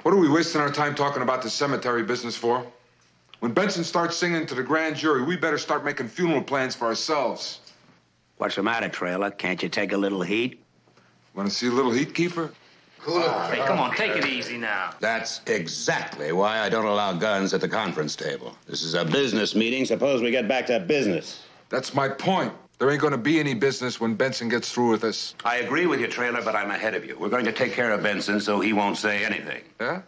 What are we wasting our time talking about the cemetery business for? When Benson starts singing to the grand jury, we better start making funeral plans for ourselves. What's the matter, Trailer? Can't you take a little heat? Want to see a little heat, Keeper? Hey, come on, take it easy now. That's exactly why I don't allow guns at the conference table. This is a business meeting. Suppose we get back to business. That's my point. There ain't going to be any business when Benson gets through with us. I agree with you, Trailer, but I'm ahead of you. We're going to take care of Benson so he won't say anything. Yeah?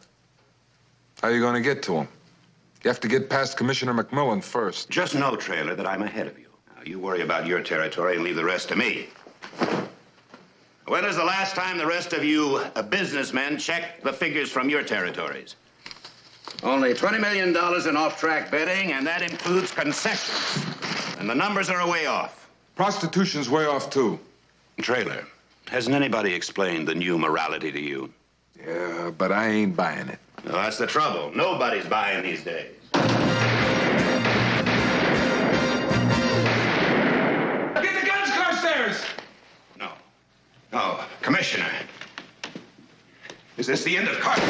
How are you going to get to him? You have to get past Commissioner McMillan first. Just know, Trailer, that I'm ahead of you. Now, you worry about your territory and leave the rest to me. When is the last time the rest of you businessmen checked the figures from your territories? Only $20 million in off-track betting, and that includes concessions. And the numbers are way off. Prostitution's way off, too. Trailer, hasn't anybody explained the new morality to you? Yeah, but I ain't buying it. Well, that's the trouble. Nobody's buying these days. Get the guns, Carstairs! No. No, Commissioner. Is this the end of Carter?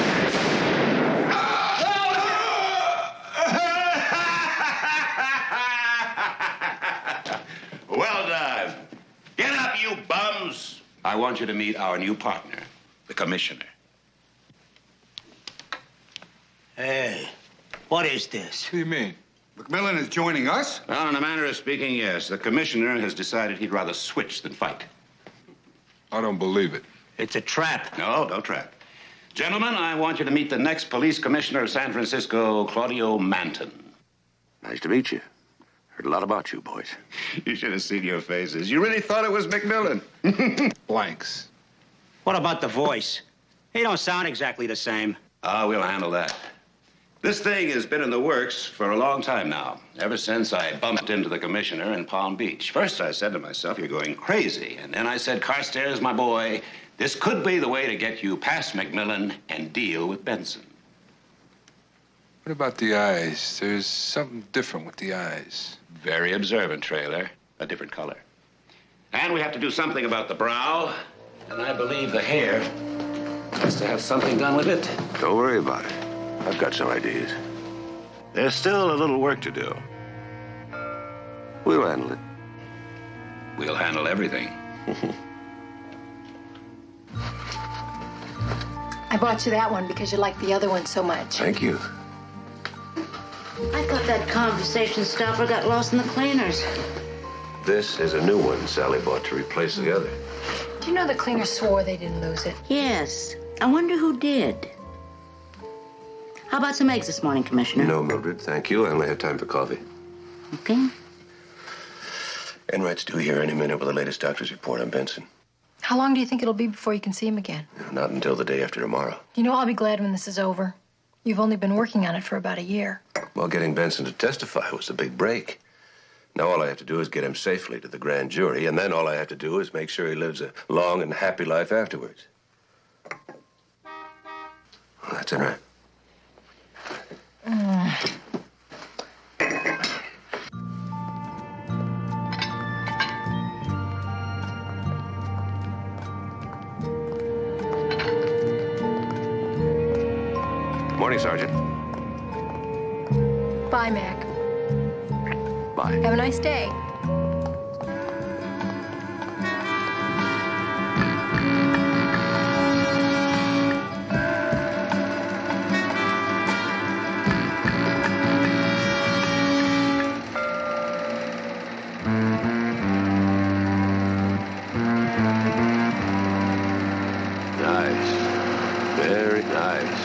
Well done. Get up, you bums. I want you to meet our new partner, the Commissioner. Hey, what is this? What do you mean? McMillan is joining us? Well, in a manner of speaking, yes. The Commissioner has decided he'd rather switch than fight. I don't believe it. It's a trap. No, don't trap. Gentlemen, I want you to meet the next police commissioner of San Francisco, Claudio Manton. Nice to meet you. Heard a lot about you, boys. You should have seen your faces. You really thought it was McMillan. Blanks. What about the voice? He don't sound exactly the same. We'll handle that. This thing has been in the works for a long time now, ever since I bumped into the commissioner in Palm Beach. First, I said to myself, you're going crazy. And then I said, Carstairs, my boy, this could be the way to get you past McMillan and deal with Benson. What about the eyes? There's something different with the eyes. Very observant, Trailer. A different color. And we have to do something about the brow. And I believe the hair has to have something done with it. Don't worry about it. I've got some ideas. There's still a little work to do. We'll handle it. We'll handle everything. I bought you that one because you like the other one so much. Thank you. I thought that conversation stopper got lost in the cleaners. This is a new one Sally bought to replace the other. Do you know the cleaners swore they didn't lose it? Yes. I wonder who did. How about some eggs this morning, Commissioner? No, Mildred, thank you. I only have time for coffee. Okay. Enright's due here any minute with the latest doctor's report on Benson. How long do you think it'll be before you can see him again? Not until the day after tomorrow. You know, I'll be glad when this is over. You've only been working on it for about a year. Well, getting Benson to testify was the big break. Now all I have to do is get him safely to the grand jury, and then all I have to do is make sure he lives a long and happy life afterwards. Well, that's Enright. Morning, Sergeant. Bye, Mac. Bye. Have a nice day. Nice. Very nice.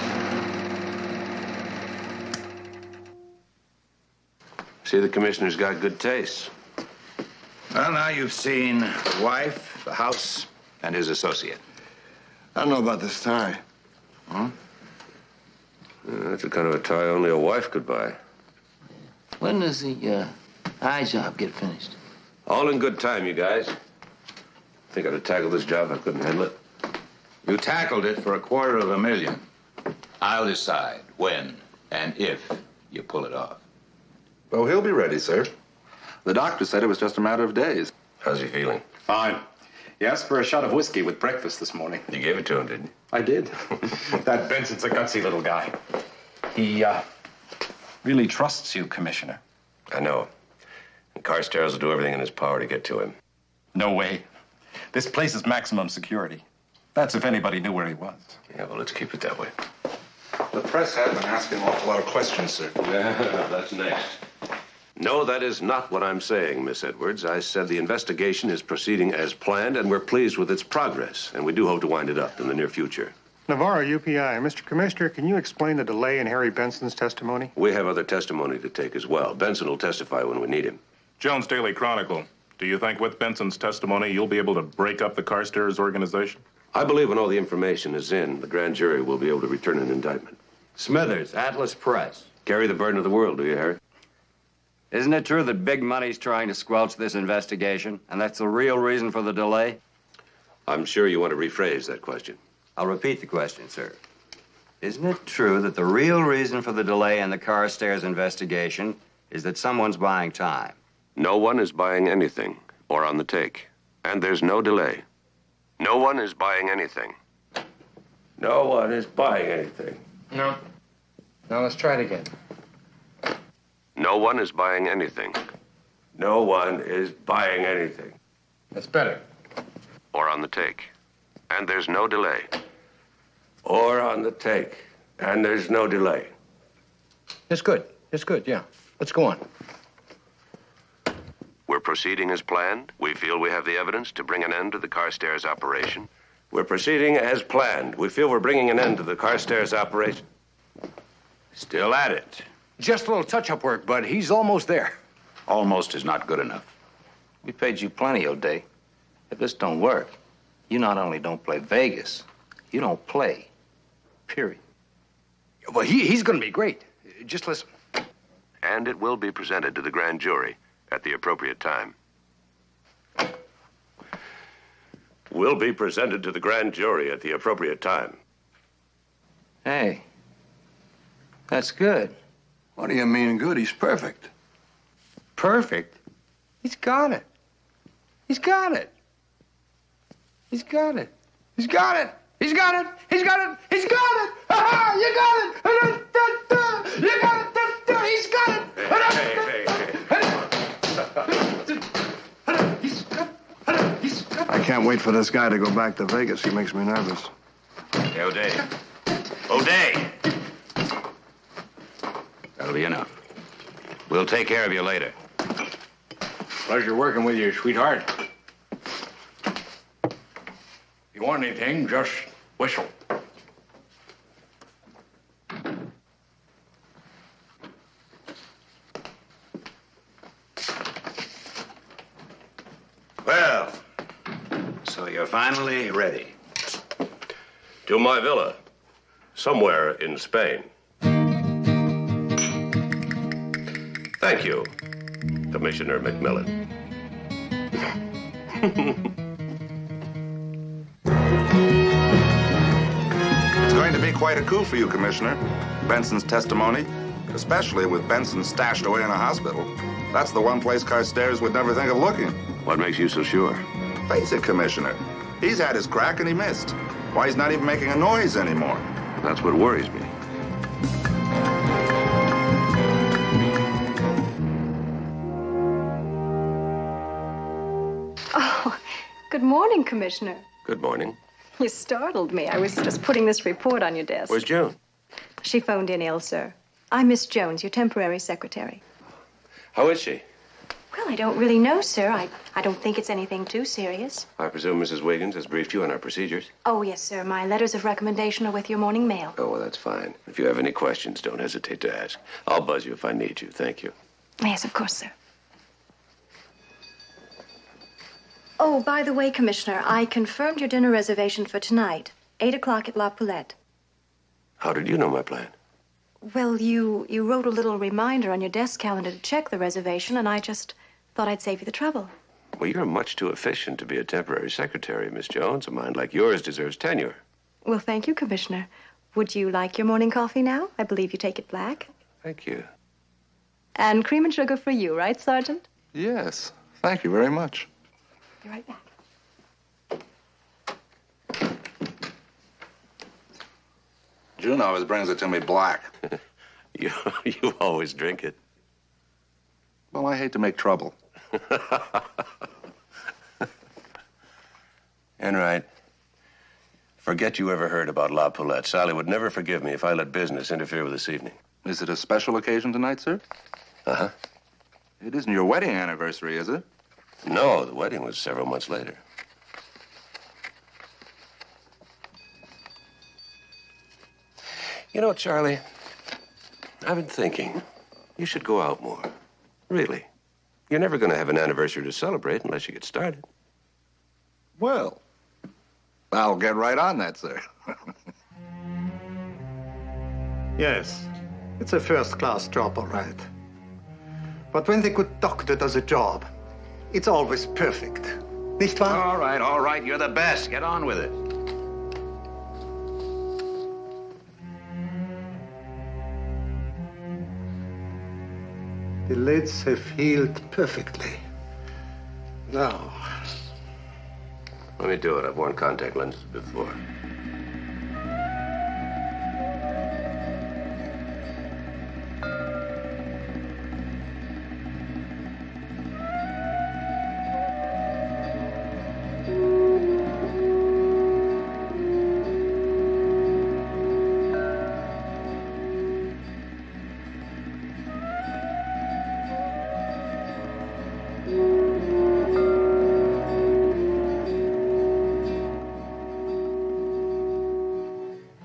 See, the commissioner's got good taste. Well, now you've seen the wife, the house, and his associate. I don't know about this tie. Huh? That's the kind of a tie only a wife could buy. When does the eye job get finished? All in good time, you guys. Think I'd have tackled this job if I couldn't handle it? You tackled it for $250,000. I'll decide when and if you pull it off. Oh, he'll be ready, sir. The doctor said it was just a matter of days. How's he feeling? Fine. He asked for a shot of whiskey with breakfast this morning. You gave it to him, didn't you? I did. That Benson's a gutsy little guy. He, really trusts you, Commissioner. I know. And Carstairs will do everything in his power to get to him. No way. This place is maximum security. That's if anybody knew where he was. Yeah, well, let's keep it that way. The press has been asking an awful lot of questions, sir. Yeah, that's next. No, that is not what I'm saying, Miss Edwards. I said the investigation is proceeding as planned, and we're pleased with its progress, and we do hope to wind it up in the near future. Navarro, UPI. Mr. Commissioner, can you explain the delay in Harry Benson's testimony? We have other testimony to take as well. Benson will testify when we need him. Jones Daily Chronicle. Do you think with Benson's testimony you'll be able to break up the Carstairs organization? I believe when all the information is in, the grand jury will be able to return an indictment. Smithers, Atlas Press. Carry the burden of the world, do you, Harry? Isn't it true that big money's trying to squelch this investigation, and that's the real reason for the delay? I'm sure you want to rephrase that question. I'll repeat the question, sir. Isn't it true that the real reason for the delay in the Carstairs investigation is that someone's buying time? No one is buying anything or on the take, and there's no delay. No one is buying anything. No one is buying anything. No. Now let's try it again. No one is buying anything. No one is buying anything. That's better. Or on the take. And there's no delay. Or on the take. And there's no delay. It's good. It's good, yeah. Let's go on. We're proceeding as planned. We feel we have the evidence to bring an end to the Carstairs operation. We're proceeding as planned. We feel we're bringing an end to the Carstairs operation. Still at it. Just a little touch-up work, bud. He's almost there. Almost is not good enough. We paid you plenty, O'Day. If this don't work, you not only don't play Vegas, you don't play. Period. Well, he's gonna be great. Just listen. And it will be presented to the grand jury at the appropriate time. Will be presented to the grand jury at the appropriate time. Hey, that's good. What do you mean good? He's perfect. Perfect? He's got it. He's got it. He's got it. He's got it. He's got it. He's got it. He's got it. Ha-ha! You got it. You got it. He's got it. I can't wait for this guy to go back to Vegas. He makes me nervous. Hey, O'Day. O'Day! That'll be enough. We'll take care of you later. Pleasure working with you, sweetheart. If you want anything, just whistle. Well, so you're finally ready. To my villa, somewhere in Spain. Thank you, Commissioner McMillan. It's going to be quite a coup for you, Commissioner. Benson's testimony, especially with Benson stashed away in a hospital. That's the one place Carstairs would never think of looking. What makes you so sure? Face it, Commissioner. He's had his crack and he missed. Why, he's not even making a noise anymore. That's what worries me. Oh, good morning, Commissioner. Good morning. You startled me. I was just putting this report on your desk. Where's Joan? She phoned in ill, sir. I'm Miss Jones, your temporary secretary. How is she? Well, I don't really know, sir. I don't think it's anything too serious. I presume Mrs. Wiggins has briefed you on our procedures. Oh, yes, sir. My letters of recommendation are with your morning mail. Oh, well, that's fine. If you have any questions, don't hesitate to ask. I'll buzz you if I need you. Thank you. Yes, of course, sir. Oh, by the way, Commissioner, I confirmed your dinner reservation for tonight, 8 o'clock at La Poulette. How did you know my plan? Well, you wrote a little reminder on your desk calendar to check the reservation, and I just thought I'd save you the trouble. Well, you're much too efficient to be a temporary secretary, Miss Jones. A mind like yours deserves tenure. Well, thank you, Commissioner. Would you like your morning coffee now? I believe you take it black. Thank you. And cream and sugar for you, right, Sergeant? Yes. Thank you very much. Be right back. June always brings it to me black. You always drink it. Well, I hate to make trouble. Enright, forget you ever heard about La Poulette. Sally would never forgive me if I let business interfere with this evening. Is it a special occasion tonight, sir? Uh-huh. It isn't your wedding anniversary, is it? No, the wedding was several months later. You know, Charlie, I've been thinking you should go out more. Really. You're never going to have an anniversary to celebrate unless you get started. Well, I'll get right on that, sir. Yes, it's a first-class job, all right. But when the good doctor does a job, it's always perfect. Nicht wahr? All right. You're the best. Get on with it. The lids have healed perfectly. Now, Let me do it. I've worn contact lenses before.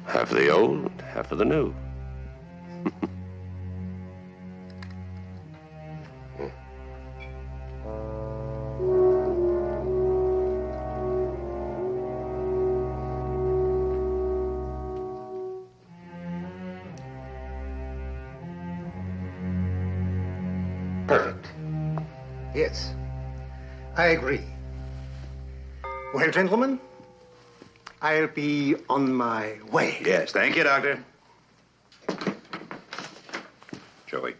Half of the old, half of the new. perfect. Yes, I agree. Well, gentlemen, I'll be on my way. Yes, thank you, Doctor. Joey.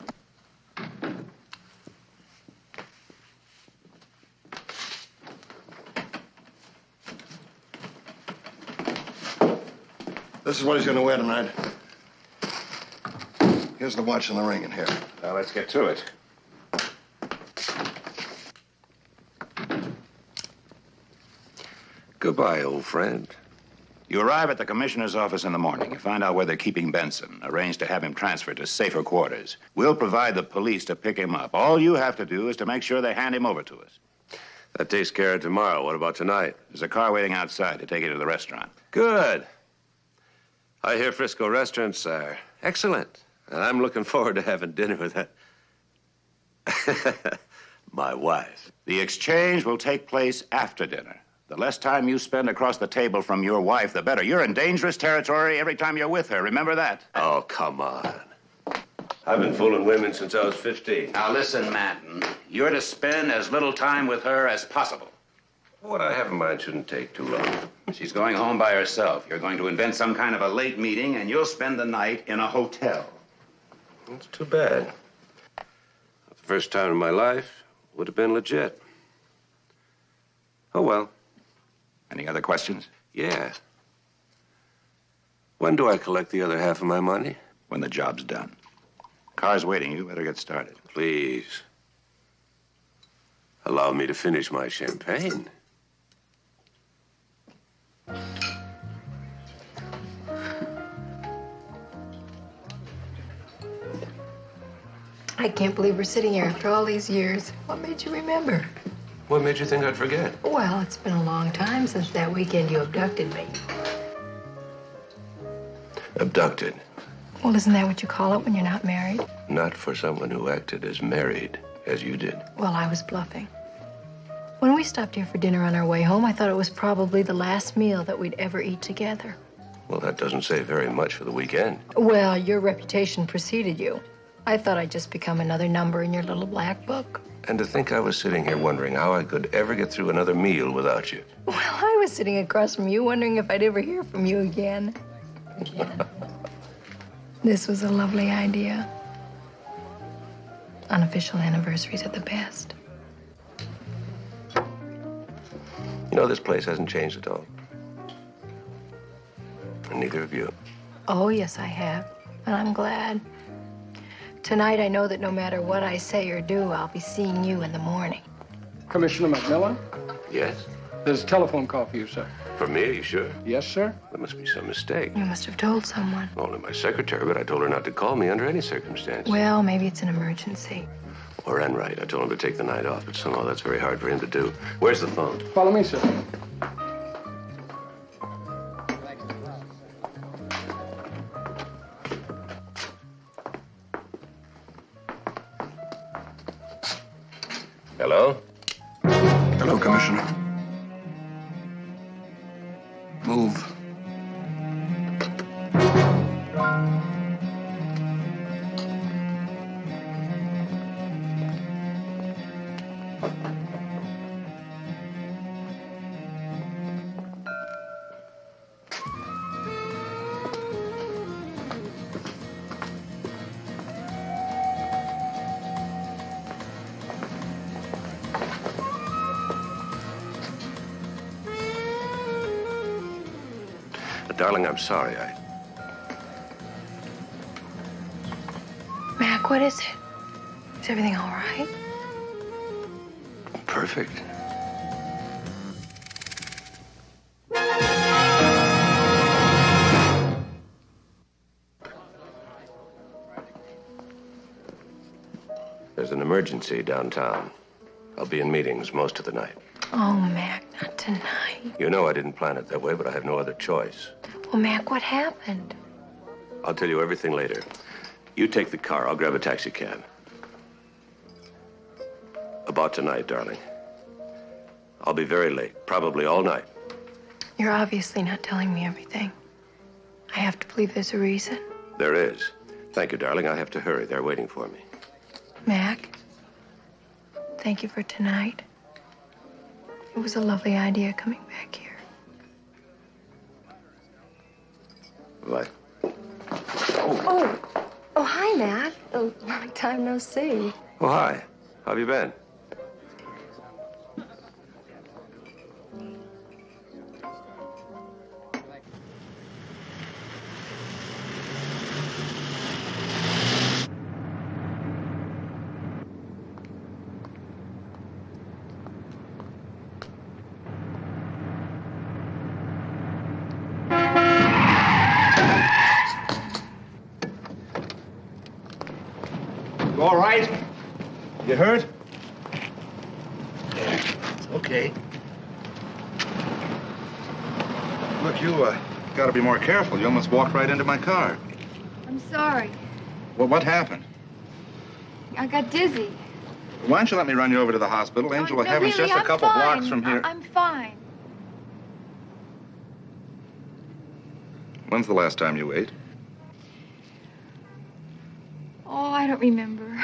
This is what he's going to wear tonight. Here's the watch and the ring in here. Now, let's get to it. Goodbye, old friend. You arrive at the commissioner's office in the morning. You find out where they're keeping Benson. Arrange to have him transferred to safer quarters. We'll provide the police to pick him up. All you have to do is to make sure they hand him over to us. That takes care of tomorrow. What about tonight? There's a car waiting outside to take you to the restaurant. Good. I hear Frisco restaurants are excellent. And I'm looking forward to having dinner with that. My wife. The exchange will take place after dinner. The less time you spend across the table from your wife, the better. You're in dangerous territory every time you're with her. Remember that? Oh, come on. I've been fooling women since I was 15. Now, listen, Manton. You're to spend as little time with her as possible. What I have in mind shouldn't take too long. She's going home by herself. You're going to invent some kind of a late meeting, and you'll spend the night in a hotel. That's too bad. The first time in my life would have been legit. Oh, well. Any other questions? Yeah. When do I collect the other half of my money? When the job's done. Car's waiting. You better get started. Please. Allow me to finish my champagne. I can't believe we're sitting here after all these years. What made you remember? What made you think I'd forget? Well, it's been a long time since that weekend you abducted me. Abducted. Well, isn't that what you call it when you're not married? Not for someone who acted as married as you did. Well, I was bluffing. When we stopped here for dinner on our way home, I thought it was probably the last meal that we'd ever eat together. Well, that doesn't say very much for the weekend. Well, your reputation preceded you. I thought I'd just become another number in your little black book. And to think I was sitting here wondering how I could ever get through another meal without you. Well, I was sitting across from you wondering if I'd ever hear from you again. This was a lovely idea. Unofficial anniversaries are the best. You know, this place hasn't changed at all. And neither have you. Oh, yes, I have. And I'm glad. Tonight, I know that no matter what I say or do, I'll be seeing you in the morning. Commissioner McMillan, Yes? there's a telephone call for you, sir. For me, are you sure? Yes, sir? There must be some mistake. You must have told someone. Only my secretary, but I told her not to call me under any circumstance. Well, maybe it's an emergency. Or Enright. I told him to take the night off, but somehow that's very hard for him to do. Where's the phone? Follow me, sir. Hello? Hello, Commissioner. Move. Darling, I'm sorry. Mac, what is it? Is everything all right? Perfect. There's an emergency downtown. I'll be in meetings most of the night. Oh, Mac, not tonight. You know I didn't plan it that way, but I have no other choice. Well, Mac, what happened? I'll tell you everything later. You take the car. I'll grab a taxi cab. About tonight, darling. I'll be very late, probably all night. You're obviously not telling me everything. I have to believe there's a reason. There is. Thank you, darling. I have to hurry. They're waiting for me. Mac, thank you for tonight. It was a lovely idea coming back here. What? Oh, hi, Mac. Oh, long time no see. Oh, hi. How have you been? You all right? You hurt? It's okay. Look, you, gotta be more careful. You almost walked right into my car. I'm sorry. Well, what happened? I got dizzy. Why don't you let me run you over to the hospital? Angel of Heaven's really, just a couple fine. blocks from here. I'm fine. When's the last time you ate? Oh, I don't remember.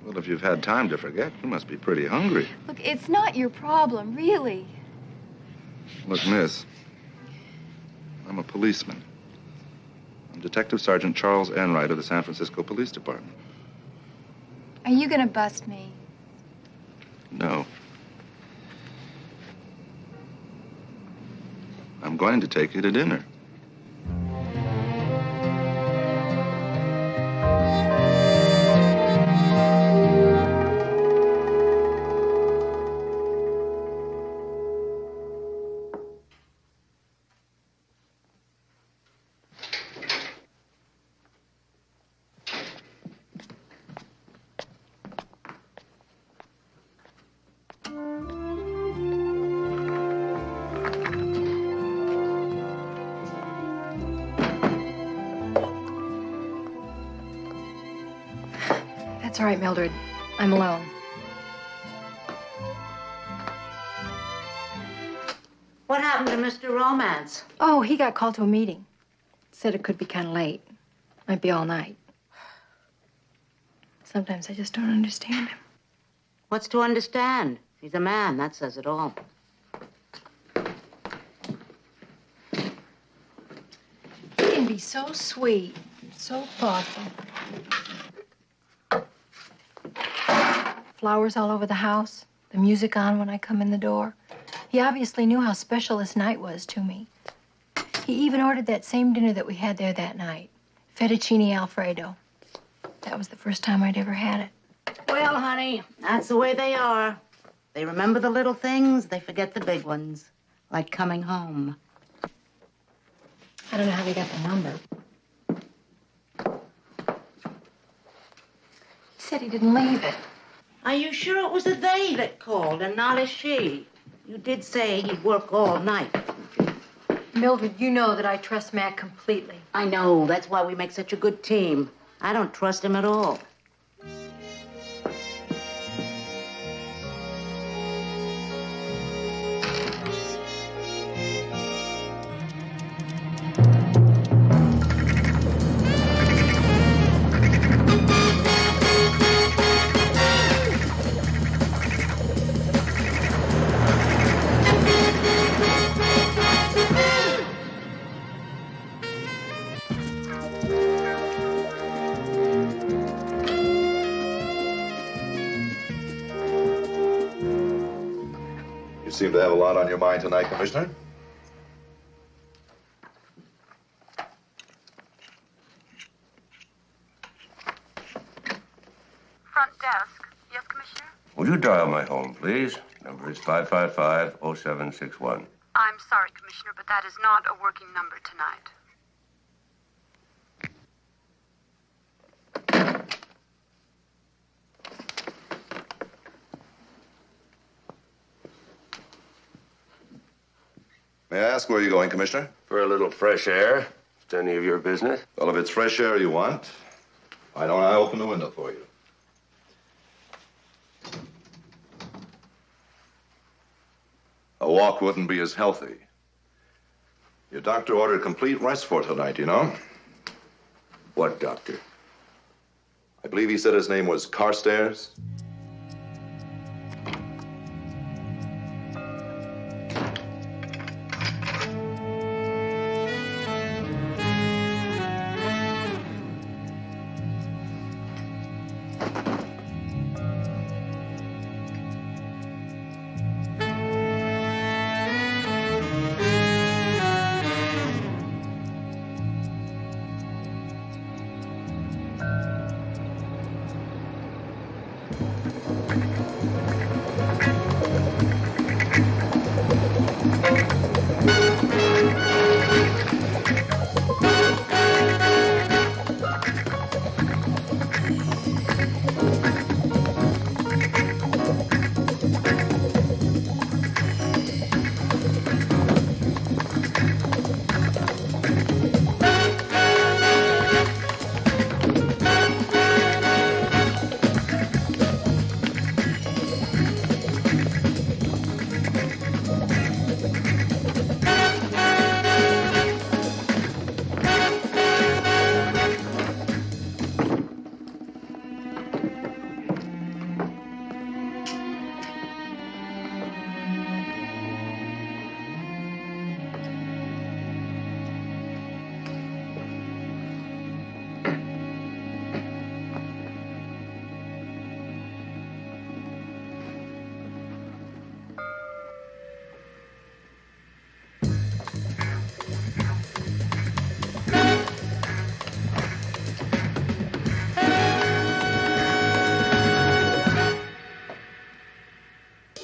Well, if you've had time to forget, you must be pretty hungry. Look, it's not your problem, really. Look, miss, I'm a policeman. I'm Detective Sergeant Charles Enright of the San Francisco Police Department. Are you gonna bust me? No. I'm going to take you to dinner. That's all right, Mildred. I'm alone. What happened to Mr. Romance? Oh, he got called to a meeting. Said it could be kind of late. Might be all night. Sometimes I just don't understand him. What's to understand? He's a man. That says it all. He can be so sweet, so thoughtful. Flowers all over the house, the music on when I come in the door. He obviously knew how special this night was to me. He even ordered that same dinner that we had there that night. Fettuccine Alfredo. That was the first time I'd ever had it. Well, honey, that's the way they are. They remember the little things, they forget the big ones. Like coming home. I don't know how they got the number. He said he didn't leave it. Are you sure it was a they that called and not a she? You did say he'd work all night. Mildred, you know that I trust Mac completely. I know. That's why we make such a good team. I don't trust him at all. You seem to have a lot on your mind tonight, Commissioner. Front desk. Yes, Commissioner? Would you dial my home, please? Number is 555-0761. I'm sorry, Commissioner, but that is not a working number tonight. May I ask where you're going, Commissioner? For a little fresh air. If it's any of your business. Well, if it's fresh air you want, why don't I open the window for you? A walk wouldn't be as healthy. Your doctor ordered complete rest for tonight, you know? What doctor? I believe he said his name was Carstairs.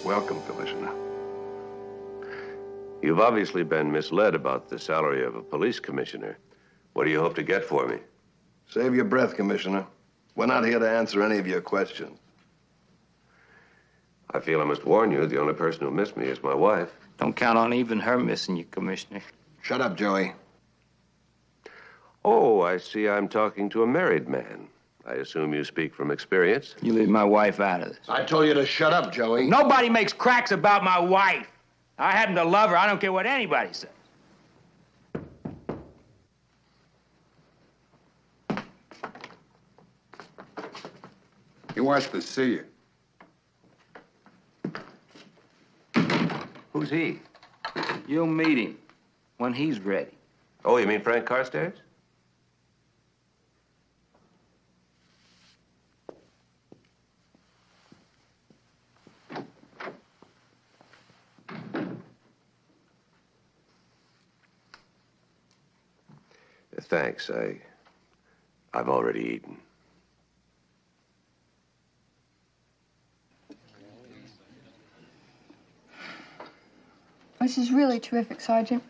Welcome, Commissioner. You've obviously been misled about the salary of a police commissioner. What do you hope to get for me? Save your breath, Commissioner. We're not here to answer any of your questions. I feel I must warn you, the only person who'll miss me is my wife. Don't count on even her missing you, Commissioner. Shut up, Joey. Oh, I see I'm talking to a married man. I assume you speak from experience. You leave my wife out of this. I told you to shut up, Joey. Nobody makes cracks about my wife. I happen to love her. I don't care what anybody says. He wants to see you. Who's he? You'll meet him when he's ready. Oh, you mean Frank Carstairs? thanks. I've already eaten. This is really terrific, Sergeant.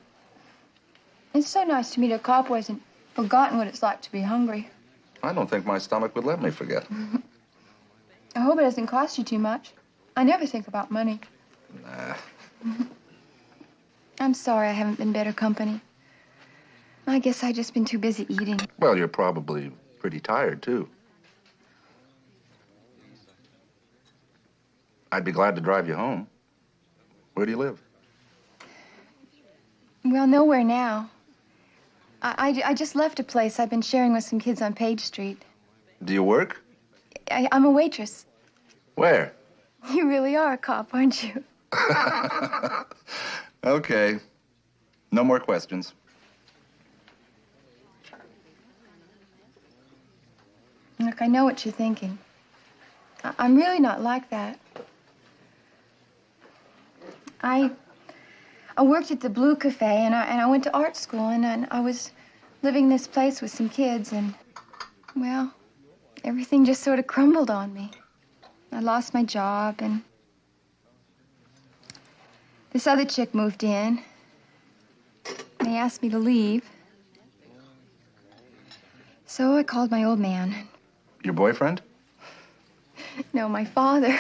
It's so nice to meet a cop who hasn't forgotten what it's like to be hungry. I don't think my stomach would let me forget. I hope it doesn't cost you too much. I never think about money. Nah. I'm sorry I haven't been better company. I guess I've just been too busy eating. Well, you're probably pretty tired, too. I'd be glad to drive you home. Where do you live? Well, nowhere now. I just left a place I've been sharing with some kids on Page Street. Do you work? I'm a waitress. Where? You really are a cop, aren't you? Okay. No more questions. Look, I know what you're thinking. I'm really not like that. I worked at the Blue Cafe, and I went to art school, and I was living in this place with some kids, and, well, everything just sort of crumbled on me. I lost my job, and this other chick moved in. They asked me to leave. So I called my old man. Your boyfriend? No, my father.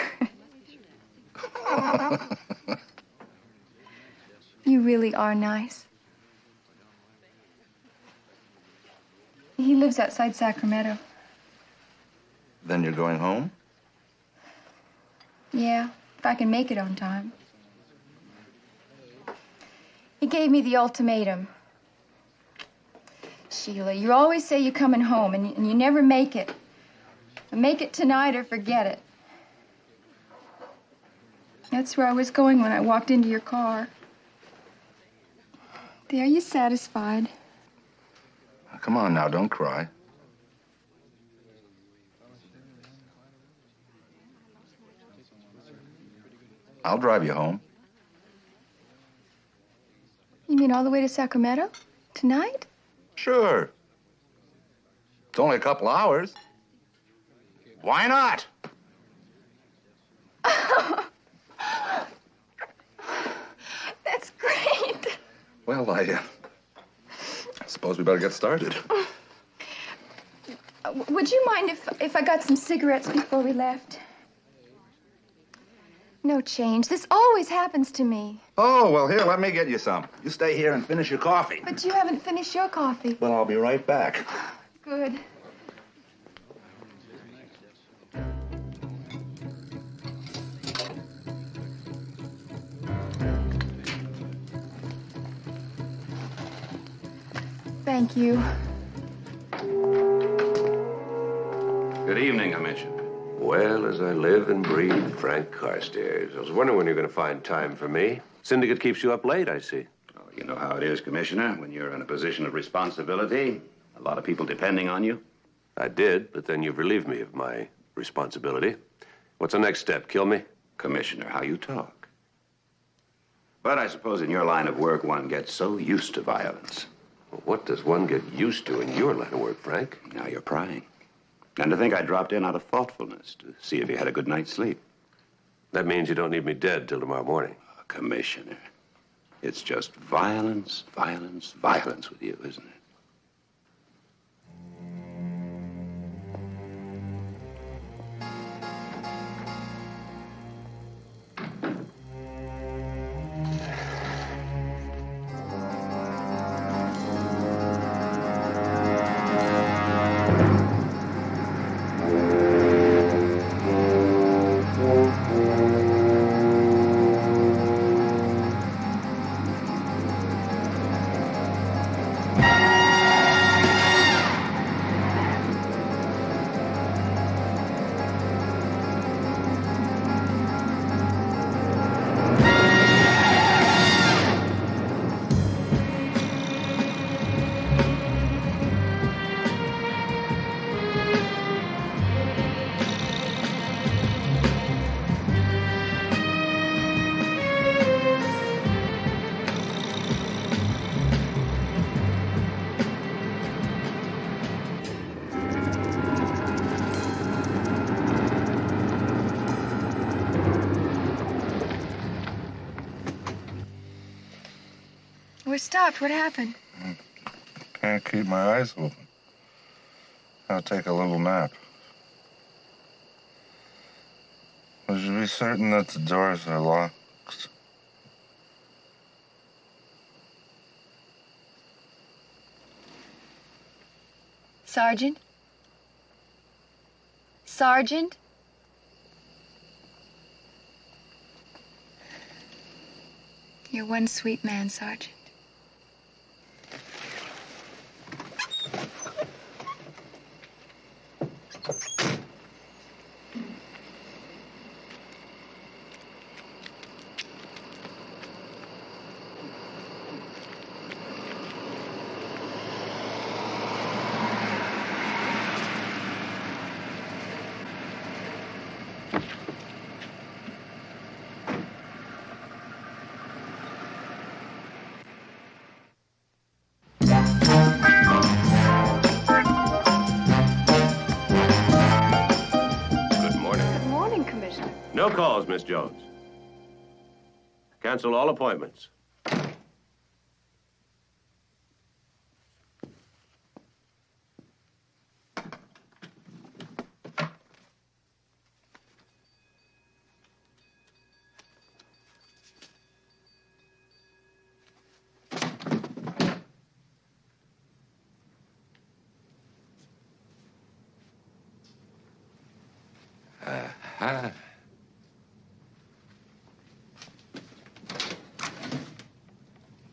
You really are nice. He lives outside Sacramento. Then you're going home? Yeah, if I can make it on time. He gave me the ultimatum. Sheila, you always say you're coming home, and you never make it. Make it tonight or forget it. That's where I was going when I walked into your car. Are you satisfied? Come on now, don't cry. I'll drive you home. You mean all the way to Sacramento? Tonight? Sure. It's only a couple hours. Why not? That's great. Well, I suppose we better get started. Would you mind if I got some cigarettes before we left? No change. This always happens to me. Oh, well, here, let me get you some. You stay here and finish your coffee. But you haven't finished your coffee. Well, I'll be right back. Good. Thank you. Good evening, Commissioner. Well, as I live and breathe, Frank Carstairs. I was wondering when you're going to find time for me. Syndicate keeps you up late, I see. Oh, you know how it is, Commissioner. When you're in a position of responsibility, a lot of people depending on you. I did, but then you've relieved me of my responsibility. What's the next step? Kill me? Commissioner, how you talk. But I suppose in your line of work, one gets so used to violence. Well, what does one get used to in your line of work, Frank? Now you're prying. And to think I dropped in out of thoughtfulness to see if you had a good night's sleep. That means you don't need me dead till tomorrow morning. Oh, Commissioner, it's just violence, violence, violence with you, isn't it? We're stopped. What happened? Can't keep my eyes open. I'll take a little nap. We should be certain that the doors are locked. Sergeant? Sergeant? You're one sweet man, Sergeant. No calls, Miss Jones. Cancel all appointments.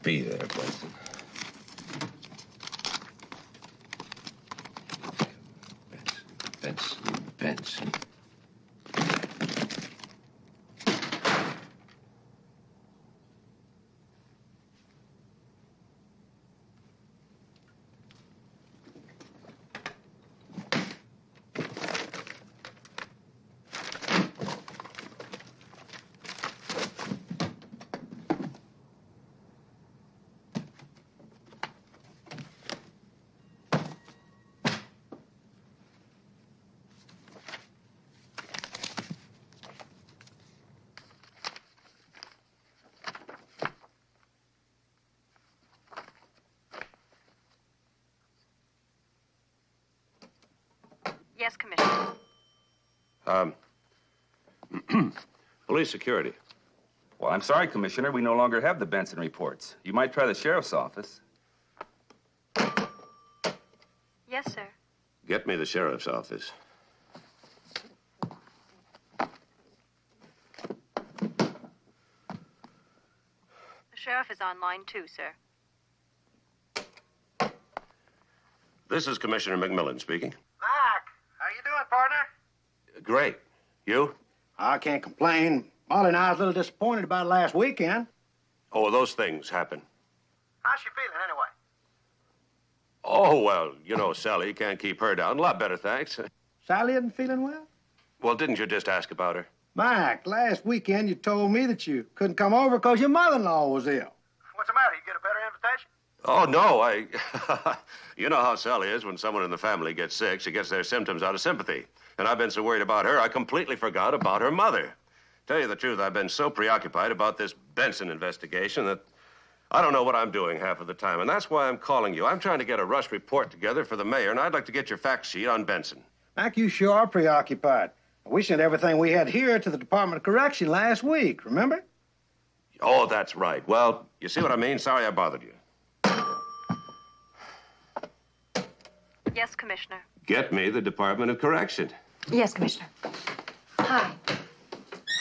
Be there, Benson. Benson. Yes, Commissioner. Police security. Well, I'm sorry, Commissioner. We no longer have the Benson reports. You might try the sheriff's office. Yes, sir. Get me the sheriff's office. The sheriff is on line 2, sir. This is Commissioner McMillan speaking. Mac, how you doing, partner? Great. You? I can't complain. Molly and I was a little disappointed about last weekend. Oh, those things happen. How's she feeling, anyway? Oh, well, you know, Sally can't keep her down. A lot better, thanks. Sally isn't feeling well? Well, didn't you just ask about her? Mac, last weekend you told me that you couldn't come over because your mother-in-law was ill. What's the matter? You get a better invitation? Oh, no, you know how Sally is when someone in the family gets sick. She gets their symptoms out of sympathy. And I've been so worried about her, I completely forgot about her mother. Tell you the truth, I've been so preoccupied about this Benson investigation that I don't know what I'm doing half of the time. And that's why I'm calling you. I'm trying to get a rush report together for the mayor, and I'd like to get your fact sheet on Benson. Mac, you sure are preoccupied. We sent everything we had here to the Department of Correction last week, remember? Oh, that's right. Well, you see what I mean? Sorry I bothered you. Yes, Commissioner. Get me the Department of Correction. Yes, Commissioner. Hi.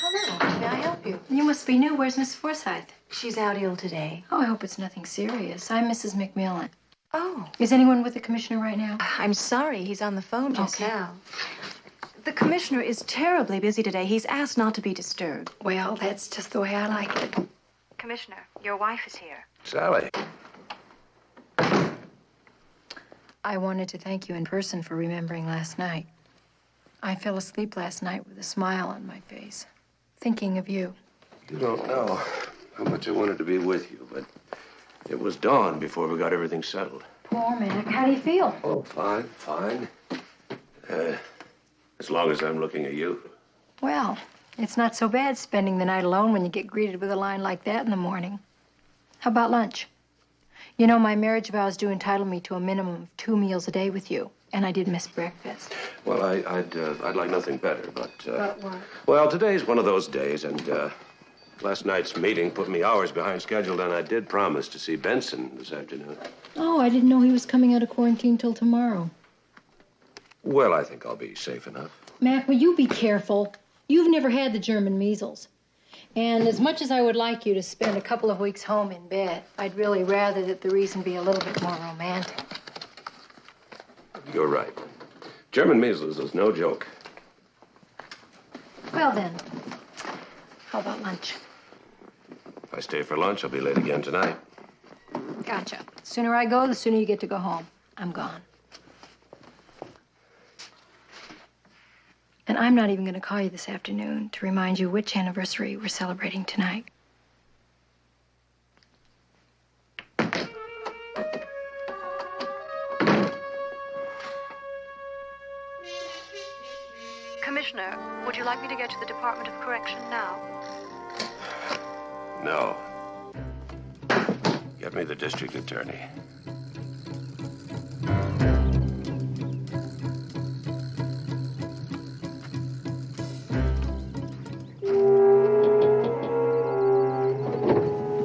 Hello. May I help you? You must be new. Where's Miss Forsythe? She's out ill today. Oh, I hope it's nothing serious. I'm Mrs. McMillan. Oh. Is anyone with the commissioner right now? I'm sorry. He's on the phone just Okay. now. The commissioner is terribly busy today. He's asked not to be disturbed. Well, that's just the way I like it. Commissioner, your wife is here. Sally. I wanted to thank you in person for remembering last night. I fell asleep last night with a smile on my face, thinking of you. You don't know how much I wanted to be with you, but it was dawn before we got everything settled. Poor Mac. How do you feel? Oh, fine. As long as I'm looking at you. Well, it's not so bad spending the night alone when you get greeted with a line like that in the morning. How about lunch? You know, my marriage vows do entitle me to a minimum of 2 meals a day with you, and I did miss breakfast. Well, I'd like nothing better, but... But what? Well, today's one of those days, and last night's meeting put me hours behind schedule, and I did promise to see Benson this afternoon. Oh, I didn't know he was coming out of quarantine till tomorrow. Well, I think I'll be safe enough. Mac, will you be careful? You've never had the German measles. And as much as I would like you to spend a couple of weeks home in bed, I'd really rather that the reason be a little bit more romantic. You're right. German measles is no joke. Well, then, how about lunch? If I stay for lunch, I'll be late again tonight. Gotcha. The sooner I go, the sooner you get to go home. I'm gone. And I'm not even going to call you this afternoon to remind you which anniversary we're celebrating tonight. Commissioner, would you like me to get to the Department of Correction now? No. Get me the district attorney.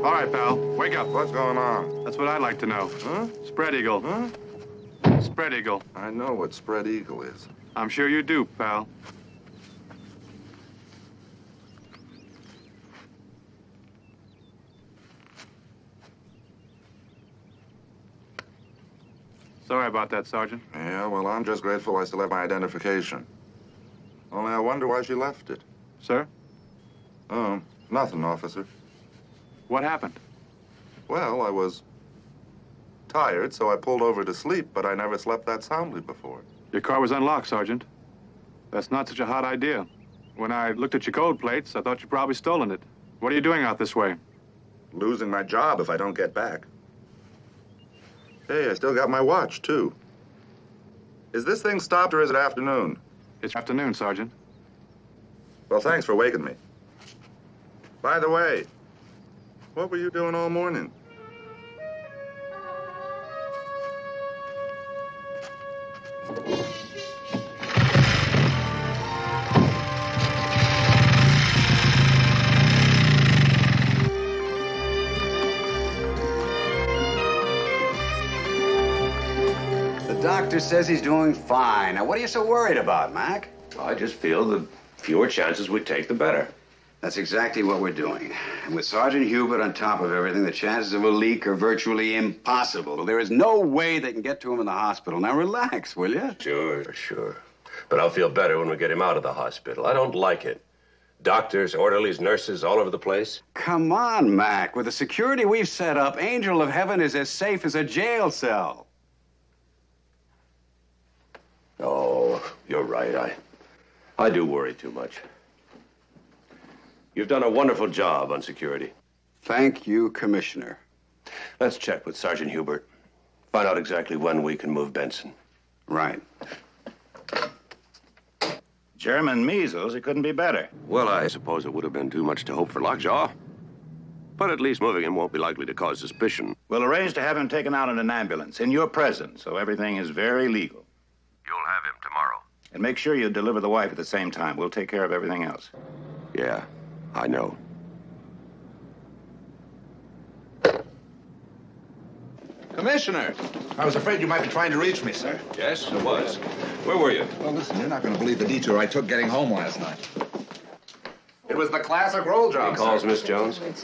All right, pal. Wake up. What's going on? That's what I'd like to know. Huh? Spread eagle. Huh? Spread eagle. I know what spread eagle is. I'm sure you do, pal. Sorry about that, Sergeant. Yeah, well, I'm just grateful I still have my identification. Only I wonder why she left it. Sir? Oh, nothing, officer. What happened? Well, I was tired, so I pulled over to sleep, but I never slept that soundly before. Your car was unlocked, Sergeant. That's not such a hot idea. When I looked at your code plates, I thought you'd probably stolen it. What are you doing out this way? Losing my job if I don't get back. Hey, I still got my watch, too. Is this thing stopped or is it afternoon? It's afternoon, Sergeant. Well, thanks for waking me. By the way, what were you doing all morning? The doctor says he's doing fine. Now, what are you so worried about, Mac? I just feel the fewer chances we take, the better. That's exactly what we're doing. And with Sergeant Hubert on top of everything, the chances of a leak are virtually impossible. There is no way they can get to him in the hospital. Now, relax, will you? Sure. But I'll feel better when we get him out of the hospital. I don't like it. Doctors, orderlies, nurses all over the place. Come on, Mac. With the security we've set up, Angel of Heaven is as safe as a jail cell. Oh, you're right. I do worry too much. You've done a wonderful job on security. Thank you, Commissioner. Let's check with Sergeant Hubert. Find out exactly when we can move Benson. Right. German measles, it couldn't be better. Well, I suppose it would have been too much to hope for lockjaw. But at least moving him won't be likely to cause suspicion. We'll arrange to have him taken out in an ambulance in your presence, so everything is very legal. You'll have him tomorrow. And make sure you deliver the wife at the same time. We'll take care of everything else. Yeah, I know. Commissioner, I was afraid you might be trying to reach me, sir. Yes, I was. Where were you? Well, listen, you're not going to believe the detour I took getting home last night. It was the classic roll job, He calls sir. Miss Jones. It's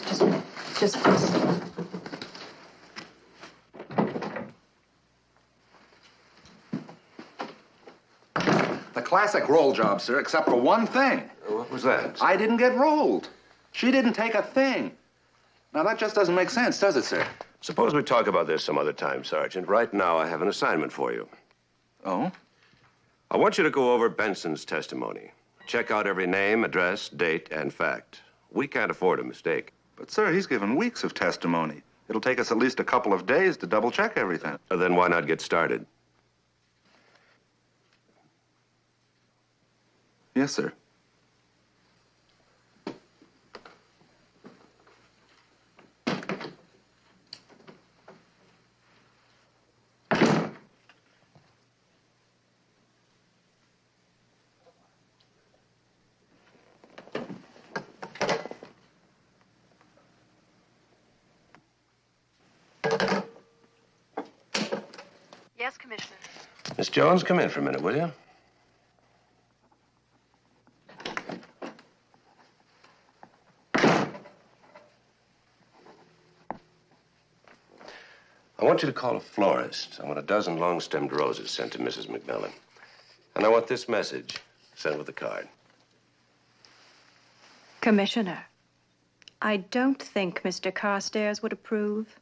just. The classic roll job, sir, except for one thing. What was that? I didn't get rolled. She didn't take a thing. Now, that just doesn't make sense, does it, sir? Suppose we talk about this some other time, Sergeant. Right now, I have an assignment for you. Oh? I want you to go over Benson's testimony. Check out every name, address, date, and fact. We can't afford a mistake. But, sir, he's given weeks of testimony. It'll take us at least a couple of days to double-check everything. Then why not get started? Yes, sir. Yes, Commissioner. Miss Jones, come in for a minute, will you? I want you to call a florist. I want a dozen long-stemmed roses sent to Mrs. McMillan. And I want this message sent with the card. Commissioner, I don't think Mr. Carstairs would approve.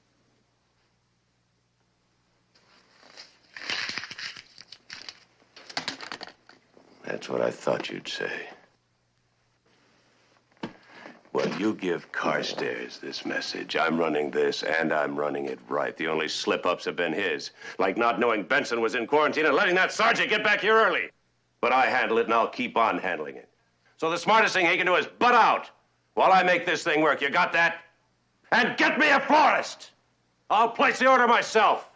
That's what I thought you'd say. Well, you give Carstairs this message. I'm running this, and I'm running it right. The only slip-ups have been his. Like not knowing Benson was in quarantine and letting that sergeant get back here early. But I handle it, and I'll keep on handling it. So the smartest thing he can do is butt out while I make this thing work. You got that? And get me a florist! I'll place the order myself.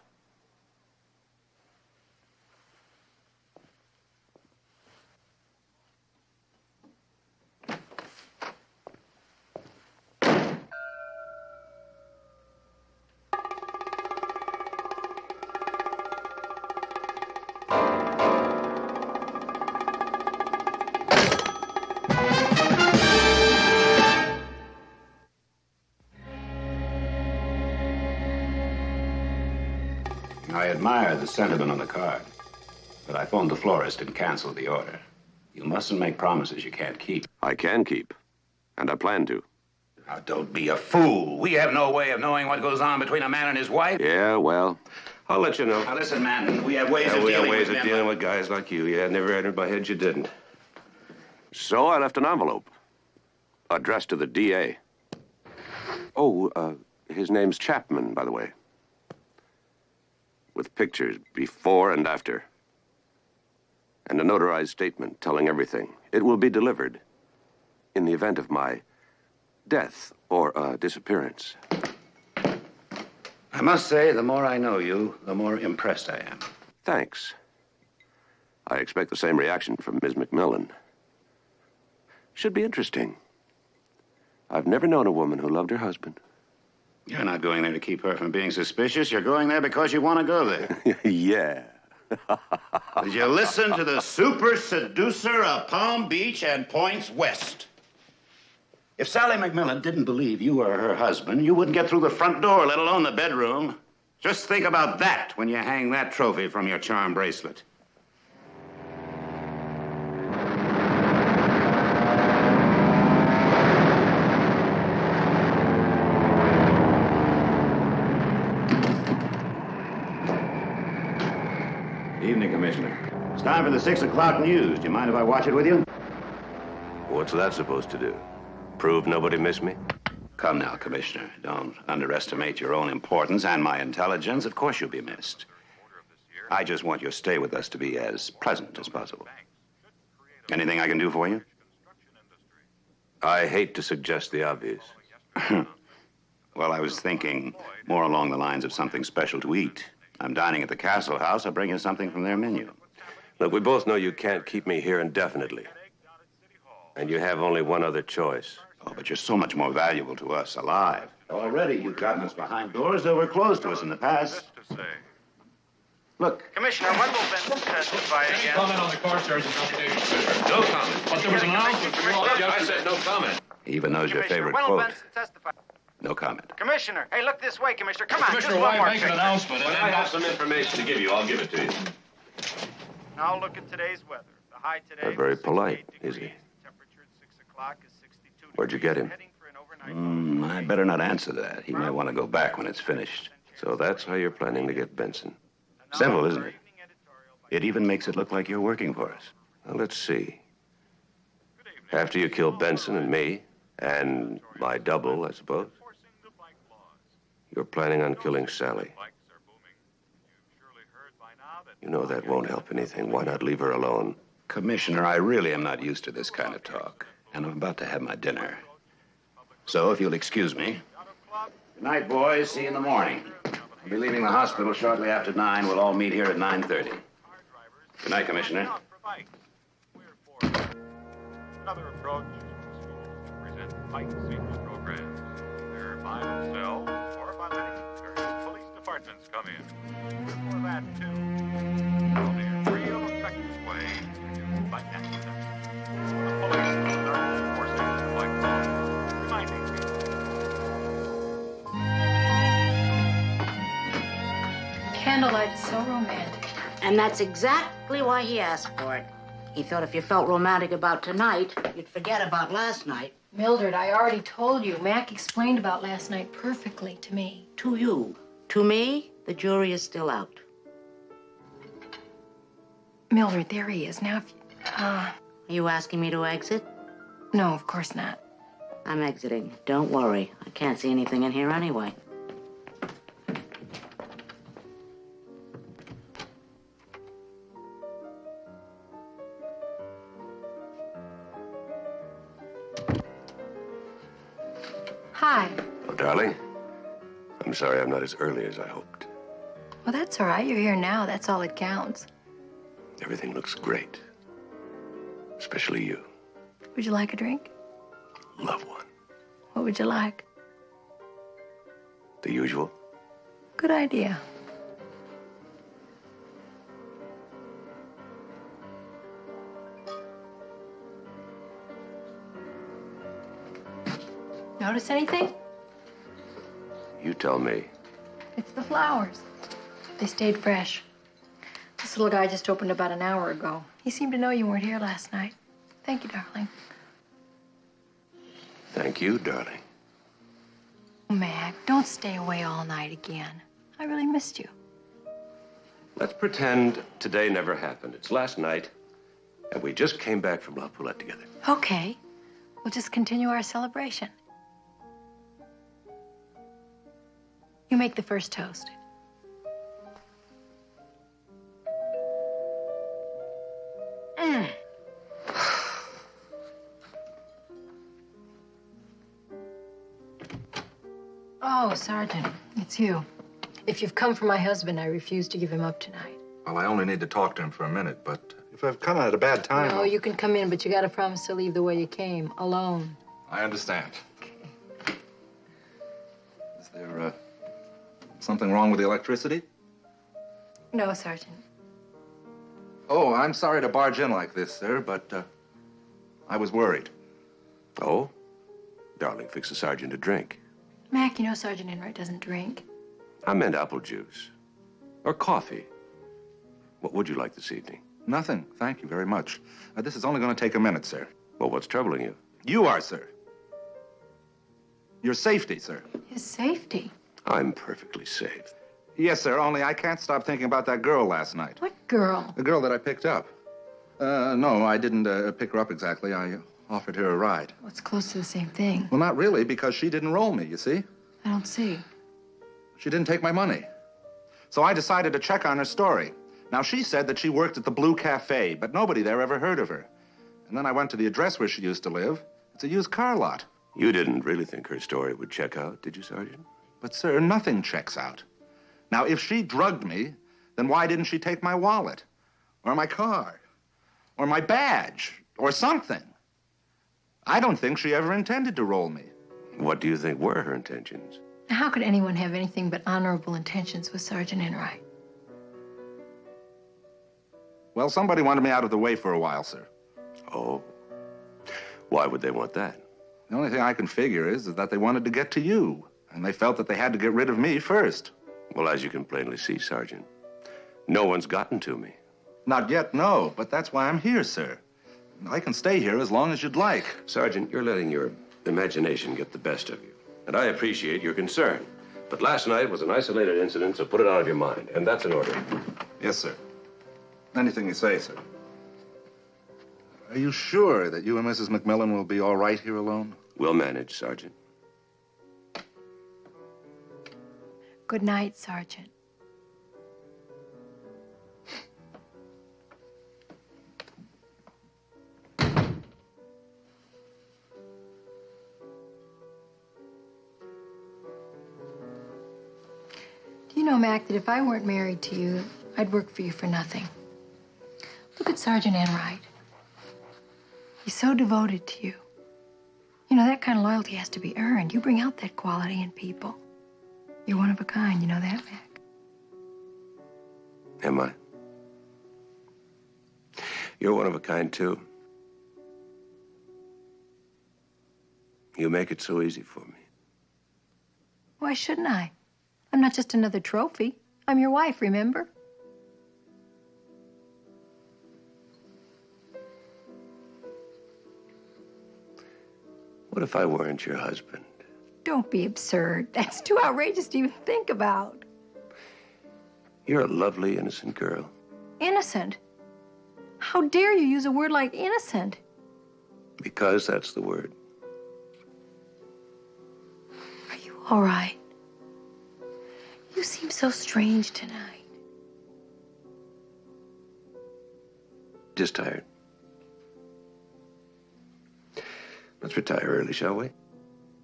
I admire the sentiment on the card, but I phoned the florist and canceled the order. You mustn't make promises you can't keep. I can keep, and I plan to. Now, don't be a fool. We have no way of knowing what goes on between a man and his wife. Yeah, well, I'll let you know. Now, listen, man, we have ways of we have dealing ways with of men dealing like- with guys like you. Yeah, it never entered my head you didn't. So I left an envelope addressed to the DA. Oh, his name's Chapman, by the way. With pictures before and after. And a notarized statement telling everything. It will be delivered in the event of my death or disappearance. I must say, the more I know you, the more impressed I am. Thanks. I expect the same reaction from Ms. McMillan. Should be interesting. I've never known a woman who loved her husband. You're not going there to keep her from being suspicious. You're going there because you want to go there. Yeah. Did you listen to the super seducer of Palm Beach and points west? If Sally McMillan didn't believe you were her husband, you wouldn't get through the front door, let alone the bedroom. Just think about that when you hang that trophy from your charm bracelet. Evening, Commissioner. It's time for the 6 o'clock news. Do you mind if I watch it with you? What's that supposed to do? Prove nobody missed me? Come now, Commissioner. Don't underestimate your own importance and my intelligence. Of course you'll be missed. I just want your stay with us to be as pleasant as possible. Anything I can do for you? I hate to suggest the obvious. Well, I was thinking more along the lines of something special to eat. I'm dining at the Castle House. I'll bring you something from their menu. Look, we both know you can't keep me here indefinitely. And you have only one other choice. Oh, but you're so much more valuable to us alive. Already you've gotten us behind doors that were closed to us in the past. Look. Commissioner, when will Benson testify again? Comment on the Carstairs investigation. No comment. But there was an announcement from you all I said no comment. He even knows your favorite When will quote. Benson testify? No comment. Commissioner, hey, look this way, Commissioner. Come on, Commissioner, just one why more make an picture. announcement? When I have some information to give you, I'll give it to you. Now look at today's weather. The high today. Not very polite, is he? Temperature at 6 o'clock is 62 Where'd you get him? I better not answer that. He might want to go back when it's finished. So that's how you're planning to get Benson. Simple, isn't it? It even makes it look like you're working for us. Well, let's see. After you kill Benson and me, and my double, I suppose, you're planning on killing Sally. You know that won't help anything. Why not leave her alone? Commissioner, I really am not used to this kind of talk. And I'm about to have my dinner. So, if you'll excuse me. Good night, boys. See you in the morning. I'll be leaving the hospital shortly after 9. We'll all meet here at 9:30. Good night, Commissioner. Another approach to present bike safety programs. They're by themselves or by letting various police departments. sergeants come in. For that, too. Only a real effective way to fight that. The police and other forces like reminding people. Candlelight's so romantic. And that's exactly why he asked for it. He thought if you felt romantic about tonight, you'd forget about last night. Mildred, I already told you. Mac explained about last night perfectly to me. To you. To me, the jury is still out. Mildred, there he is. Now, if Are you asking me to exit? No, of course not. I'm exiting. Don't worry. I can't see anything in here anyway. Hi. Oh, darling. I'm sorry I'm not as early as I hoped. Well, that's all right. You're here now. That's all that counts. Everything looks great. Especially you. Would you like a drink? Love one. What would you like? The usual. Good idea. Notice anything? You tell me. It's the flowers. They stayed fresh. This little guy just opened about an hour ago. He seemed to know you weren't here last night. Thank you, darling. Thank you, darling. Mac, don't stay away all night again. I really missed you. Let's pretend today never happened. It's last night, and we just came back from La Poulette together. Okay. We'll just continue our celebration. You make the first toast. Oh, Sergeant, it's you. If you've come for my husband, I refuse to give him up tonight. Well, I only need to talk to him for a minute, but if I've come at a bad time... No, you can come in, but you gotta promise to leave the way you came, alone. I understand. Is there, something wrong with the electricity? No, Sergeant. Oh, I'm sorry to barge in like this, sir, but, I was worried. Oh? Darling, fix the sergeant a drink. Mac, you know Sergeant Enright doesn't drink. I meant apple juice. Or coffee. What would you like this evening? Nothing, thank you very much. This is only going to take a minute, sir. Well, what's troubling you? You are, sir. Your safety, sir. His safety? I'm perfectly safe. Yes, sir, only I can't stop thinking about that girl last night. What girl? The girl that I picked up. No, I didn't pick her up exactly. I offered her a ride. Well, it's close to the same thing. Well, not really, because she didn't roll me, you see? I don't see. She didn't take my money. So I decided to check on her story. Now, she said that she worked at the Blue Cafe, but nobody there ever heard of her. And then I went to the address where she used to live. It's a used car lot. You didn't really think her story would check out, did you, Sergeant? But, sir, nothing checks out. Now, if she drugged me, then why didn't she take my wallet? Or my card? Or my badge? Or something? I don't think she ever intended to roll me. What do you think were her intentions? How could anyone have anything but honorable intentions with Sergeant Enright? Well, somebody wanted me out of the way for a while, sir. Oh. Why would they want that? The only thing I can figure is that they wanted to get to you, and they felt that they had to get rid of me first. Well, as you can plainly see, Sergeant, no one's gotten to me. Not yet, no, but that's why I'm here, sir. I can stay here as long as you'd like. Sergeant, you're letting your imagination get the best of you, and I appreciate your concern. But last night was an isolated incident, so put it out of your mind, and that's an order. Yes, sir. Anything you say, sir. Are you sure that you and Mrs. McMillan will be all right here alone? We'll manage, Sergeant. Good night, Sergeant. Do you know, Mac, that if I weren't married to you, I'd work for you for nothing? Look at Sergeant Enright. He's so devoted to you. You know, that kind of loyalty has to be earned. You bring out that quality in people. You're one of a kind, you know that, Mac? Am I? You're one of a kind, too. You make it so easy for me. Why shouldn't I? I'm not just another trophy. I'm your wife, remember? What if I weren't your husband? Don't be absurd. That's too outrageous to even think about. You're a lovely, innocent girl. Innocent? How dare you use a word like innocent? Because that's the word. Are you all right? You seem so strange tonight. Just tired. Let's retire early, shall we?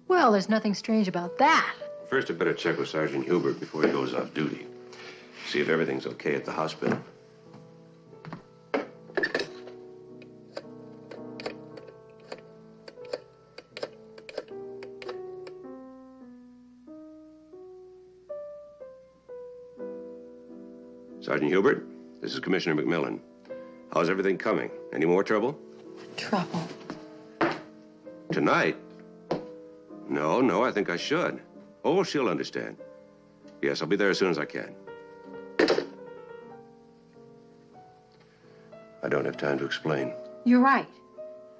Well, there's nothing strange about that. First, I better check with Sergeant Hubert before he goes off duty. See if everything's okay at the hospital. Sergeant Hubert, this is Commissioner McMillan. How's everything coming? Any more trouble? Trouble? Tonight? No, I think I should. Oh, she'll understand. Yes, I'll be there as soon as I can. I don't have time to explain. You're right.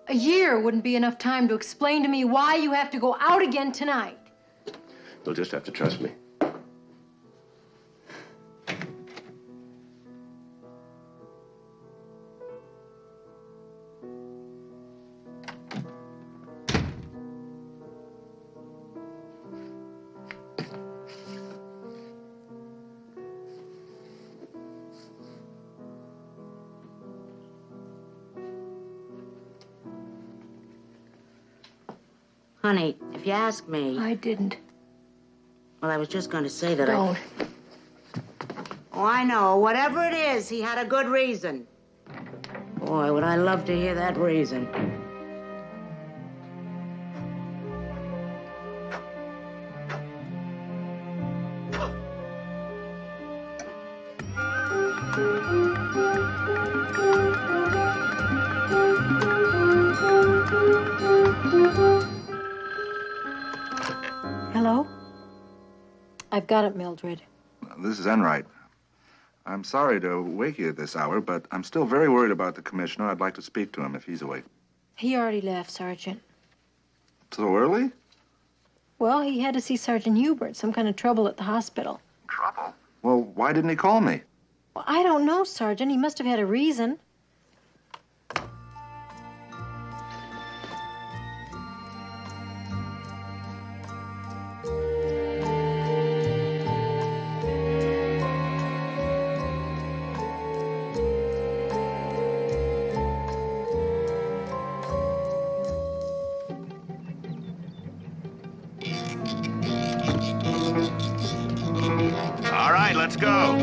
A year wouldn't be enough time to explain to me why you have to go out again tonight. You'll just have to trust me. Honey, if you ask me... I didn't. Well, I was just going to say that Don't. Oh, I know. Whatever it is, he had a good reason. Boy, would I love to hear that reason. Hello? I've got it, Mildred. This is Enright. I'm sorry to wake you at this hour, but I'm still very worried about the commissioner. I'd like to speak to him if he's awake. He already left, Sergeant. So early? Well, he had to see Sergeant Hubert. Some kind of trouble at the hospital. Trouble? Well, why didn't he call me? Well, I don't know, Sergeant. He must have had a reason. All right, let's go.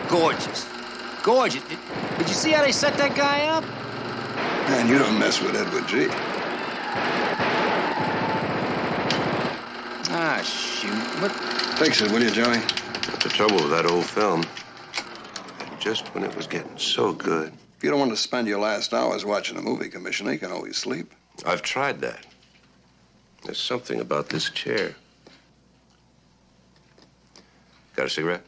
Gorgeous. Gorgeous. Did you see how they set that guy up? Man, you don't mess with Edward G. Ah, shoot. What? Fix it, will you, Johnny? That's the trouble with that old film. Just when it was getting so good. If you don't want to spend your last hours watching a movie, Commissioner, you can always sleep. I've tried that. There's something about this chair. Got a cigarette?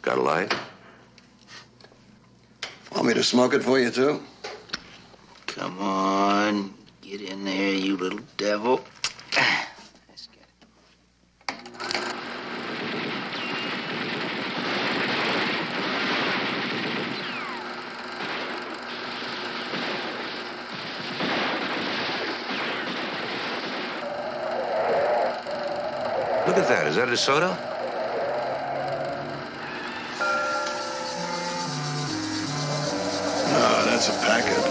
Got a light? Want me to smoke it for you, too? Come on. Get in there, you little devil. Let's get it. Look at that. Is that a soda? No, that's a packet.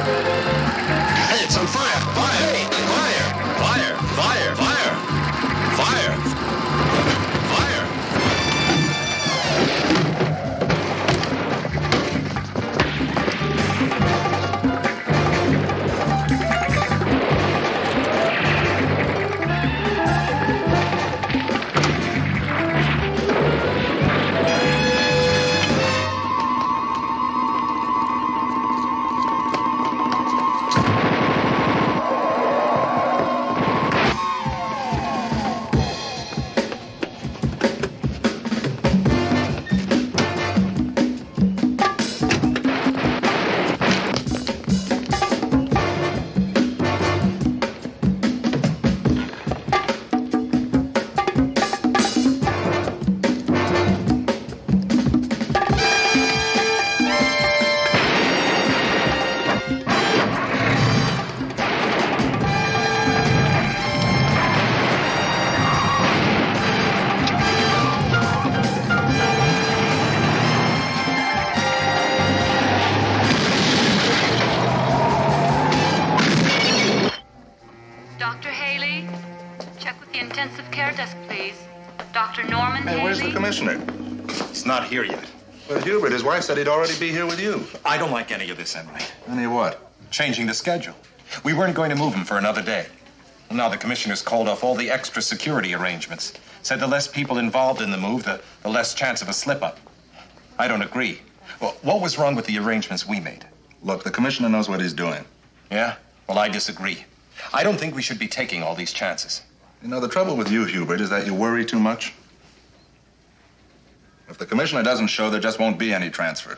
Hey, it's on fire! Fire! Hey, fire! Fire! Fire! Fire! Fire! Fire! Dr. Haley, check with the intensive care desk, please. Dr. Norman Hey, where's the Haley? commissioner? He's not here yet. But Hubert, his wife said he'd already be here with you. I don't like any of this, Emily. Any what? Changing the schedule. We weren't going to move him for another day. Well, now the commissioner's called off all the extra security arrangements. Said the less people involved in the move, the less chance of a slip-up. I don't agree. Well, what was wrong with the arrangements we made? Look, the commissioner knows what he's doing. Yeah? Well, I disagree. I don't think we should be taking all these chances. You know, the trouble with you, Hubert, is that you worry too much. If the commissioner doesn't show, there just won't be any transfer.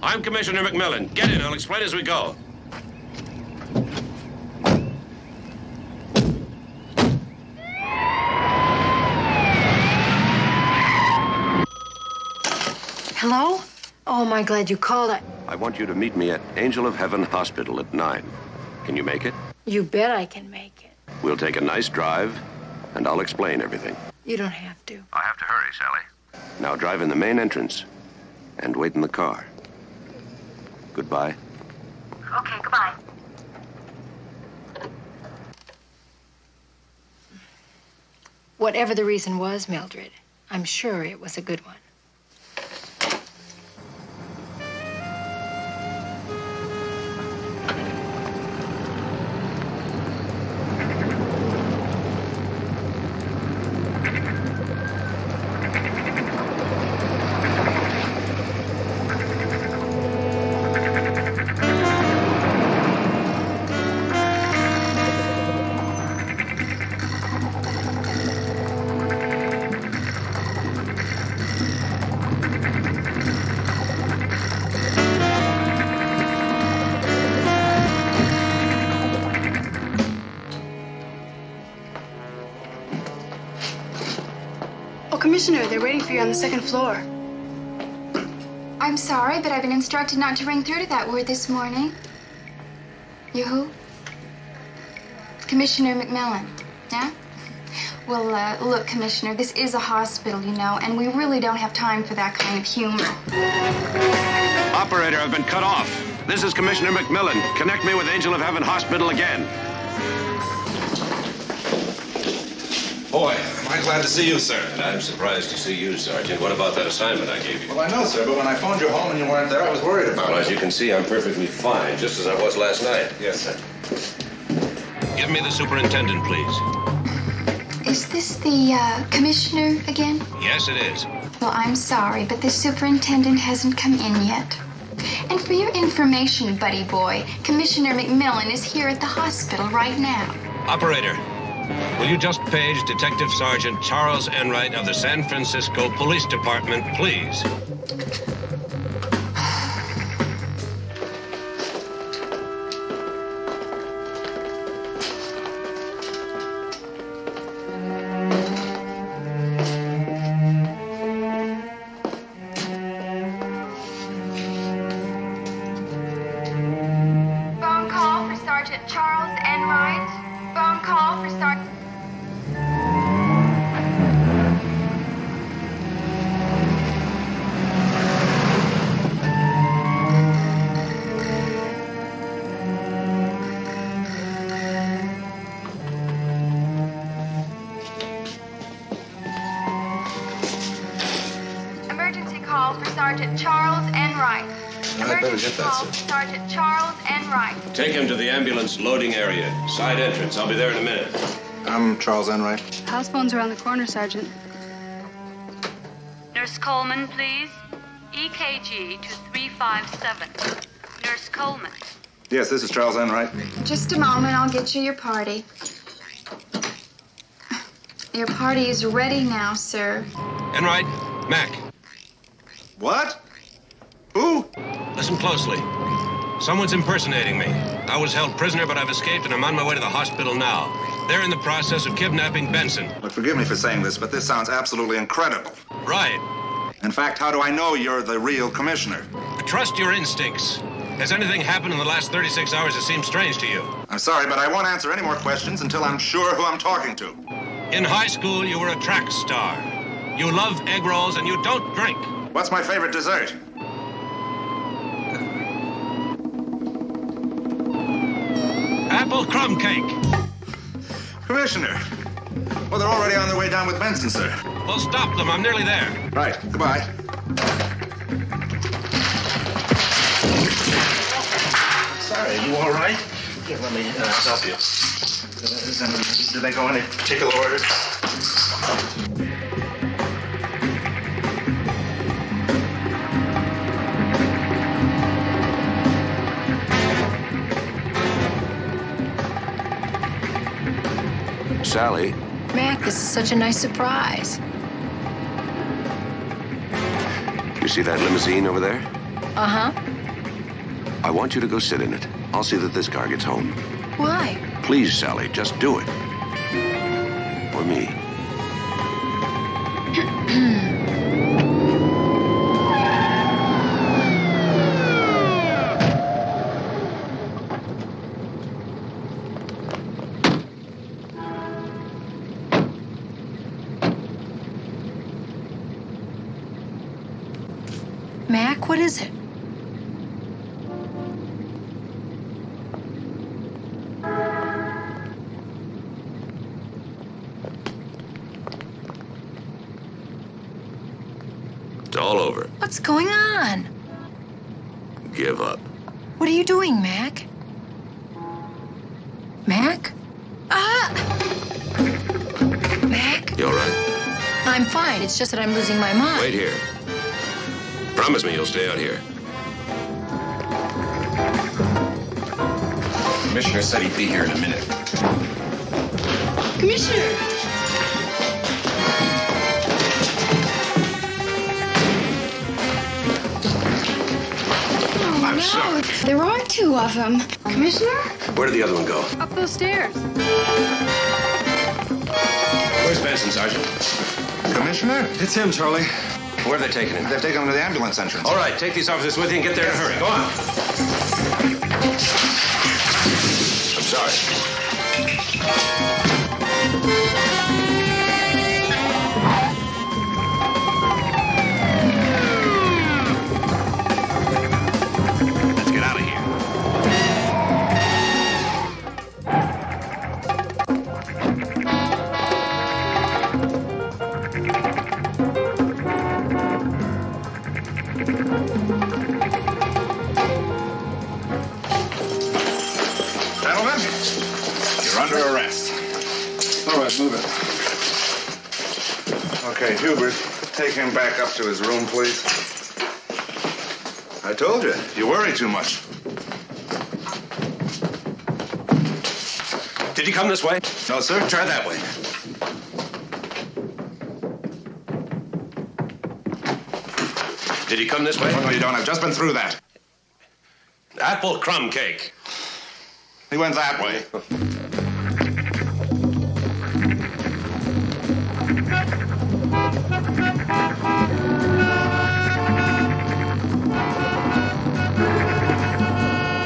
I'm Commissioner McMillan. Get in. I'll explain as we go. Hello? Oh, am I glad you called. I want you to meet me at Angel of Heaven Hospital at 9. Can you make it? You bet I can make it. We'll take a nice drive, and I'll explain everything. You don't have to. I have to hurry, Sally. Now drive in the main entrance and wait in the car. Goodbye. Okay, goodbye. Whatever the reason was, Mildred, I'm sure it was a good one. Oh, Commissioner, they're waiting for you on the second floor. I'm sorry, but I've been instructed not to ring through to that word this morning. You who? Commissioner McMillan, yeah? Well, look, Commissioner, this is a hospital, you know, and we really don't have time for that kind of humor. Operator, I've been cut off. This is Commissioner McMillan. Connect me with Angel of Heaven Hospital again. Boy, am I glad to see you, sir. And I'm surprised to see you, Sergeant. What about that assignment I gave you? Well, I know, sir, but when I phoned you home and you weren't there, I was worried about Well, it. as you can see, I'm perfectly fine, just as I was last night. Yes, sir. Give me the superintendent, please. Is this the commissioner again? Yes, it is. Well, I'm sorry, but the superintendent hasn't come in yet. And for your information, buddy boy, Commissioner McMillan is here at the hospital right now. Operator, will you just page Detective Sergeant Charles Enright of the San Francisco Police Department, please? Phone call for Sergeant Charles Enright. Phone call for Sergeant... Emergency call for Sergeant Charles Enright. I'd better get that, Call sir. for Sergeant Charles Enright. Take him to the ambulance loading area. Side entrance. I'll be there in a minute. I'm Charles Enright. House phone's around the corner, Sergeant. Nurse Coleman, please. EKG to 357. Nurse Coleman. Yes, this is Charles Enright. Just a moment, I'll get you your party. Your party is ready now, sir. Enright, Mac, What? Who? listen closely. Someone's impersonating me. I was held prisoner, but I've escaped and I'm on my way to the hospital now. They're in the process of kidnapping Benson. Look, forgive me for saying this, but this sounds absolutely incredible. Right. In fact, how do I know you're the real commissioner? Trust your instincts. Has anything happened in the last 36 hours that seems strange to you? I'm sorry, but I won't answer any more questions until I'm sure who I'm talking to. In high school, you were a track star. You love egg rolls and you don't drink. What's my favorite dessert? Apple crumb cake. Commissioner. Well, they're already on their way down with Benson, sir. Well, stop them. I'm nearly there. Right. Goodbye. Sorry, are you all right? Here, let me help you. Did they go in any particular order? Sally. Mac, this is such a nice surprise. You see that limousine over there? Uh-huh. I want you to go sit in it. I'll see that this car gets home. Why? Please, Sally, just do it. For me. Mac, what is it? It's all over. What's going on? Give up. What are you doing, Mac? Mac? Ah! Mac? You all right? I'm fine. It's just that I'm losing my mind. Wait here. Promise me you'll stay out here. The commissioner said he'd be here in a minute. Commissioner! Oh, no, there are two of them. Commissioner? Where did the other one go? Up those stairs. Where's Benson, Sergeant? Commissioner? It's him, Charlie. Where are they taking him? They've taken him to the ambulance entrance. All right, take these officers with you and get there in a hurry. Go on. I'm sorry. Let's get out of here. Gentlemen, you're under arrest. All right, move it. Okay, Hubert, take him back up to his room, please. I told you, you worry too much. Did he come this way? No, sir. Try that way. Did he come this way? Oh, no, you don't. I've just been through that. Apple crumb cake. He went that way.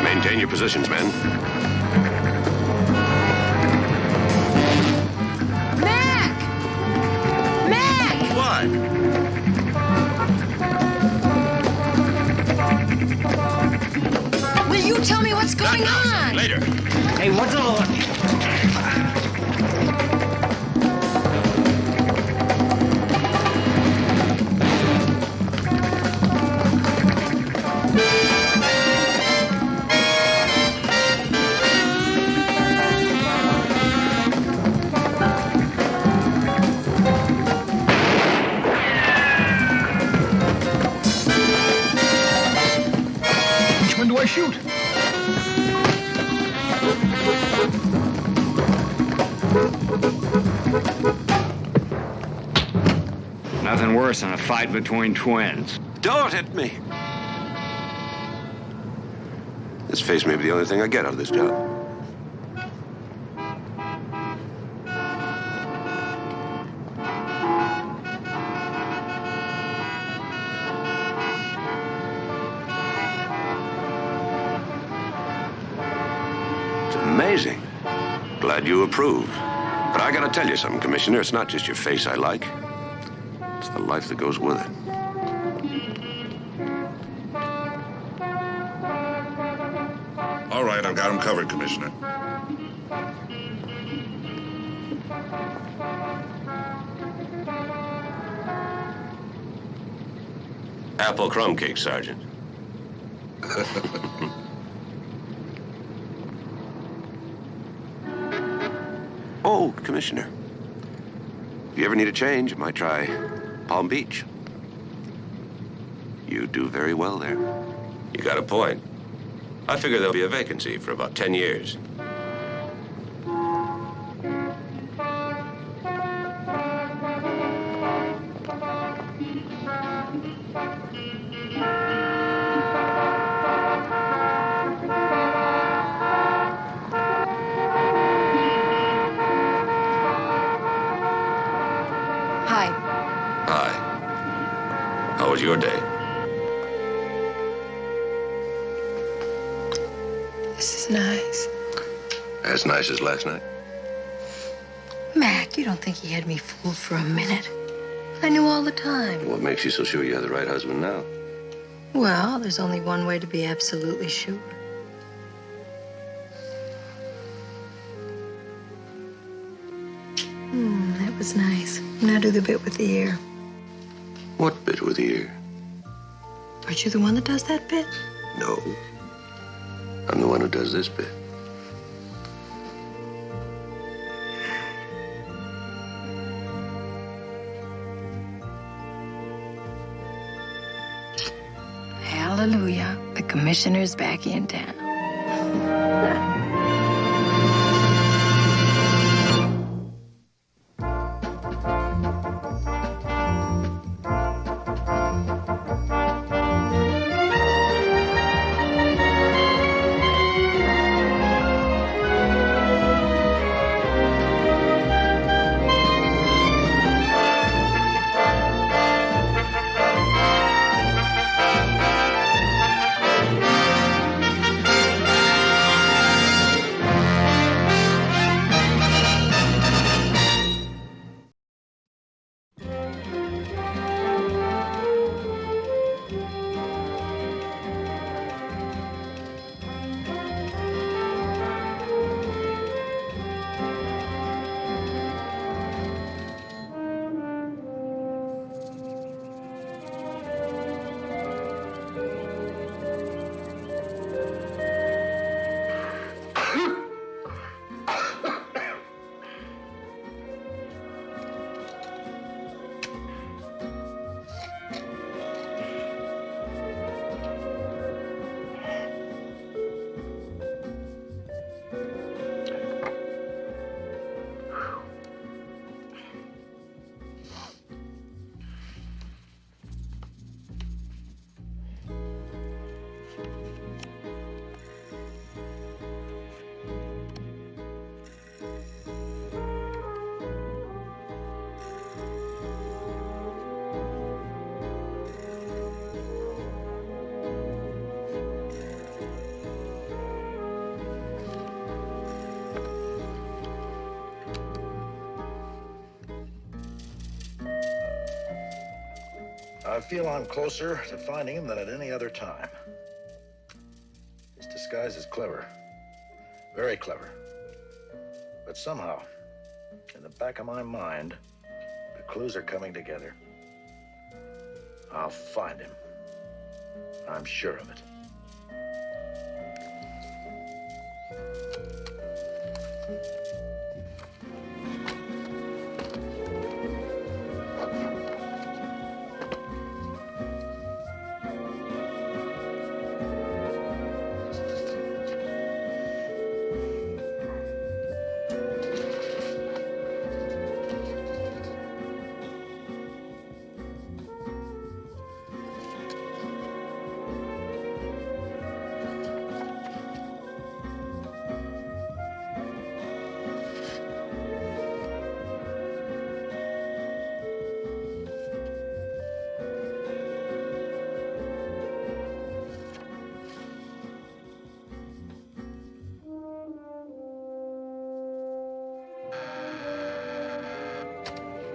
Maintain your positions, men. Mac! Mac! What? Will you tell me what's going on? Later. Hey, what's all... Which one do I shoot? Nothing worse than a fight between twins. Don't hit me. This face may be the only thing I get out of this job. It's amazing. Glad you approve. But I gotta tell you something, Commissioner. It's not just your face I like. It's the life that goes with it. All right, I've got him covered, Commissioner. Apple crumb cake, Sergeant. Oh, Commissioner. If you ever need a change, you might try Palm Beach. You do very well there. You got a point. I figure there'll be a vacancy for about 10 years. Hi. Hi. How was your day? This is nice. As nice as last night. Mac, you don't think he had me fooled for a minute? I knew all the time. What makes you so sure you have the right husband now? Well, there's only one way to be absolutely sure. That was nice. Now do the bit with the ear. What bit with the ear? Aren't you the one that does that bit? No. I'm the one who does this bit. Hallelujah. The commissioner's back in town. I feel I'm closer to finding him than at any other time. His disguise is clever. Very clever. But somehow, in the back of my mind, the clues are coming together. I'll find him. I'm sure of it.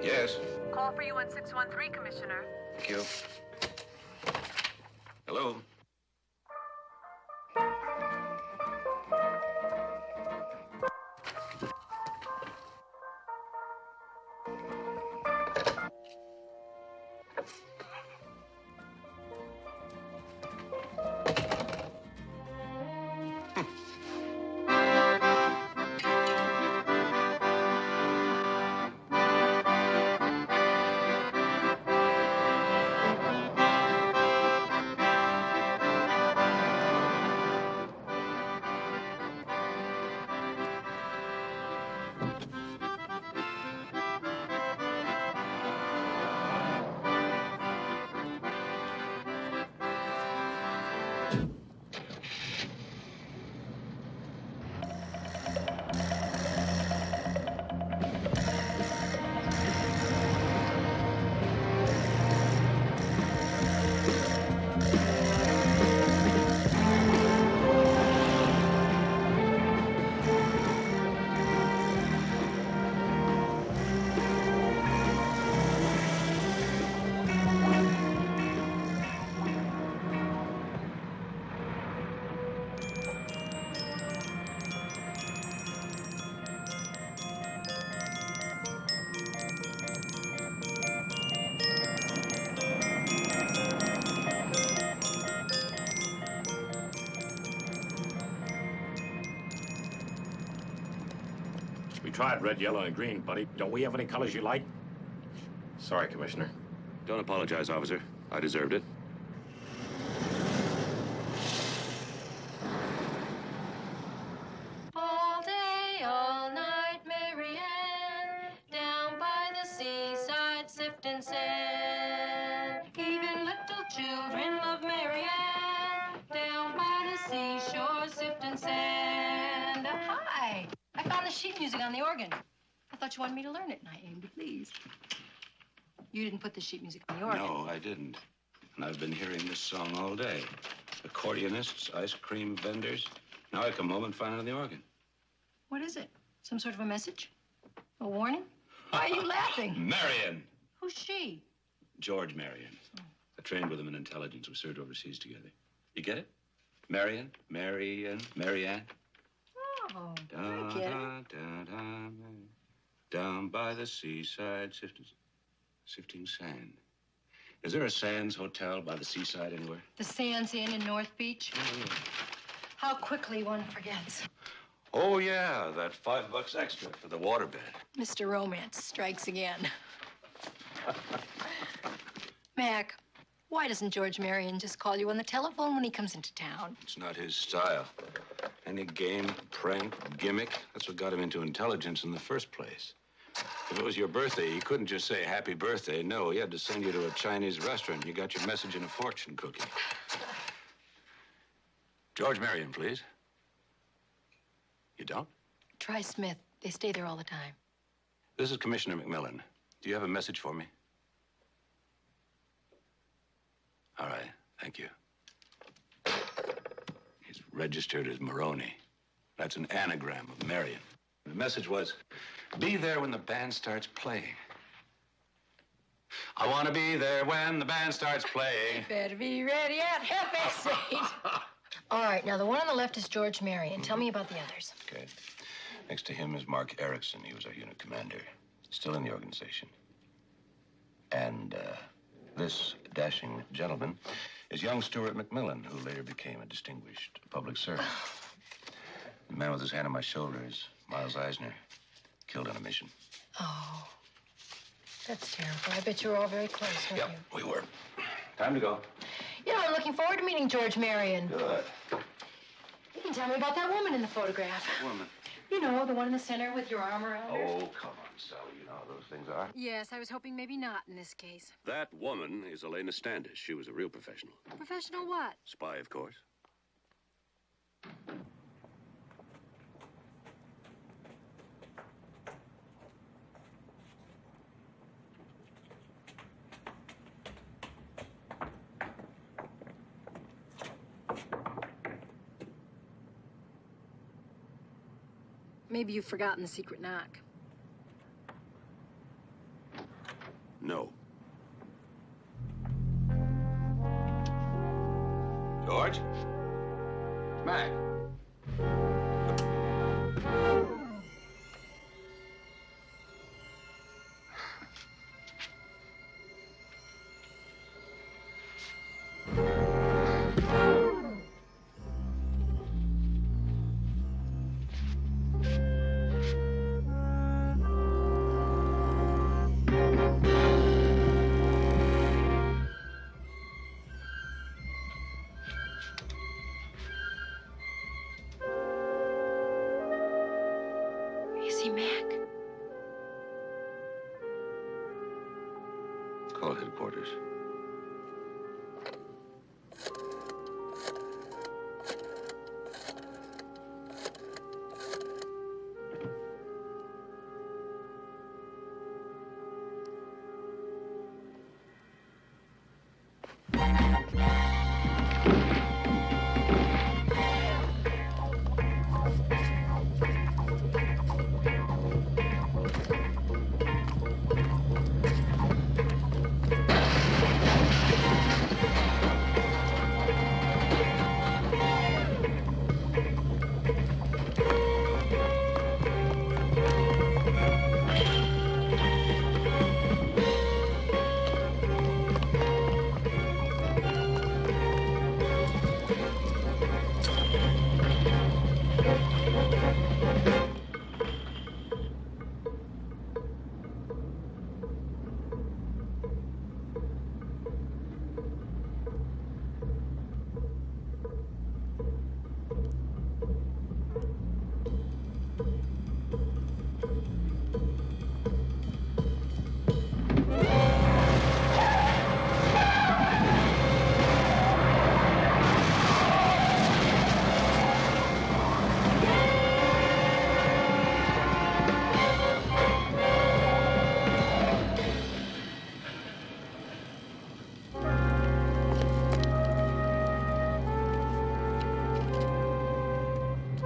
Yes. Call for you on 613, Commissioner. Thank you. Hello? We tried red, yellow, and green, buddy. Don't we have any colors you like? Sorry, Commissioner. Don't apologize, officer. I deserved it. All day, all night, Marianne, down by the seaside, sifting sand. Even little children love Marianne, down by the seashore, sifting sand. Hi, I found the sheet music on the organ. I thought you wanted me to learn it, and I aimed to please. You didn't put the sheet music on the organ. No, I didn't. And I've been hearing this song all day. Accordionists, ice cream vendors. Now I come home and find it on the organ. What is it? Some sort of a message? A warning? Why are you laughing? Marion! Who's she? George Marion. I trained with him in intelligence. We served overseas together. You get it? Marion, Marianne. Oh, Da, I get da, it. da, da, down by the seaside, sifting sand. Is there a Sands Hotel by the seaside anywhere? The Sands Inn in North Beach? How quickly one forgets. Oh, yeah, that $5 extra for the waterbed. Mr. Romance strikes again. Mac, why doesn't George Marion just call you on the telephone when he comes into town? It's not his style. Any game, prank, gimmick, that's what got him into intelligence in the first place. If it was your birthday, he couldn't just say happy birthday. No, he had to send you to a Chinese restaurant. You got your message in a fortune cookie. George Marion, please. You don't? Try Smith. They stay there all the time. This is Commissioner McMillan. Do you have a message for me? All right, thank you. He's registered as Maroney. That's an anagram of Marion. The message was, be there when the band starts playing. I want to be there when the band starts playing. Better be ready at 8:30. All right, now the one on the left is George Marion. Tell me about the others. Okay. Next to him is Mark Erickson. He was our unit commander. Still in the organization. And this dashing gentleman is young Stuart McMillan, who later became a distinguished public servant. The man with his hand on my shoulder is Miles Eisner, killed on a mission. Oh, that's terrible. I bet you were all very close, weren't you? We were. Time to go. Yeah, I'm looking forward to meeting George Marion. Good. You can tell me about that woman in the photograph. Woman. You know, the one in the center with your arm around her. Oh, come on, Sally. You know how those things are. Yes, I was hoping maybe not in this case. That woman is Elena Standish. She was a real professional. Professional what? Spy, of course. Maybe you've forgotten the secret knock. No. George? Mac. Is he Mac? Call headquarters.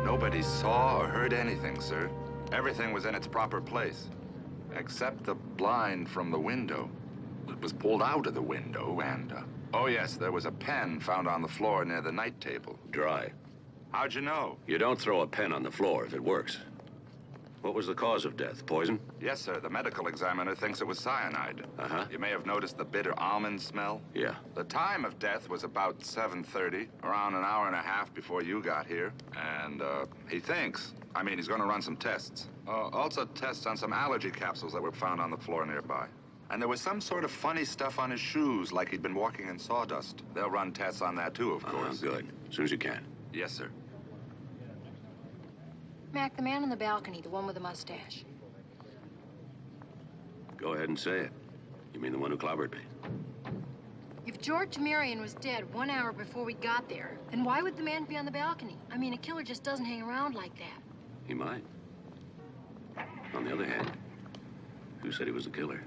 Nobody saw or heard anything, sir. Everything was in its proper place, except the blind from the window. It was pulled out of the window, and, oh yes, there was a pen found on the floor near the night table. Dry. How'd you know? You don't throw a pen on the floor if it works. What was the cause of death? Poison? Yes, sir. The medical examiner thinks it was cyanide. Uh-huh. You may have noticed the bitter almond smell. Yeah. The time of death was about 7:30, around an hour and a half before you got here. And, he thinks, he's going to run some tests. Also tests on some allergy capsules that were found on the floor nearby. And there was some sort of funny stuff on his shoes, like he'd been walking in sawdust. They'll run tests on that, too, of course. Good. As soon as you can. Yes, sir. Mac, the man on the balcony, the one with the mustache. Go ahead and say it. You mean the one who clobbered me? If George Marion was dead 1 hour before we got there, then why would the man be on the balcony? A killer just doesn't hang around like that. He might. On the other hand, who said he was a killer?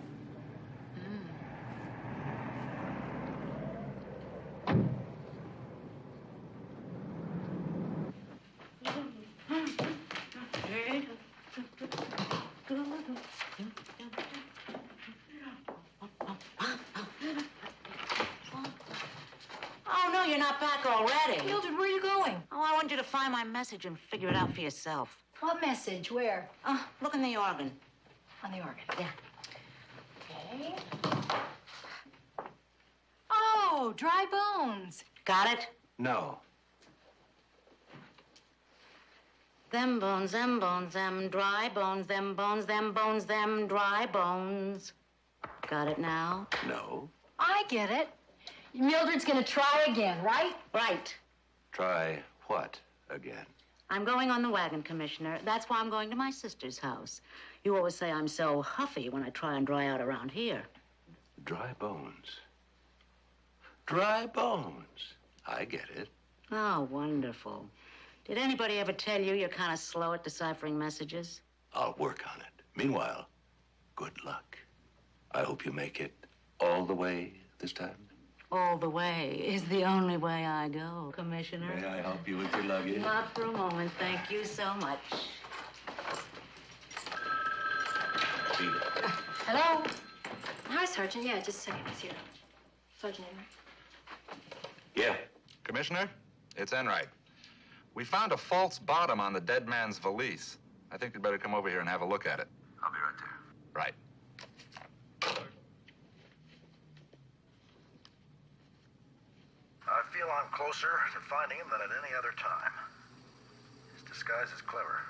know you're not back already. Mildred, where are you going? Oh, I want you to find my message and figure it out for yourself. What message? Where? Look in the organ. On the organ. Yeah. Okay. Oh, dry bones. Got it? No. Them bones, them dry bones, them bones, them dry bones. Got it now? No. I get it. Mildred's gonna try again, right? Right. Try what again? I'm going on the wagon, Commissioner. That's why I'm going to my sister's house. You always say I'm so huffy when I try and dry out around here. Dry bones. Dry bones. I get it. Oh, wonderful. Did anybody ever tell you you're kind of slow at deciphering messages? I'll work on it. Meanwhile, good luck. I hope you make it all the way this time. All the way is the only way I go, Commissioner. May I help you with your luggage? Not for a moment. Thank you so much. Hello? Hi, Sergeant. Yeah, just a second. He's here. Sergeant Enright. Yeah. Commissioner, it's Enright. We found a false bottom on the dead man's valise. I think you'd better come over here and have a look at it. I'll be right there. Right. I feel I'm closer to finding him than at any other time. His disguise is clever.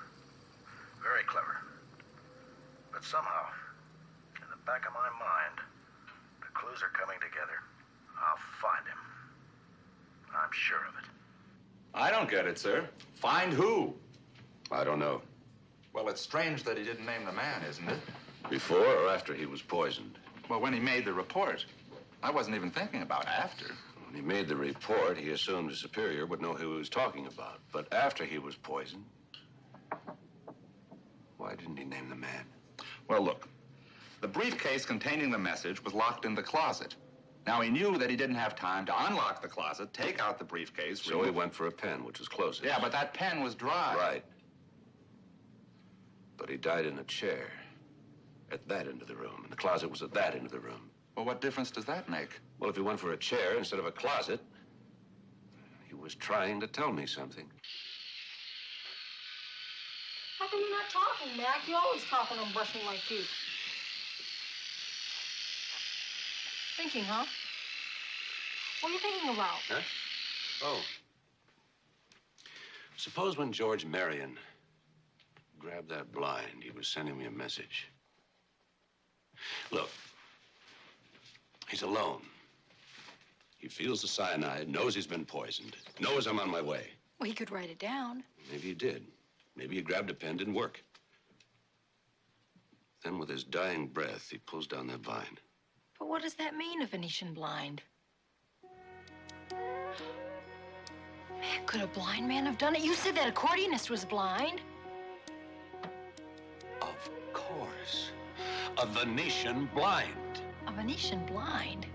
Very clever. But somehow, in the back of my mind, the clues are coming together. I'll find him. I'm sure of it. I don't get it, sir. Find who? I don't know. Well, it's strange that he didn't name the man, isn't it? Before or after he was poisoned? Well, when he made the report. I wasn't even thinking about after. When he made the report, he assumed his superior would know who he was talking about. But after he was poisoned, why didn't he name the man? Well, look. The briefcase containing the message was locked in the closet. Now, he knew that he didn't have time to unlock the closet, take out the briefcase. So he went for a pen, which was closest. Yeah, but that pen was dry. Right. But he died in a chair at that end of the room, and the closet was at that end of the room. Well, what difference does that make? Well, if he went for a chair instead of a closet, he was trying to tell me something. How come you're not talking, Mac? You always talking and brushing my teeth. Thinking, huh? What are you thinking about? Huh? Oh. Suppose when George Marion grabbed that blind, he was sending me a message. Look, he's alone. He feels the cyanide, knows he's been poisoned, knows I'm on my way. Well, he could write it down. Maybe he did. Maybe he grabbed a pen, didn't work. Then with his dying breath, he pulls down that vine. But what does that mean, a Venetian blind? Man, could a blind man have done it? You said that accordionist was blind. Of course. A Venetian blind. A Venetian blind?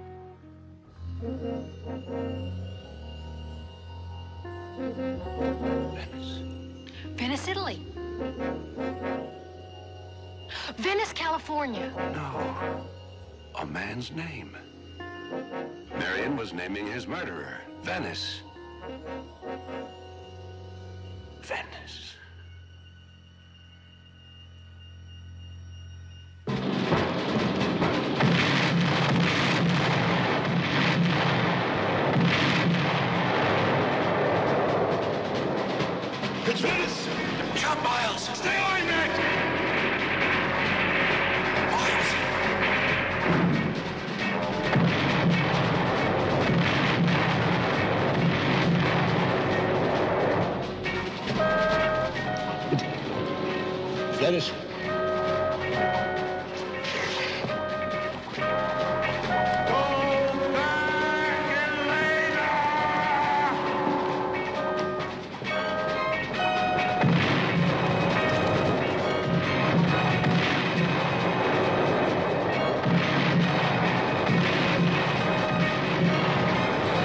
Venice. Venice, Italy. Venice, California. No. A man's name. Marion was naming his murderer. Venice. Venice. It's Venice! Jump, Miles! Stay on, Mac! Venice.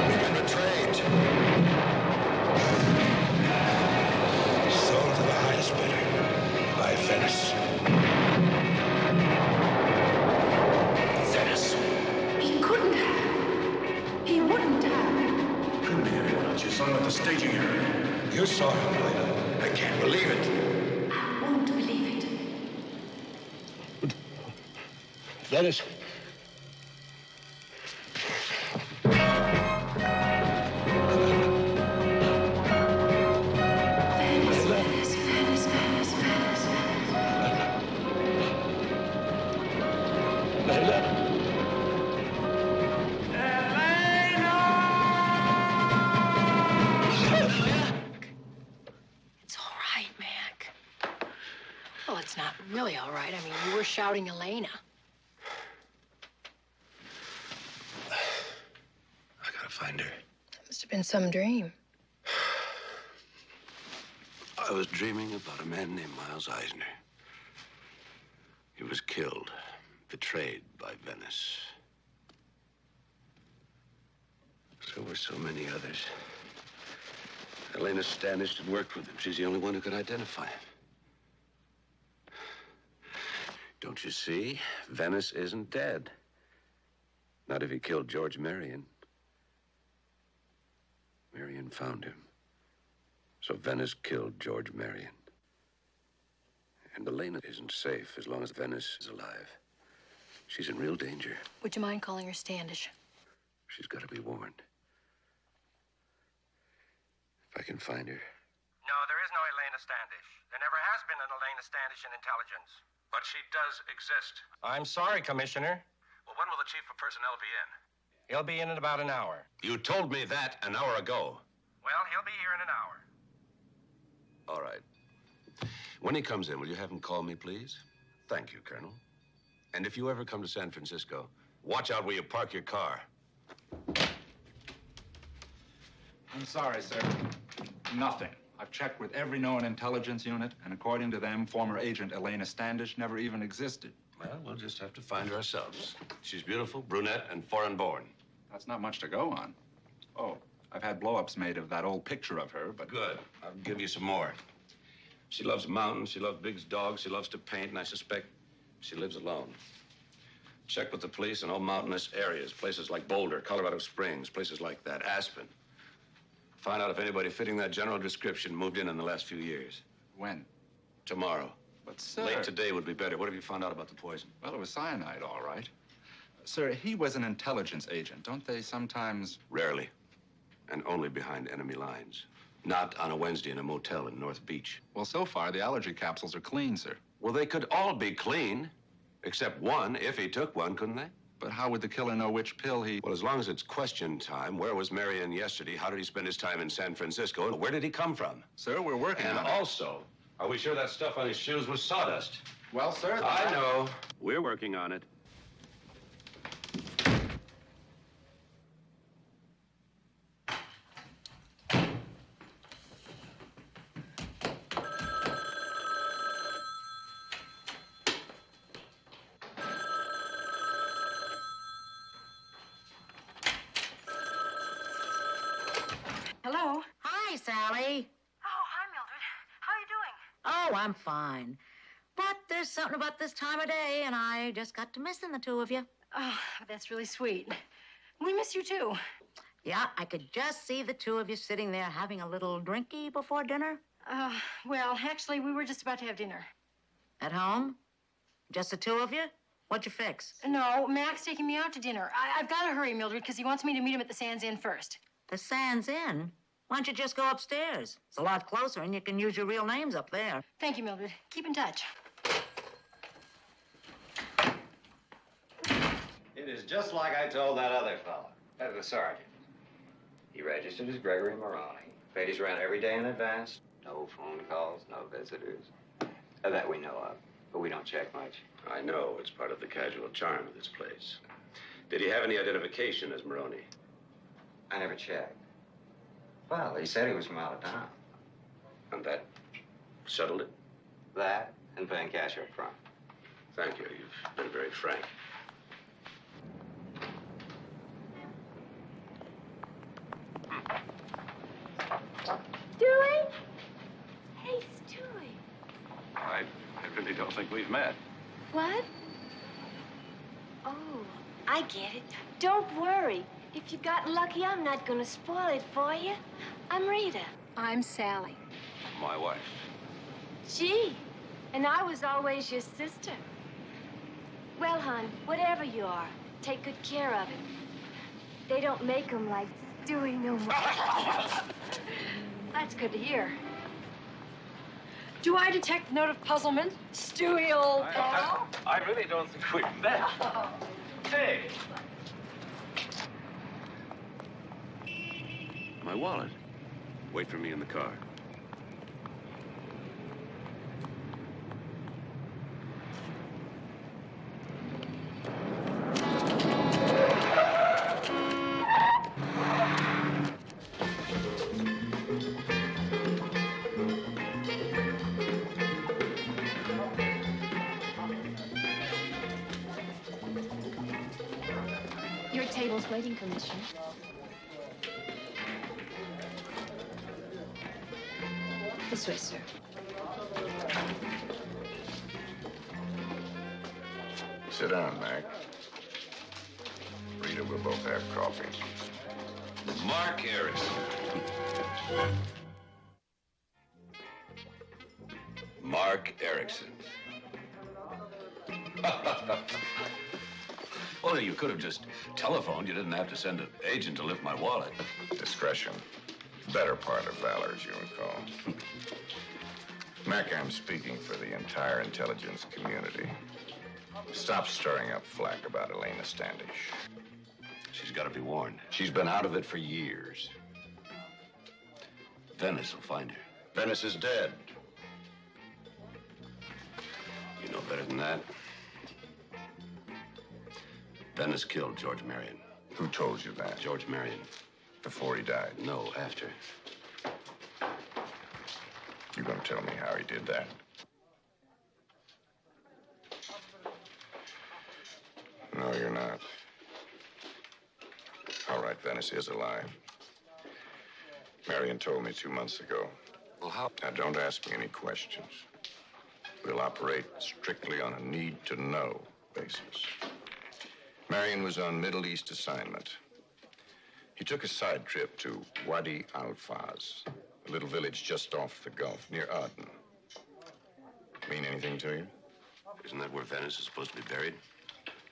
We've been betrayed. Sold to the highest bidder by Venice. staging her. You saw it, Elena. I can't believe it. I won't believe it. Venice. It's all right, Mac. Well, it's not really all right. I mean, you were shouting Elena. I gotta find her. It must have been some dream. I was dreaming about a man named Miles Eisner. He was killed, betrayed by Venice. So were so many others. Elena Standish had worked with him. She's the only one who could identify him. Don't you see? Venice isn't dead. Not if he killed George Marion. Marion found him. So Venice killed George Marion. And Elena isn't safe as long as Venice is alive. She's in real danger. Would you mind calling her Standish? She's got to be warned. If I can find her. No, there is no Elena Standish. There never has been an Elena Standish in intelligence. But she does exist. I'm sorry, Commissioner. Well, when will the chief of personnel be in? He'll be in about an hour. You told me that an hour ago. Well, he'll be here in an hour. All right. When he comes in, will you have him call me, please? Thank you, Colonel. And if you ever come to San Francisco, watch out where you park your car. I'm sorry, sir. Nothing. I've checked with every known intelligence unit, and according to them, former agent Elena Standish never even existed. Well, we'll just have to find her ourselves. She's beautiful, brunette, and foreign-born. That's not much to go on. Oh, I've had blow-ups made of that old picture of her, but... Good. I'll give you some more. She loves mountains, she loves big dogs, she loves to paint, and I suspect she lives alone. Check with the police in all mountainous areas, places like Boulder, Colorado Springs, places like that, Aspen. Find out if anybody fitting that general description moved in the last few years. When? Tomorrow. But, sir... Late today would be better. What have you found out about the poison? Well, it was cyanide, all right. Sir, he was an intelligence agent. Don't they sometimes... Rarely. And only behind enemy lines. Not on a Wednesday in a motel in North Beach. Well, so far, the allergy capsules are clean, sir. Well, they could all be clean. Except one, if he took one, couldn't they? But how would the killer know which pill he... Well, as long as it's question time, where was Marion yesterday? How did he spend his time in San Francisco? And where did he come from? Sir, we're working on it. And also, are we sure that stuff on his shoes was sawdust? Well, sir... I know. We're working on it. Hello? Hi, Sally. Oh, hi, Mildred. How are you doing? Oh, I'm fine. But there's something about this time of day, and I just got to missing the two of you. Oh, that's really sweet. We miss you, too. Yeah, I could just see the two of you sitting there having a little drinky before dinner. Well, actually, we were just about to have dinner. At home? Just the two of you? What'd you fix? No, Mac's taking me out to dinner. I've got to hurry, Mildred, because he wants me to meet him at the Sands Inn first. The Sands Inn? Why don't you just go upstairs? It's a lot closer, and you can use your real names up there. Thank you, Mildred. Keep in touch. It is just like I told that other fellow. That was the sergeant. He registered as Gregory Maroney. Paid his rent every day in advance. No phone calls, no visitors. That we know of. But we don't check much. I know. It's part of the casual charm of this place. Did he have any identification as Maroney? I never checked. Well, he said he was from out of town. And that settled it? That and paying cash up front. Thank you. You've been very frank. Stewie? Hey, Stewie. I really don't think we've met. What? Oh, I get it. Don't worry. If you got lucky, I'm not gonna spoil it for you. I'm Rita. I'm Sally. My wife. Gee, and I was always your sister. Well, hon, whatever you are, take good care of it. They don't make them like Stewie no more. That's good to hear. Do I detect a note of puzzlement? Stewie, old pal. I really don't think we've met. Hey! My wallet. Wait for me in the car. Your table's waiting, Commissioner. This way, sir. Sit down, Mac. Rita, we'll both have coffee. Mark Erickson. Mark Erickson. Well, you could have just telephoned. You didn't have to send an agent to lift my wallet. Discretion. Better part of valor, as you recall. Mac, I'm speaking for the entire intelligence community. Stop stirring up flack about Elena Standish. She's got to be warned. She's been out of it for years. Venice will find her. Venice is dead. You know better than that. Venice killed George Marion. Who told you that? George Marion. Before he died? No, after. You gonna tell me how he did that? No, you're not. All right, Venice is alive. Marion told me 2 months ago. Well, how? Now, don't ask me any questions. We'll operate strictly on a need-to-know basis. Marion was on Middle East assignment. He took a side trip to Wadi Al-Faz, a little village just off the Gulf, near Aden. Mean anything to you? Isn't that where Venice is supposed to be buried?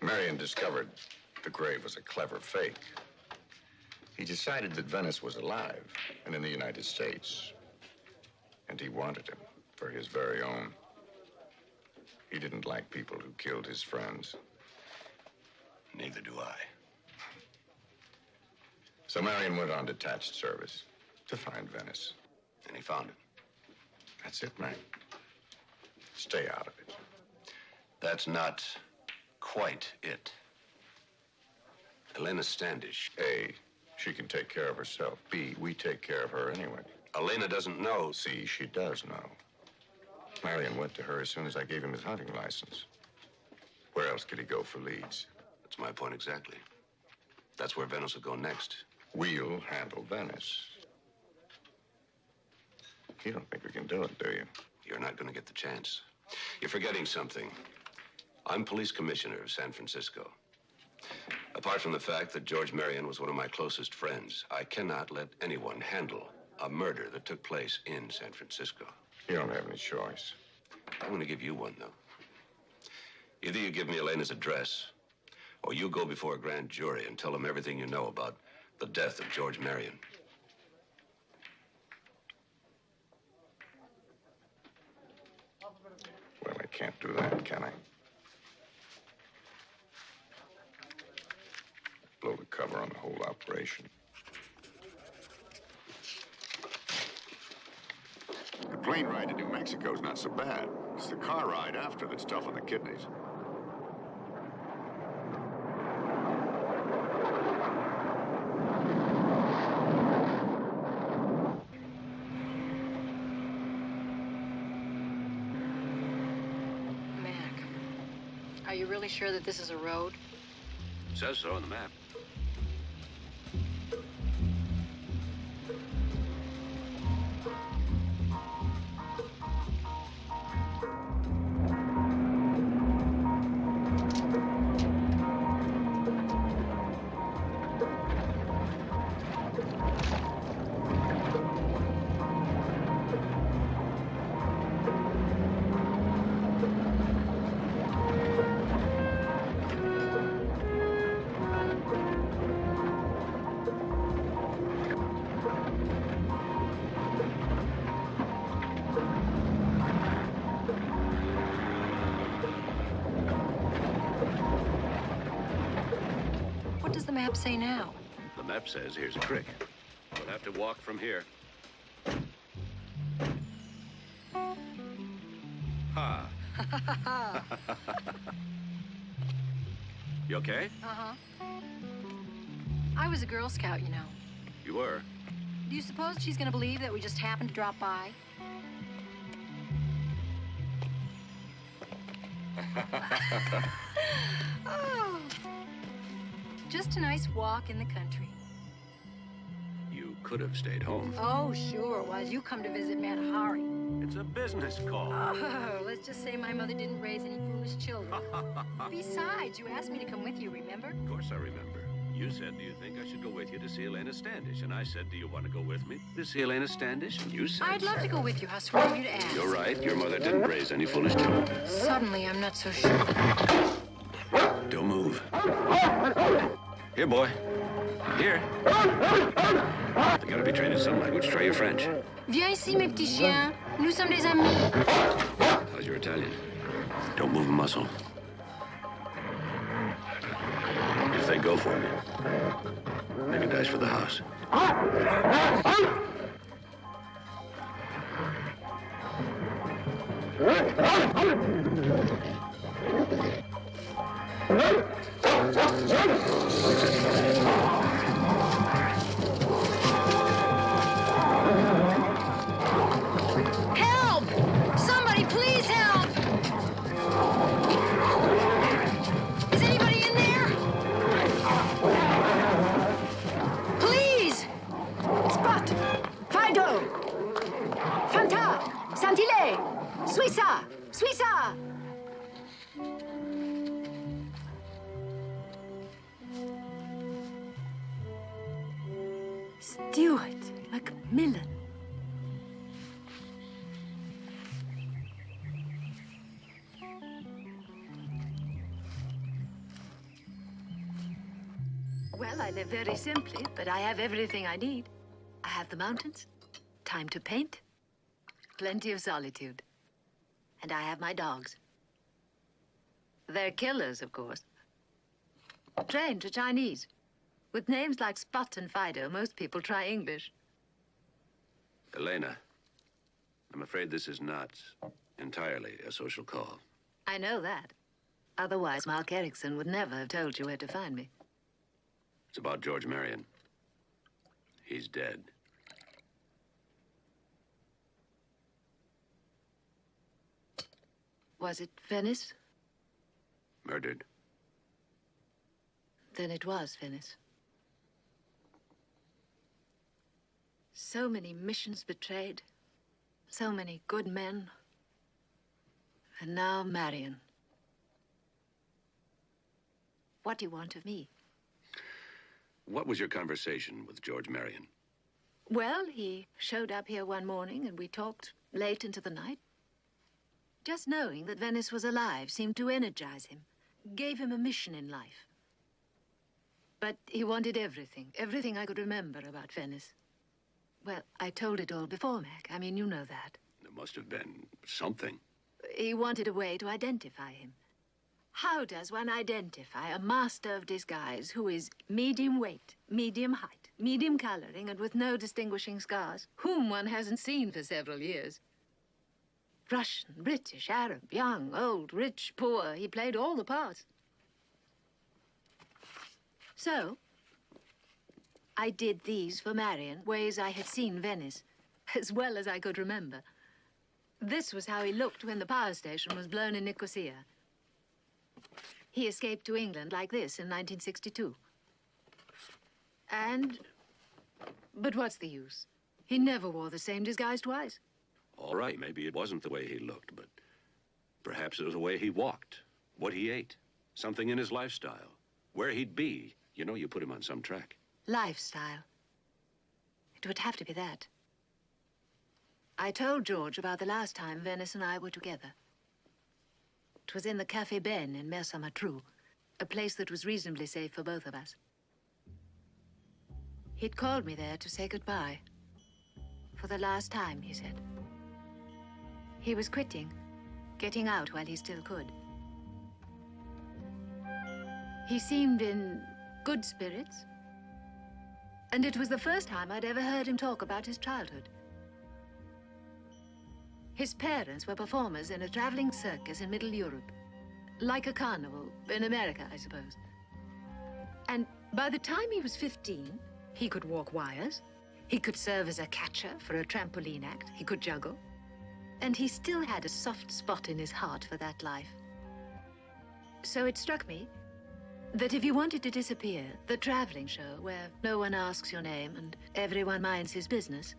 Marion discovered the grave was a clever fake. He decided that Venice was alive and in the United States. And he wanted him for his very own. He didn't like people who killed his friends. Neither do I. So Marion went on detached service to find Venice. And he found it. That's it, man. Stay out of it. That's not quite it. Elena Standish. A, she can take care of herself. B, we take care of her anyway. Elena doesn't know. C, she does know. Marion went to her as soon as I gave him his hunting license. Where else could he go for leads? That's my point exactly. That's where Venice will go next. We'll handle Venice. You don't think we can do it, do you? You're not going to get the chance. You're forgetting something. I'm police commissioner of San Francisco. Apart from the fact that George Marion was one of my closest friends, I cannot let anyone handle a murder that took place in San Francisco. You don't have any choice. I'm going to give you one, though. Either you give me Elena's address, or you go before a grand jury and tell them everything you know about the death of George Marion. Well, I can't do that, can I? Blow the cover on the whole operation. The plane ride to New Mexico is not so bad. It's the car ride after that's tough on the kidneys. Mac, are you really sure that this is a road? It says so on the map. What does the map say now? The map says here's a creek. We'll have to walk from here. Ha. You okay? Uh-huh. I was a Girl Scout, you know. You were? Do you suppose she's gonna believe that we just happened to drop by? Oh. Just a nice walk in the country. You could have stayed home. Oh, sure, while you come to visit Matahari. It's a business call. Oh, let's just say my mother didn't raise any foolish children. Besides, you asked me to come with you, remember? Of course I remember. You said, do you think I should go with you to see Elena Standish? And I said, do you want to go with me to see Elena Standish? And you said... I'd love to go with you. How sweet of you to ask. You're right. Your mother didn't raise any foolish children. Suddenly, I'm not so sure. Don't move. Here, boy. Here. You gotta be trained in some language. Try your French. Viens ici, mes petits chiens. Nous sommes des amis. How's your Italian? Don't move a muscle. If they go for me, maybe dice for the house. Help! Somebody, please help! Is anybody in there? Please! Spot! Fido! Fanta! Santile! Suiza! Suiza! Stuart McMillan. Well, I live very simply, but I have everything I need. I have the mountains, time to paint, plenty of solitude. And I have my dogs. They're killers, of course. Trained to Chinese. With names like Spot and Fido, most people try English. Elena, I'm afraid this is not entirely a social call. I know that. Otherwise, Mark Erickson would never have told you where to find me. It's about George Marion. He's dead. Was it Venice? Murdered. Then it was Venice. So many missions betrayed. So many good men. And now Marion. What do you want of me? What was your conversation with George Marion? Well, he showed up here one morning and we talked late into the night. Just knowing that Venice was alive seemed to energize him, gave him a mission in life. But he wanted everything I could remember about Venice. Well, I told it all before, Mac. I mean, you know that. There must have been something. He wanted a way to identify him. How does one identify a master of disguise who is medium weight, medium height, medium coloring, and with no distinguishing scars, whom one hasn't seen for several years? Russian, British, Arab, young, old, rich, poor. He played all the parts. So, I did these for Marion, ways I had seen Venice, as well as I could remember. This was how he looked when the power station was blown in Nicosia. He escaped to England like this in 1962. But what's the use? He never wore the same disguise twice. All right, maybe it wasn't the way he looked, but perhaps it was the way he walked, what he ate, something in his lifestyle, where he'd be. You know, you put him on some track. Lifestyle. It would have to be that. I told George about the last time Venice and I were together. It was in the Café Ben in Mer Saint-Matru, a place that was reasonably safe for both of us. He'd called me there to say goodbye. For the last time, he said. He was quitting, getting out while he still could. He seemed in good spirits. And it was the first time I'd ever heard him talk about his childhood. His parents were performers in a traveling circus in Middle Europe. Like a carnival in America, I suppose. And by the time he was 15, he could walk wires. He could serve as a catcher for a trampoline act. He could juggle. And he still had a soft spot in his heart for that life. So it struck me that if you wanted to disappear, the traveling show where no one asks your name and everyone minds his business.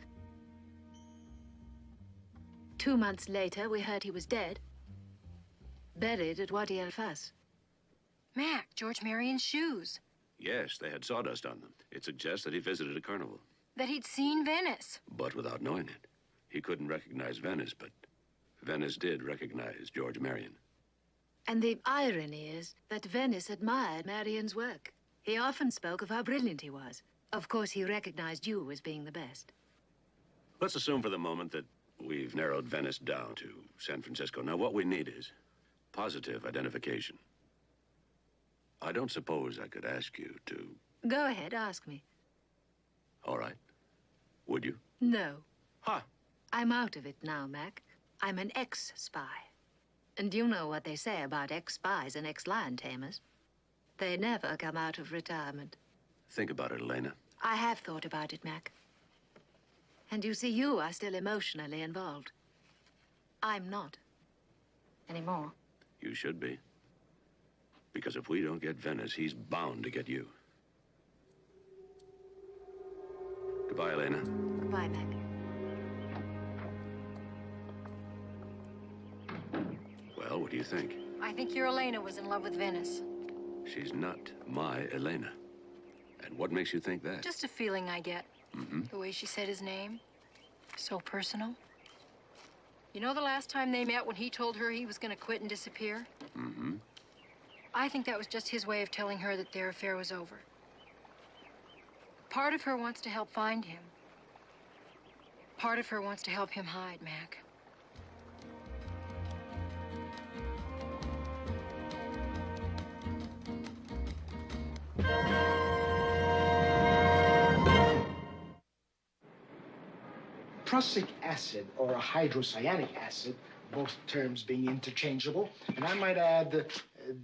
2 months later, we heard he was dead. Buried at Wadi El Fas. Mac, George Marion's shoes. Yes, they had sawdust on them. It suggests that he visited a carnival. That he'd seen Venice. But without knowing it. He couldn't recognize Venice, but Venice did recognize George Marion. And the irony is that Venice admired Marion's work. He often spoke of how brilliant he was. Of course, he recognized you as being the best. Let's assume for the moment that we've narrowed Venice down to San Francisco. Now, what we need is positive identification. I don't suppose I could ask you to... Go ahead, ask me. All right. Would you? No. Huh. I'm out of it now, Mac. I'm an ex-spy. And you know what they say about ex-spies and ex-lion tamers. They never come out of retirement. Think about it, Elena. I have thought about it, Mac. And you see, you are still emotionally involved. I'm not. Anymore. You should be. Because if we don't get Venice, he's bound to get you. Goodbye, Elena. Goodbye, Mac. Well, what do you think? I think your Elena was in love with Venice. She's not my Elena. And what makes you think that? Just a feeling I get. Mm-hmm. The way she said his name. So personal. You know the last time they met when he told her he was going to quit and disappear? Mm-hmm. I think that was just his way of telling her that their affair was over. Part of her wants to help find him. Part of her wants to help him hide, Mac. Prussic acid or a hydrocyanic acid, both terms being interchangeable, and I might add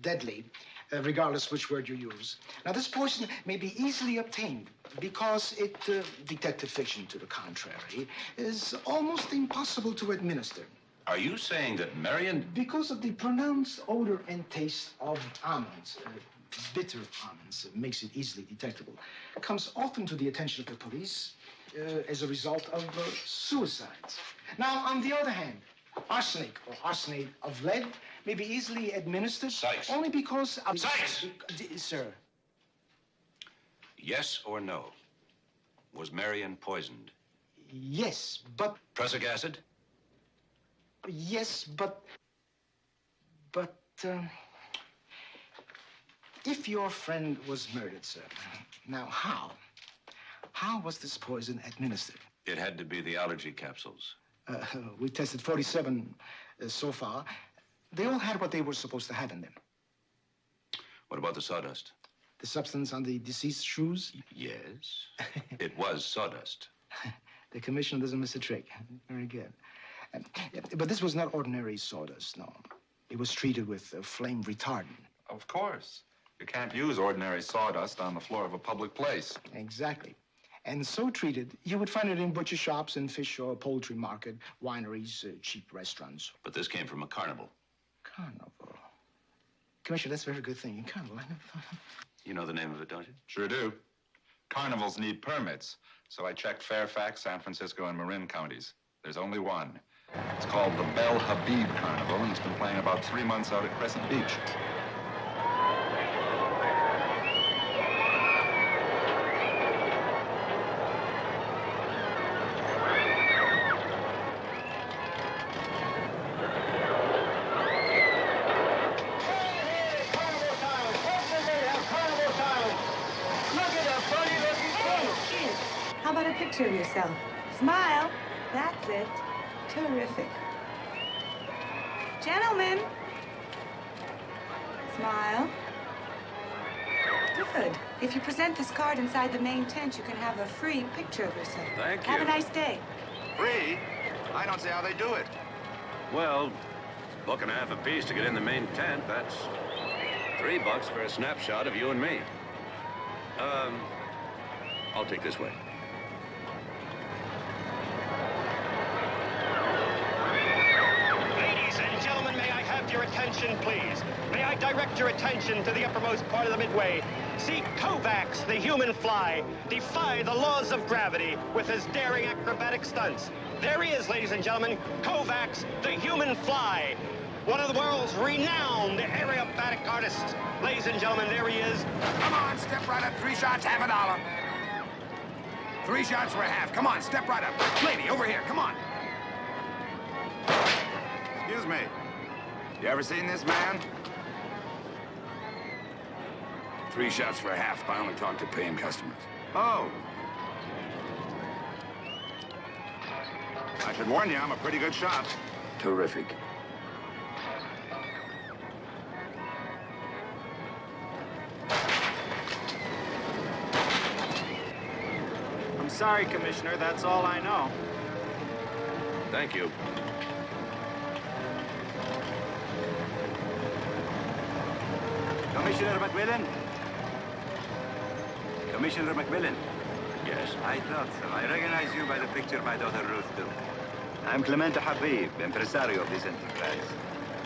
deadly, regardless which word you use. Now, this poison may be easily obtained because it, detective fiction to the contrary, is almost impossible to administer. Are you saying that Marion... Because of the pronounced odor and taste of almonds, bitter almonds, makes it easily detectable. Comes often to the attention of the police as a result of suicides. Now, on the other hand, arsenic or arsenate of lead may be easily administered only because of... Sykes! Sir. Yes or no? Was Marion poisoned? Yes, but... Prussic acid? Yes, but... if your friend was murdered, sir, now how? How was this poison administered? It had to be the allergy capsules. We tested 47 so far. They all had what they were supposed to have in them. What about the sawdust? The substance on the deceased shoes? Yes. It was sawdust. The commissioner doesn't miss a trick. Very good. But this was not ordinary sawdust, no. It was treated with flame retardant. Of course. You can't use ordinary sawdust on the floor of a public place. Exactly. And so treated, you would find it in butcher shops and fish or poultry market, wineries, cheap restaurants. But this came from a carnival. Carnival. Commissioner, that's a very good thing. Carnival, I never thought of... You know the name of it, don't you? Sure do. Carnivals need permits. So I checked Fairfax, San Francisco, and Marin counties. There's only one. It's called the Bel Habib Carnival, and it's been playing about 3 months out at Crescent Beach. How about a picture of yourself? Smile. That's it. Terrific. Gentlemen. Smile. Good. If you present this card inside the main tent, you can have a free picture of yourself. Thank Have you. a nice day. Free? I don't see how they do it. Well, buck and a half apiece to get in the main tent. That's $3 for a snapshot of you and me. I'll take this way. Ladies and gentlemen, may I have your attention, please? May I direct your attention to the uppermost part of the midway? See Kovacs, the human fly, defy the laws of gravity with his daring acrobatic stunts. There he is, ladies and gentlemen, Kovacs, the human fly. One of the world's renowned aerobatic artists. Ladies and gentlemen, there he is. Come on, step right up. 3 shots, half $1. 3 shots for a half. Come on, step right up. Lady, over here, come on. Excuse me. You ever seen this man? 3 shots for a half. I only talk to paying customers. Oh. I should warn you, I'm a pretty good shot. Terrific. I'm sorry, Commissioner. That's all I know. Thank you. Commissioner McMillan? Commissioner McMillan? Yes? I thought so. I recognize you by the picture my daughter Ruth took. I'm Clemente Habib, impresario of this enterprise.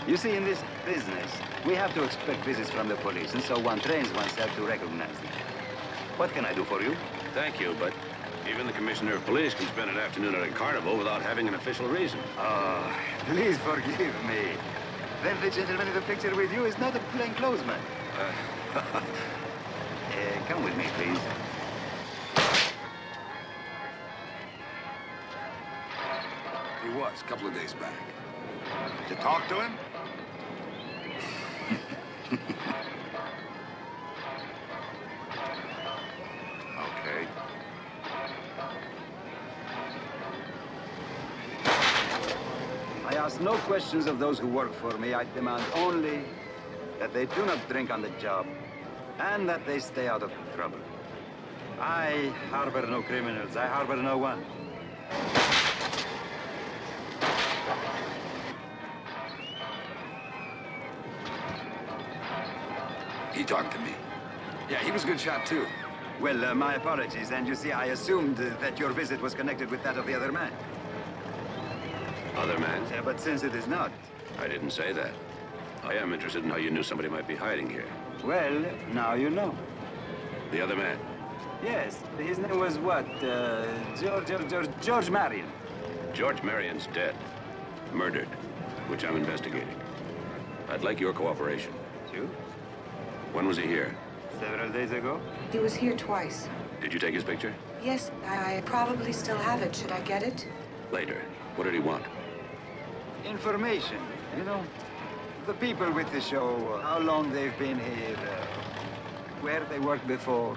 You see, in this business, we have to expect visits from the police, and so one trains oneself to recognize them. What can I do for you? Thank you, but even the commissioner of police can spend an afternoon at a carnival without having an official reason. Oh, please forgive me. Then the gentleman in the picture with you is not a plainclothesman. Come with me, please. He was, a couple of days back. To talk to him? Okay. I ask no questions of those who work for me. I demand only that they do not drink on the job and that they stay out of trouble. I harbor no criminals. I harbor no one. He talked to me. Yeah, he was a good shot, too. Well, my apologies. And you see, I assumed that your visit was connected with that of the other man. Other man? But since it is not... I didn't say that. I am interested in how you knew somebody might be hiding here. Well, now you know. The other man? Yes, his name was what? George Marion. George Marion's dead. Murdered, which I'm investigating. I'd like your cooperation. You? When was he here? Several days ago. He was here twice. Did you take his picture? Yes, I probably still have it. Should I get it? Later. What did he want? Information, you know. The people with the show, how long they've been here, where they worked before.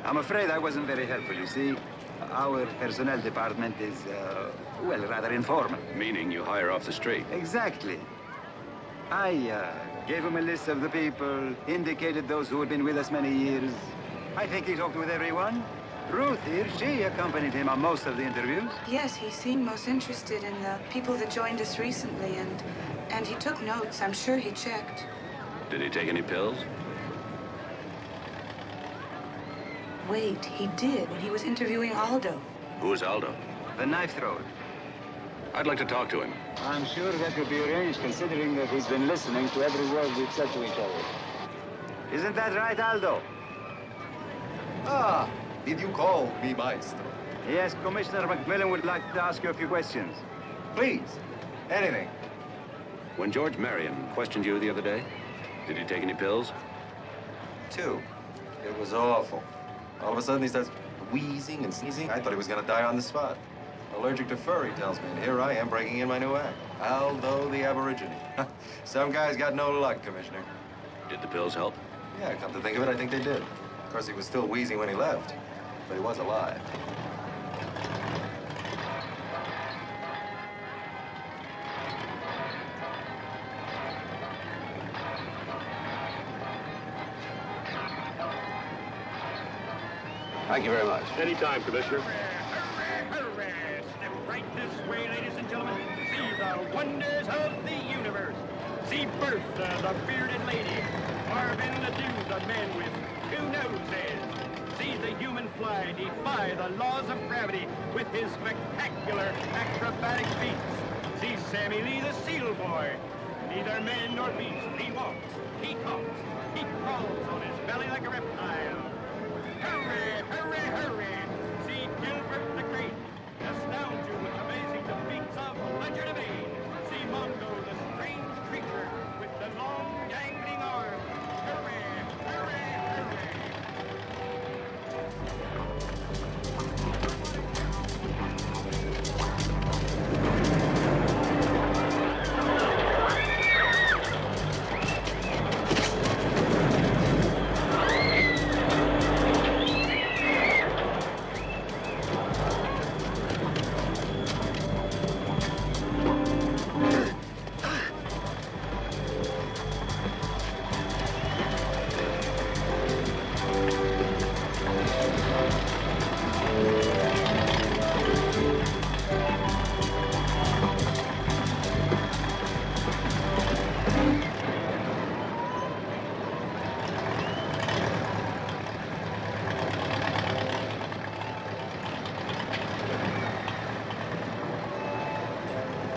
I'm afraid I wasn't very helpful, you see. Our personnel department is, well, rather informal. Meaning you hire off the street? Exactly. I gave him a list of the people, indicated those who had been with us many years. I think he talked with everyone. Ruth here, she accompanied him on most of the interviews. Yes, he seemed most interested in the people that joined us recently, and he took notes. I'm sure he checked. Did he take any pills? Wait, he did when he was interviewing Aldo. Who's Aldo? The knife thrower. I'd like to talk to him. I'm sure that could be arranged, considering that he's been listening to every word we've said to each other. Isn't that right, Aldo? Ah, did you call me maestro? Yes, Commissioner McMillan would like to ask you a few questions. Please, anything. When George Marion questioned you the other day, did he take any pills? 2. It was awful. All of a sudden, he starts wheezing and sneezing. I thought he was going to die on the spot. Allergic to fur, he tells me, and here I am breaking in my new act. Aldo the Aborigine. Some guys got no luck, Commissioner. Did the pills help? Yeah, come to think of it, I think they did. Of course, he was still wheezing when he left, but he was alive. Thank you very much. Anytime, Commissioner. Hooray! Step right this way, ladies and gentlemen. See the wonders of the universe. See Bertha, the bearded lady. Marvin the Jew, the man with two noses. See the human fly defy the laws of gravity with his spectacular acrobatic feats. See Sammy Lee, the seal boy. Neither man nor beast. He walks, he talks, he crawls on his belly like a reptile. Hurry, hurry, hurry! See Gilbert the Great astound you with amazing defeats of Ledger Devane. See Mongo, the strange creature with the long dangling arms. Hurry, hurry, hurry!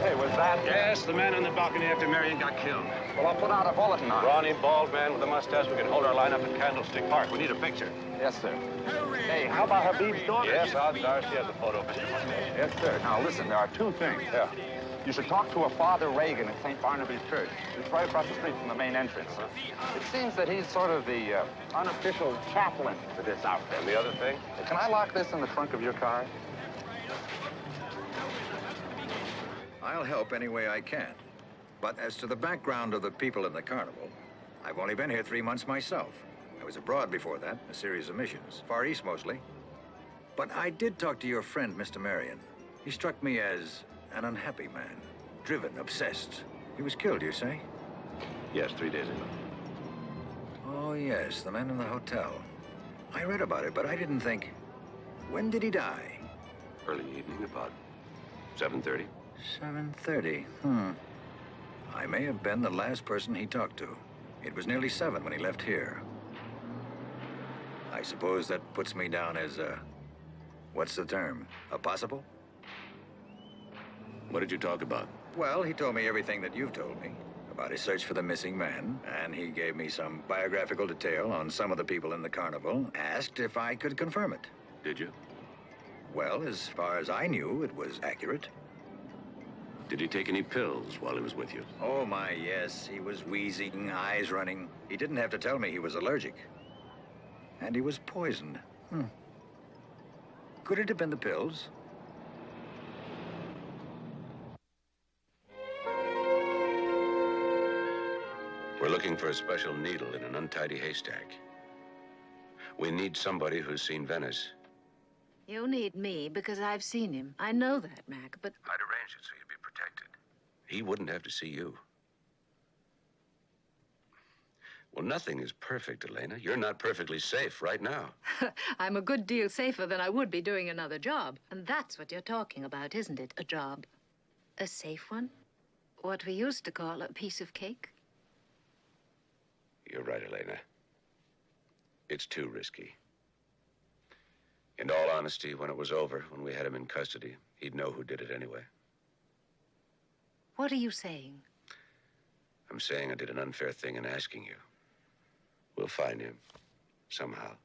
Hey, was that? Yes, the man on the balcony after Marion got killed. Well, I'll put out a bulletin on it. Brawny, bald man with a mustache. We can hold our line up at Candlestick Park. We need a picture. Yes, sir. Hey, how about Habib's daughter? Yes, odds are she has a photo, Mr. Mustache. Yes, sir. Now, listen, there are two things. Yeah. You should talk to a Father Reagan at St. Barnaby's Church. It's right across the street from the main entrance. It seems that he's sort of the unofficial chaplain for this outfit. And the other thing? Can I lock this in the trunk of your car? I'll help any way I can. But as to the background of the people in the carnival, I've only been here 3 months myself. I was abroad before that, a series of missions, Far East mostly. But I did talk to your friend, Mr. Marion. He struck me as an unhappy man, driven, obsessed. He was killed, you say? Yes, 3 days ago. Oh, yes, the man in the hotel. I read about it, but I didn't think... When did he die? Early evening, about 7:30. 7:30, I may have been the last person he talked to. It was nearly 7 when he left here. I suppose that puts me down as what's the term? A possible? What did you talk about? Well, he told me everything that you've told me about his search for the missing man, and he gave me some biographical detail on some of the people in the carnival, asked if I could confirm it. Did you? Well, as far as I knew, it was accurate. Did he take any pills while he was with you? Oh, my, yes. He was wheezing, eyes running. He didn't have to tell me he was allergic. And he was poisoned. Could it have been the pills? We're looking for a special needle in an untidy haystack. We need somebody who's seen Venice. You need me because I've seen him. I know that, Mac, but... I'd arrange it so you'd be protected. He wouldn't have to see you. Well, nothing is perfect, Elena. You're not perfectly safe right now. I'm a good deal safer than I would be doing another job. And that's what you're talking about, isn't it? A job. A safe one? What we used to call a piece of cake? You're right, Elena. It's too risky. In all honesty, when it was over, when we had him in custody, he'd know who did it anyway. What are you saying? I'm saying I did an unfair thing in asking you. We'll find him, somehow.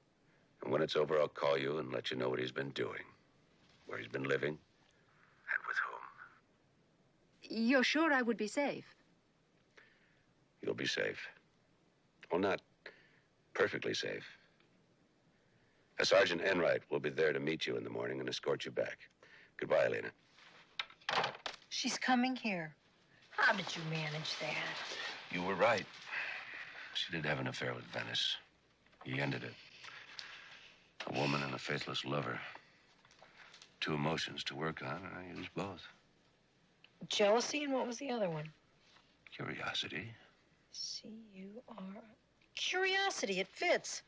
And when it's over, I'll call you and let you know what he's been doing, where he's been living, and with whom. You're sure I would be safe? You'll be safe. Well, not perfectly safe. Sergeant Enright will be there to meet you in the morning and escort you back. Goodbye, Elena. She's coming here. How did you manage that? You were right. She did have an affair with Venice. He ended it. A woman and a faithless lover. 2 emotions to work on, and I used both. Jealousy, and what was the other one? Curiosity. C-U-R... Curiosity, it fits.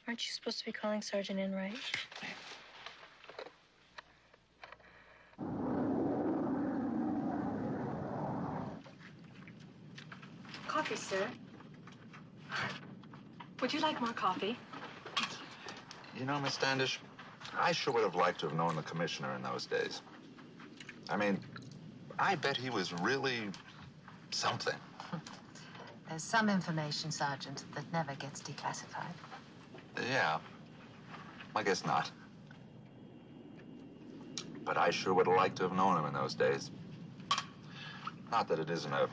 Aren't you supposed to be calling Sergeant Enright? Coffee, sir. Would you like more coffee? You know, Miss Standish, I sure would have liked to have known the commissioner in those days. I mean, I bet he was really something. There's some information, Sergeant, that never gets declassified. Yeah, I guess not. But I sure would have liked to have known him in those days. Not that it isn't a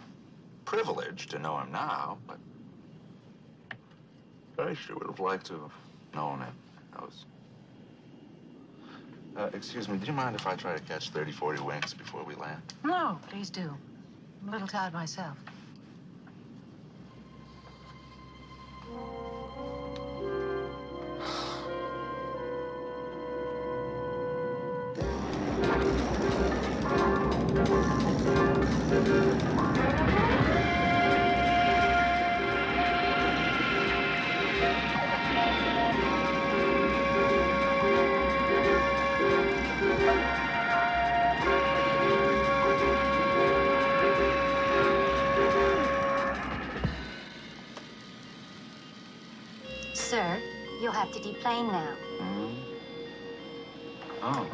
privilege to know him now, but I sure would have liked to have known him. Excuse me, do you mind if I try to catch 30, 40 winks before we land? No, please do. I'm a little tired myself. Sir, you'll have to deplane now. Oh.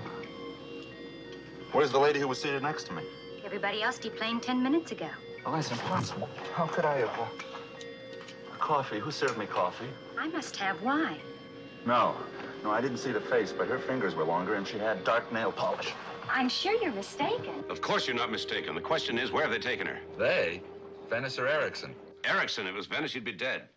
Where's the lady who was seated next to me? Everybody else deplaned 10 minutes ago. Oh, that's impossible. How could I have... Coffee? Who served me coffee? I must have wine. No, I didn't see the face, but her fingers were longer and she had dark nail polish. I'm sure you're mistaken. Of course you're not mistaken. The question is, where have they taken her? They? Venice or Erickson? Erickson. If it was Venice, you'd be dead.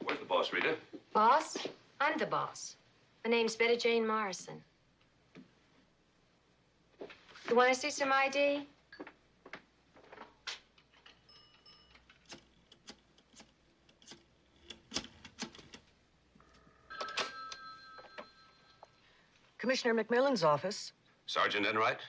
Where's the boss, Rita? Boss? I'm the boss. My name's Betty Jane Morrison. You want to see some ID? Commissioner McMillan's office. Sergeant Enright,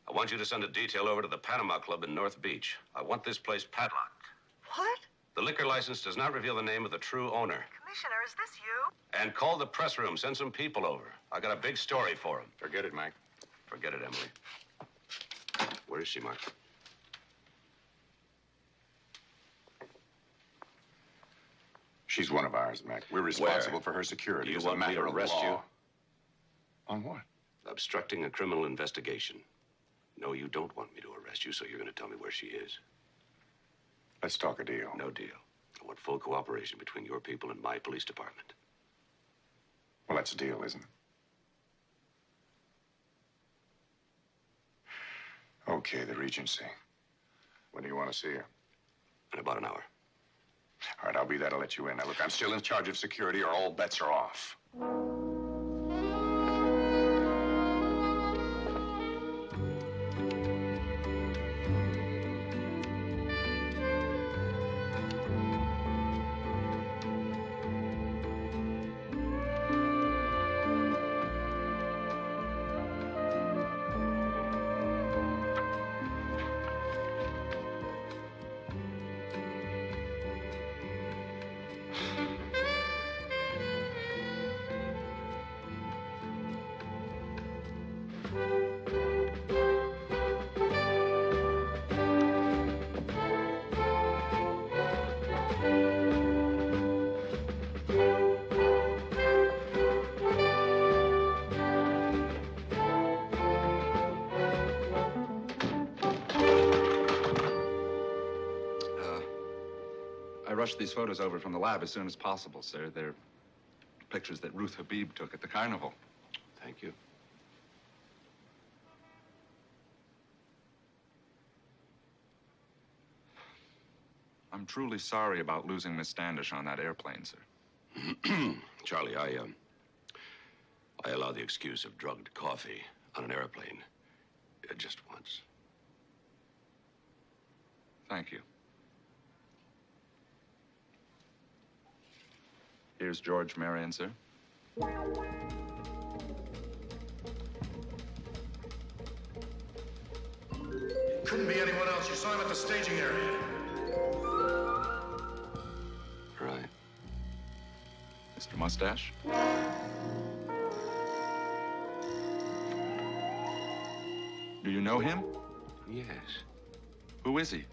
I want you to send a detail over to the Panama Club in North Beach. I want this place padlocked. What? The liquor license does not reveal the name of the true owner. Commissioner, is this you? And call the press room. Send some people over. I got a big story for them. Forget it, Mike. Forget it, Emily. Where is she, Mark? She's one of ours, Mac. We're responsible for her security. You as want a me matter to of arrest law. you? On what? Obstructing a criminal investigation. No, you don't want me to arrest you, so you're going to tell me where she is. Let's talk a deal. No deal. I want full cooperation between your people and my police department. Well, that's a deal, isn't it? Okay, the Regency. When do you want to see her? In about an hour. All right, I'll be there to let you in. Now, look, I'm still in charge of security, or all bets are off. I rushed these photos over from the lab as soon as possible, sir. They're pictures that Ruth Habib took at the carnival. Thank you. I'm truly sorry about losing Miss Standish on that airplane, sir. Charlie, I allowed the excuse of drugged coffee on an airplane. Just once. Thank you. Here's George Marion, sir. couldn't be anyone else. You saw him at the staging area. Right. Mr. Mustache? Do you know him? Yes. Who is he?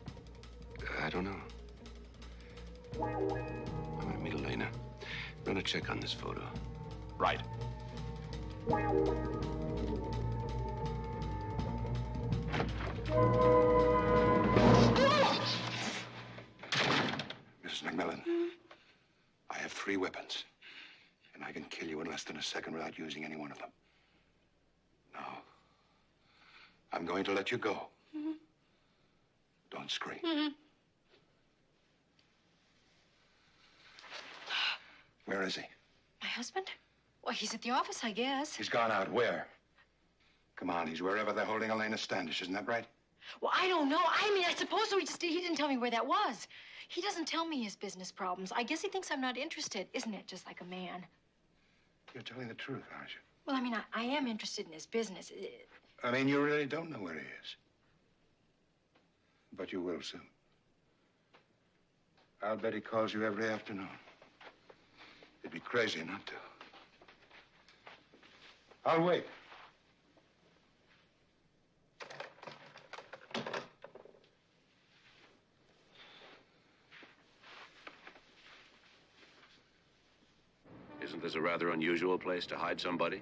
I don't know. I'm gonna meet Elena. I'm gonna check on this photo. Right. Mrs. McMillan, I have 3 weapons, and I can kill you in less than a second without using any one of them. Now, I'm going to let you go. Don't scream. Where is he? My husband? Well, he's at the office, I guess. He's gone out. Where? Come on, he's wherever they're holding Elena Standish. Isn't that right? Well, I don't know. I mean, I suppose so. He didn't tell me where that was. He doesn't tell me his business problems. I guess he thinks I'm not interested. Isn't it just like a man? You're telling the truth, aren't you? Well, I mean, I am interested in his business. I mean, you really don't know where he is. But you will soon. I'll bet he calls you every afternoon. It'd be crazy not to. I'll wait. Isn't this a rather unusual place to hide somebody?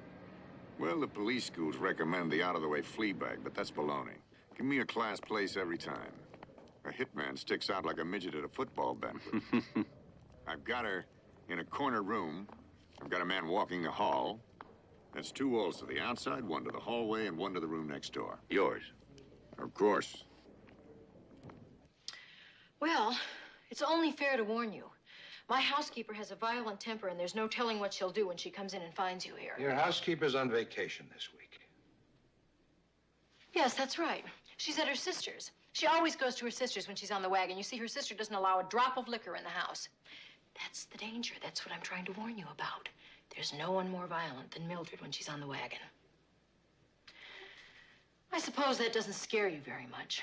Well, the police schools recommend the out-of-the-way flea bag, but that's baloney. Give me a class place every time. A hitman sticks out like a midget at a football banquet. I've got her in a corner room. I've got a man walking the hall. That's 2 walls to the outside, 1 to the hallway, and 1 to the room next door. Yours? Of course. Well, it's only fair to warn you. My housekeeper has a violent temper, and there's no telling what she'll do when she comes in and finds you here. Your housekeeper's on vacation this week. Yes, that's right. She's at her sister's. She always goes to her sister's when she's on the wagon. You see, her sister doesn't allow a drop of liquor in the house. That's the danger. That's what I'm trying to warn you about. There's no one more violent than Mildred when she's on the wagon. I suppose that doesn't scare you very much.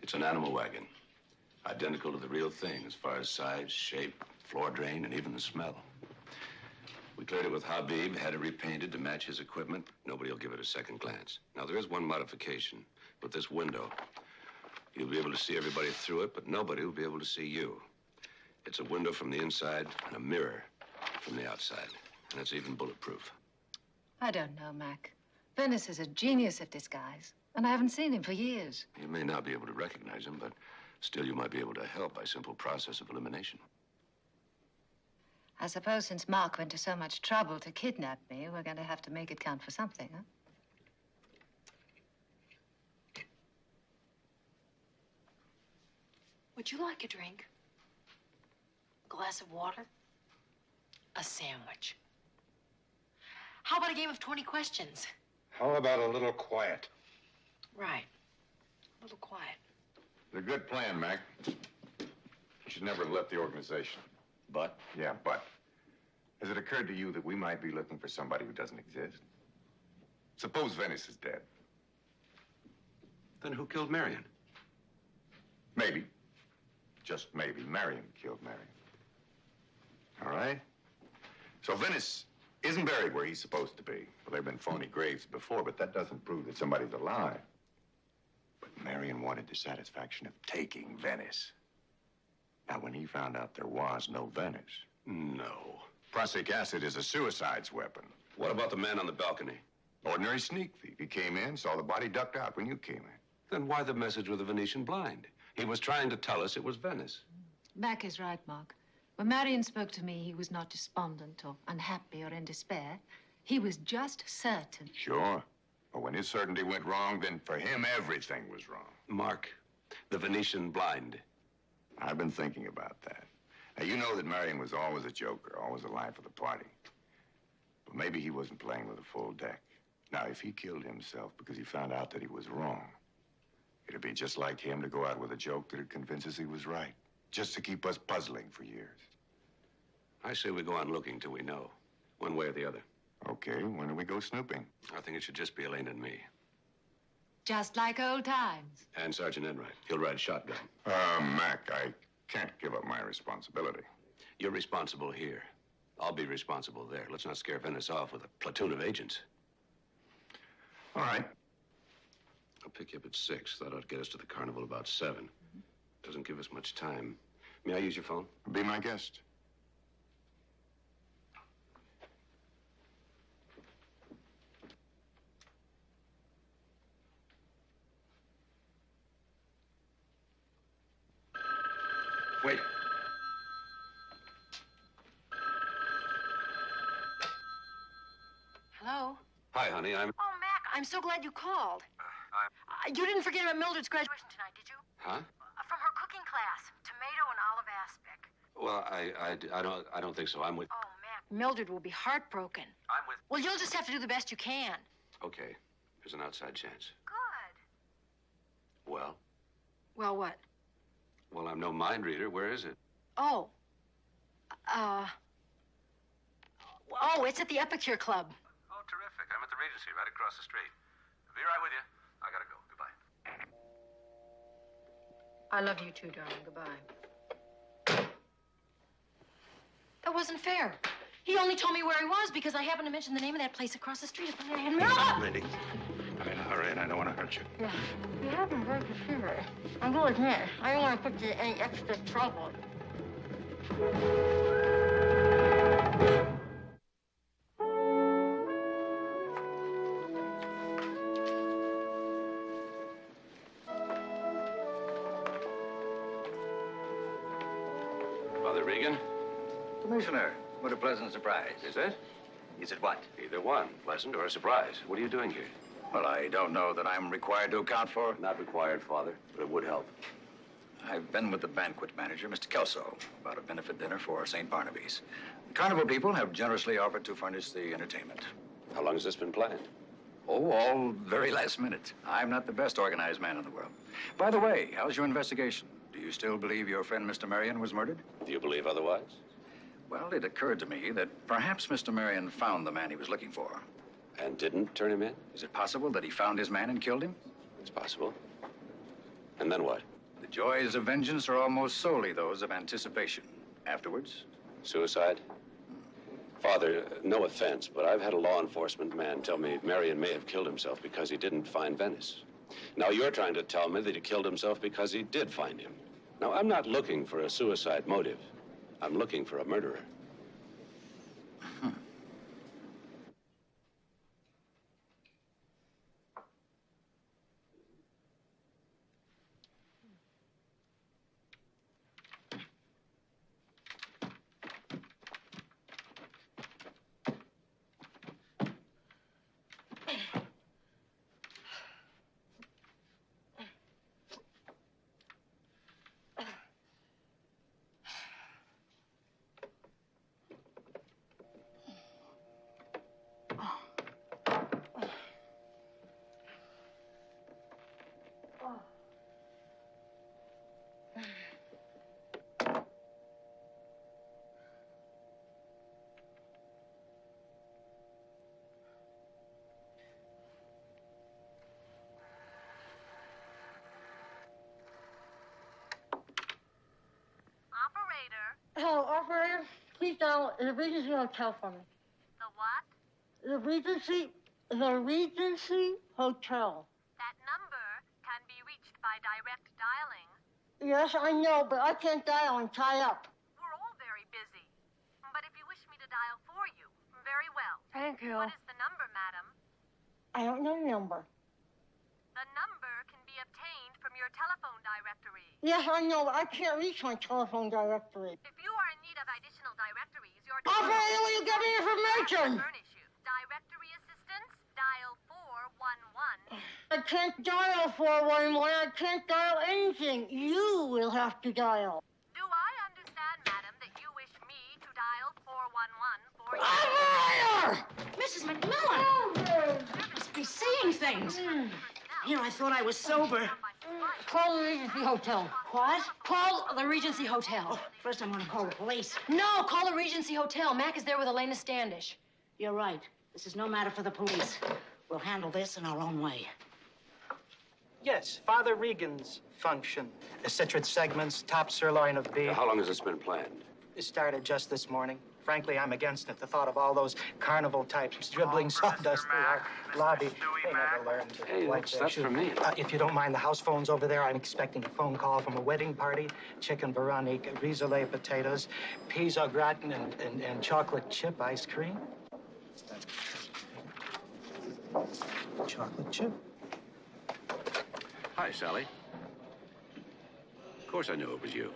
It's an animal wagon. Identical to the real thing as far as size, shape, floor drain, and even the smell. We cleared it with Habib, had it repainted to match his equipment. Nobody will give it a second glance. Now, there is one modification. With this window, you'll be able to see everybody through it, but nobody will be able to see you. It's a window from the inside and a mirror from the outside. And it's even bulletproof. I don't know, Mac. Venice is a genius at disguise, and I haven't seen him for years. You may not be able to recognize him, but still you might be able to help by simple process of elimination. I suppose since Mark went to so much trouble to kidnap me, we're going to have to make it count for something, huh? Would you like a drink? A glass of water? A sandwich? How about a game of 20 questions? How about a little quiet? Right. A little quiet. It's a good plan, Mac. You should never have left the organization. But? Yeah, but. Has it occurred to you that we might be looking for somebody who doesn't exist? Suppose Venice is dead. Then who killed Marion? Maybe. Just maybe. Marion killed Marion. All right? So Venice isn't buried where he's supposed to be. Well, there have been phony graves before, but that doesn't prove that somebody's alive. But Marion wanted the satisfaction of taking Venice. Now, when he found out there was no Venice... No. Prussic acid is a suicide's weapon. What about the man on the balcony? Ordinary sneak thief. He came in, saw the body, ducked out when you came in. Then why the message with the Venetian blind? He was trying to tell us it was Venice. Mac is right, Mark. When Marion spoke to me, he was not despondent or unhappy or in despair. He was just certain. Sure. But when his certainty went wrong, then for him, everything was wrong. Mark, the Venetian blind. I've been thinking about that. Now, you know that Marion was always a joker, always the life of the party. But maybe he wasn't playing with a full deck. Now, if he killed himself because he found out that he was wrong, it'd be just like him to go out with a joke that'd convince us he was right, just to keep us puzzling for years. I say we go on looking till we know, one way or the other. Okay, when do we go snooping? I think it should just be Elaine and me. Just like old times. And Sergeant Enright. He'll ride shotgun. Mac, I can't give up my responsibility. You're responsible here. I'll be responsible there. Let's not scare Venice off with a platoon of agents. All right. I'll pick you up at 6. That ought to get us to the carnival about 7. Doesn't give us much time. May I use your phone? Be my guest. Wait. Hello? Hi, honey. Oh, Mac, I'm so glad you called. You didn't forget about Mildred's graduation tonight, did you? Huh? From her cooking class, tomato and olive aspic. Well, I don't think so. I'm with... Oh, Mac, Mildred will be heartbroken. I'm with... Well, you'll just have to do the best you can. Okay. There's an outside chance. Good. Well? Well, what? Well, I'm no mind reader. Where is it? Oh. Oh, it's at the Epicure Club. Oh, terrific. I'm at the Regency right across the street. I'll be right with you. I gotta go. Goodbye. I love you too, darling. Goodbye. That wasn't fair. He only told me where he was because I happened to mention the name of that place across the street. Lady. All right, I don't want to hurt you. Yeah. You haven't hurt the fever. I'm going to admit, I don't want to put you in any extra trouble. Father Regan? Commissioner, what a pleasant surprise. Is it? Is it what? Either one. Pleasant or a surprise. What are you doing here? Well, I don't know that I'm required to account for. Not required, Father, but it would help. I've been with the banquet manager, Mr. Kelso, about a benefit dinner for St. Barnaby's. The carnival people have generously offered to furnish the entertainment. How long has this been planned? Oh, all very last minute. I'm not the best organized man in the world. By the way, how's your investigation? Do you still believe your friend Mr. Marion was murdered? Do you believe otherwise? Well, it occurred to me that perhaps Mr. Marion found the man he was looking for. And didn't turn him in? Is it possible that he found his man and killed him? It's possible. And then what? The joys of vengeance are almost solely those of anticipation. Afterwards? Suicide? Father, no offense, but I've had a law enforcement man tell me Marion may have killed himself because he didn't find Venice. Now you're trying to tell me that he killed himself because he did find him. Now, I'm not looking for a suicide motive. I'm looking for a murderer. Hello, operator. Please dial the Regency Hotel for me. The what? The Regency Hotel. That number can be reached by direct dialing. Yes, I know, but I can't dial and tie up. We're all very busy. But if you wish me to dial for you, very well. Thank you. What is the number, madam? I don't know the number. The number can be obtained from your telephone directory. Yes, I know, but I can't reach my telephone directory. If you are in need of additional directories, your Operator, will you get me information? furnish you. Directory assistance, dial 411. I can't dial 411. I can't dial anything. You will have to dial. Do I understand, madam, that you wish me to dial 411 for you? Operator! Mrs. McMillan! Must be seeing things. Here, I thought I was sober. Call the Regency Hotel. What? Call the Regency Hotel. First, I'm going to call the police. No, call the Regency Hotel. Mac is there with Elena Standish. You're right. This is no matter for the police. We'll handle this in our own way. Yes, Father Regan's function. Citrate segments, top sirloin of beef. How long has this been planned? It started just this morning. Frankly, I'm against it. The thought of all those carnival types dribbling sawdust through our lobby. They never learn to Hey, wipe that's their shoes. for me. If you don't mind, the house phone's over there. I'm expecting a phone call from a wedding party. Chicken Veronique, risole potatoes, peas au gratin, and chocolate chip ice cream. Chocolate chip? Hi, Sally. Of course I knew it was you.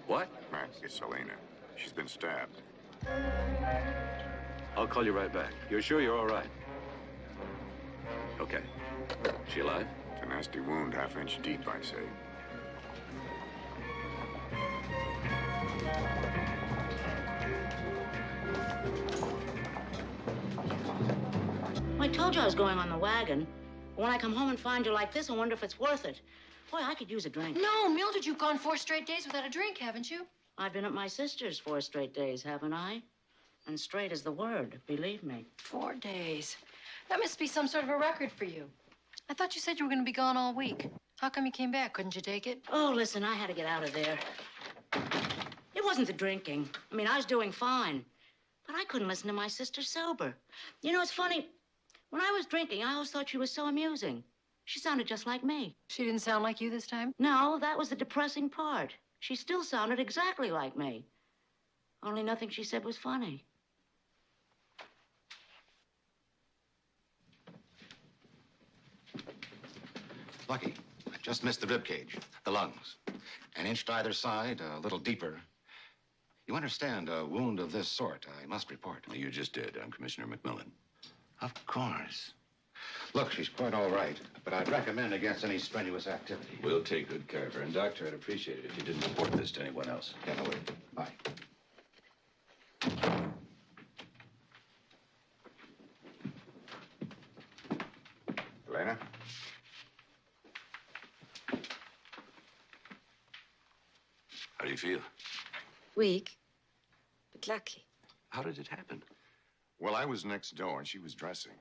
What? Mac, it's Selena. She's been stabbed. I'll call you right back. You're sure you're all right? Okay. She alive? It's a nasty wound, half-inch deep, I say. I told you I was going on the wagon. When I come home and find you like this, I wonder if it's worth it. Boy, I could use a drink. No, Mildred, you've gone 4 straight days without a drink, haven't you? I've been at my sister's 4 straight days, haven't I? And straight is the word, believe me. 4 days. That must be some sort of a record for you. I thought you said you were going to be gone all week. How come you came back? Couldn't you take it? Oh, listen, I had to get out of there. It wasn't the drinking. I mean, I was doing fine. But I couldn't listen to my sister sober. You know, it's funny. When I was drinking, I always thought she was so amusing. She sounded just like me. She didn't sound like you this time? No, that was the depressing part. She still sounded exactly like me. Only nothing she said was funny. Lucky. I just missed the rib cage, the lungs. An inch to either side, a little deeper. You understand, a wound of this sort, I must report. You just did. I'm Commissioner McMillan. Of course. Look, she's quite all right, but I'd recommend against any strenuous activity. We'll take good care of her. And, Doctor, I'd appreciate it if you didn't report this to anyone else. Yeah, no, wait. Bye. Elena? How do you feel? Weak, but lucky. How did it happen? Well, I was next door, and she was dressing,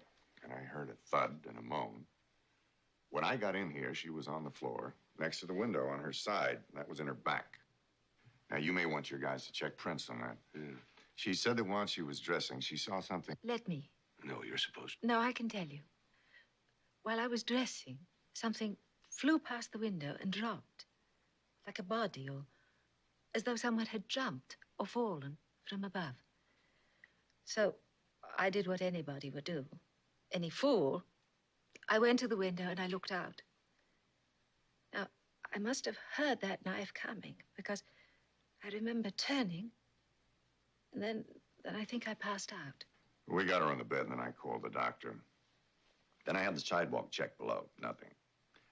and I heard a thud and a moan. When I got in here, she was on the floor, next to the window on her side. That was in her back. Now, you may want your guys to check prints on that. Yeah. She said that while she was dressing, she saw something. Let me. No, you're supposed to. No, I can tell you. While I was dressing, something flew past the window and dropped, like a body, or as though someone had jumped or fallen from above. So I did what anybody would do. Any fool. I went to the window and I looked out. Now, I must have heard that knife coming because I remember turning, and then I think I passed out. We got her on the bed, and then I called the doctor. Then I had the sidewalk checked below. Nothing.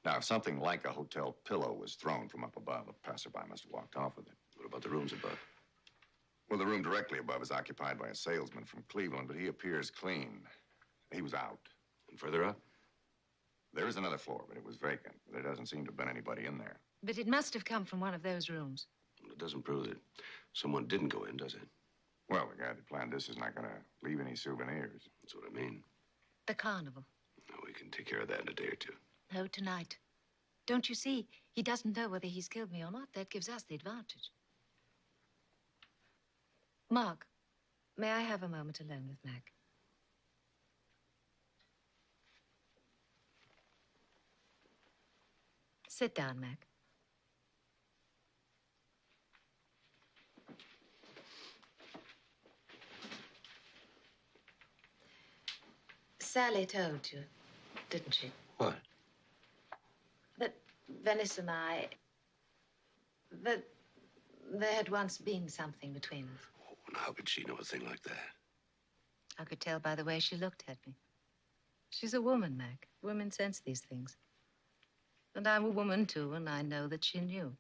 Now, if something like a hotel pillow was thrown from up above, a passerby must have walked off with it. What about the rooms above? Well, the room directly above is occupied by a salesman from Cleveland, but he appears clean. He was out. And further up? There is another floor, but it was vacant. There doesn't seem to have been anybody in there. But it must have come from one of those rooms. Well, it doesn't prove that someone didn't go in, does it? Well, the guy that planned this is not going to leave any souvenirs. That's what I mean. The carnival. No, we can take care of that in a day or two. No, tonight. Don't you see? He doesn't know whether he's killed me or not. That gives us the advantage. Mark, may I have a moment alone with Mac? Sit down, Mac. Sally told you, didn't she? What? That Venice and I... that there had once been something between us. Oh, now how could she know a thing like that? I could tell by the way she looked at me. She's a woman, Mac. Women sense these things. And I'm a woman, too, and I know that she knew.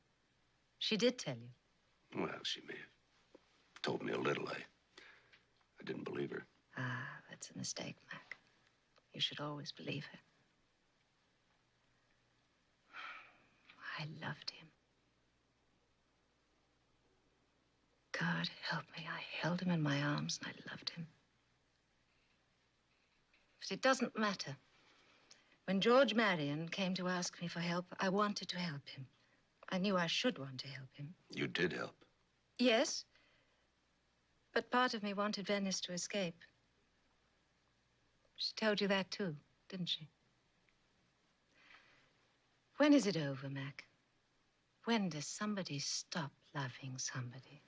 She did tell you. Well, she may have told me a little. I didn't believe her. Ah, that's a mistake, Mac. You should always believe her. I loved him. God help me, I held him in my arms and I loved him. But it doesn't matter. When George Marion came to ask me for help, I wanted to help him. I knew I should want to help him. You did help. Yes, but part of me wanted Venice to escape. She told you that too, didn't she? When is it over, Mac? When does somebody stop loving somebody?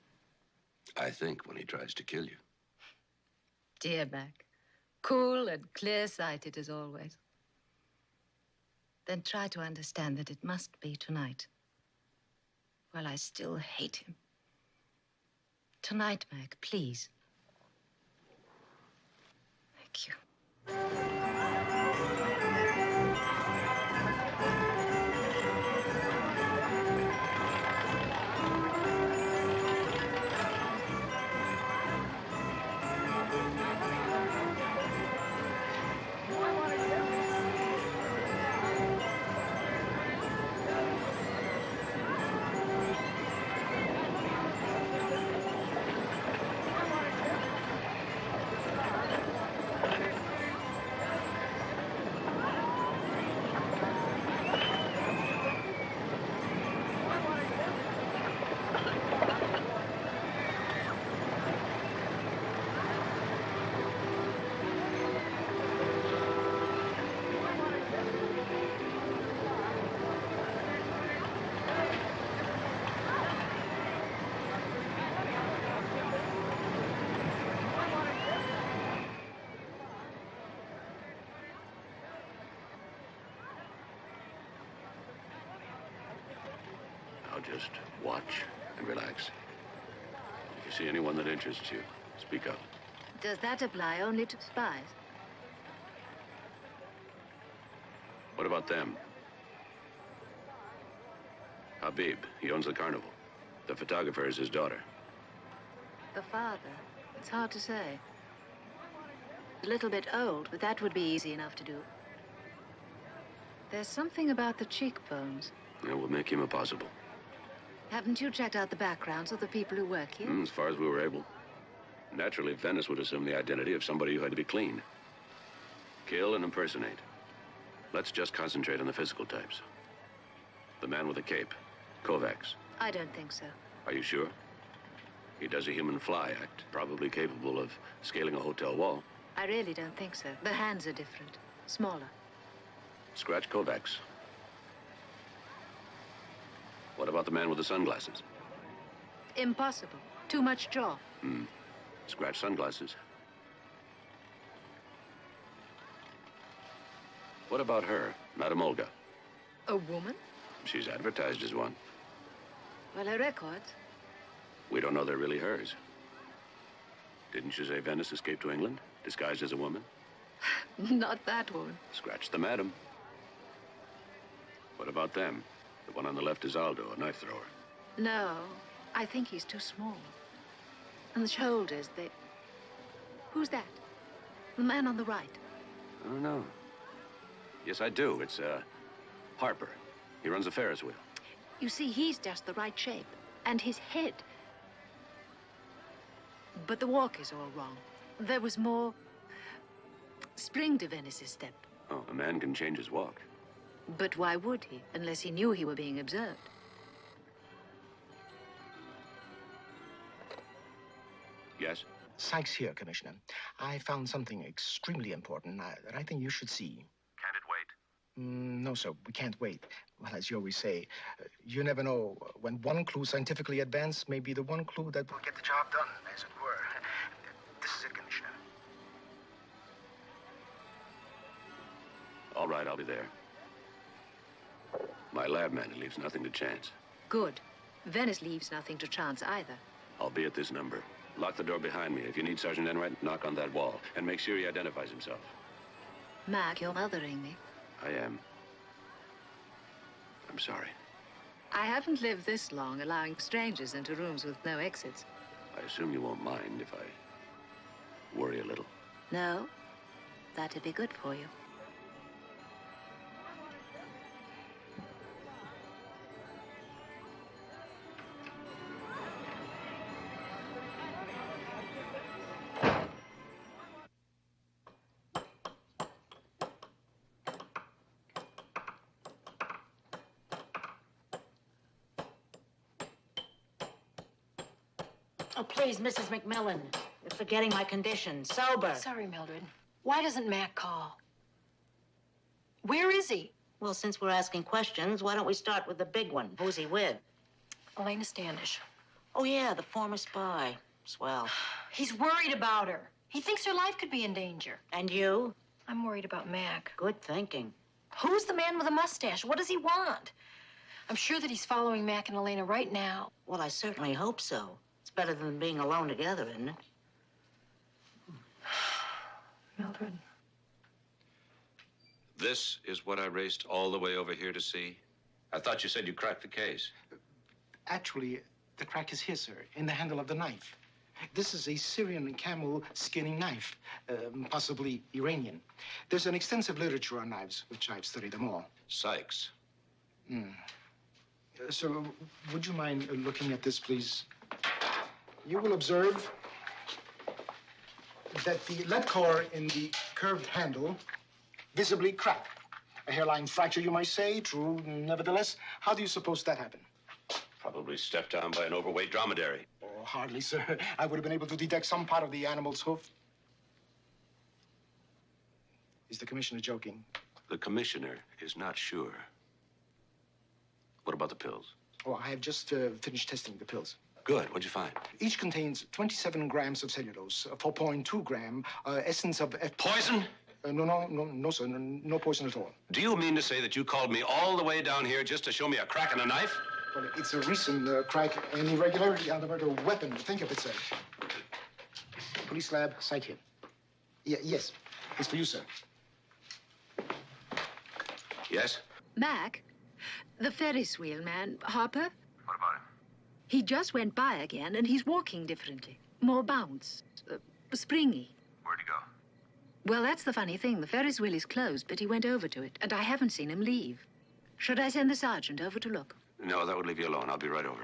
I think when he tries to kill you. Dear Mac, cool and clear-sighted as always. Then try to understand that it must be tonight. While I still hate him. Tonight, Mac, please. Thank you. Now just watch and relax. If you see anyone that interests you, speak up. Does that apply only to spies? What about them? Habib, he owns the carnival. The photographer is his daughter. The father? It's hard to say. A little bit old, but that would be easy enough to do. There's something about the cheekbones. It will make him impossible. Haven't you checked out the backgrounds of the people who work here? As far as we were able. Naturally, Venice would assume the identity of somebody who had to be clean. Kill and impersonate. Let's just concentrate on the physical types. The man with the cape, Kovacs. I don't think so. Are you sure? He does a human fly act, probably capable of scaling a hotel wall. I really don't think so. The hands are different. Smaller. Scratch Kovacs. What about the man with the sunglasses? Impossible. Too much jaw. Scratch sunglasses. What about her, Madame Olga? A woman? She's advertised as one. Well, her records. We don't know they're really hers. Didn't you say Venice escaped to England, disguised as a woman? Not that woman. Scratch the madam. What about them? The one on the left is Aldo, a knife thrower. No, I think he's too small. And the shoulders, they... Who's that? The man on the right. I don't know. Yes, I do. It's, Harper. He runs a Ferris wheel. You see, he's just the right shape. And his head. But the walk is all wrong. There was more spring to Venice's step. Oh, a man can change his walk. But why would he, unless he knew he were being observed? Yes? Sykes here, Commissioner. I found something extremely important that I think you should see. Can it wait? No, sir, we can't wait. Well, as you always say, you never know when one clue scientifically advanced may be the one clue that will get the job done, as it were. This is it, Commissioner. All right, I'll be there. My lab man, he leaves nothing to chance. Good. Venice leaves nothing to chance either. I'll be at this number. Lock the door behind me. If you need Sergeant Enright, knock on that wall. And make sure he identifies himself. Mac, you're mothering me. I am. I'm sorry. I haven't lived this long allowing strangers into rooms with no exits. I assume you won't mind if I worry a little. No, that'd be good for you. Oh, please, Mrs. McMillan. You're forgetting my condition. Sober. Sorry, Mildred. Why doesn't Mac call? Where is he? Well, since we're asking questions, why don't we start with the big one? Who's he with? Elena Standish. Oh, yeah, the former spy. Swell. He's worried about her. He thinks her life could be in danger. And you? I'm worried about Mac. Good thinking. Who's the man with a mustache? What does he want? I'm sure that he's following Mac and Elena right now. Well, I certainly hope so. It's better than being alone together, isn't it? Mildred. This is what I raced all the way over here to see? I thought you said you cracked the case. Actually, the crack is here, sir, in the handle of the knife. This is a Syrian camel skinning knife, possibly Iranian. There's an extensive literature on knives, which I've studied them all. Sykes. Sir, would you mind looking at this, please? You will observe that the lead core in the curved handle visibly cracked. A hairline fracture, you might say. True, nevertheless. How do you suppose that happened? Probably stepped on by an overweight dromedary. Oh, hardly, sir. I would have been able to detect some part of the animal's hoof. Is the commissioner joking? The commissioner is not sure. What about the pills? Oh, I have just finished testing the pills. Good. What'd you find? Each contains 27 grams of cellulose, 4.2 gram essence of... Poison? No, sir. No poison at all. Do you mean to say that you called me all the way down here just to show me a crack in a knife? Well, it's a recent crack and irregularity on the murder weapon. Think of it, sir. Police lab, site here. Yes. It's for you, sir. Yes? Mac, the Ferris wheel man, Harper, What about him? he just went by again, and he's walking differently. More bounce. Springy. Where'd he go? Well, that's the funny thing. The Ferris wheel is closed, but he went over to it, and I haven't seen him leave. Should I send the sergeant over to look? No, that would leave you alone. I'll be right over.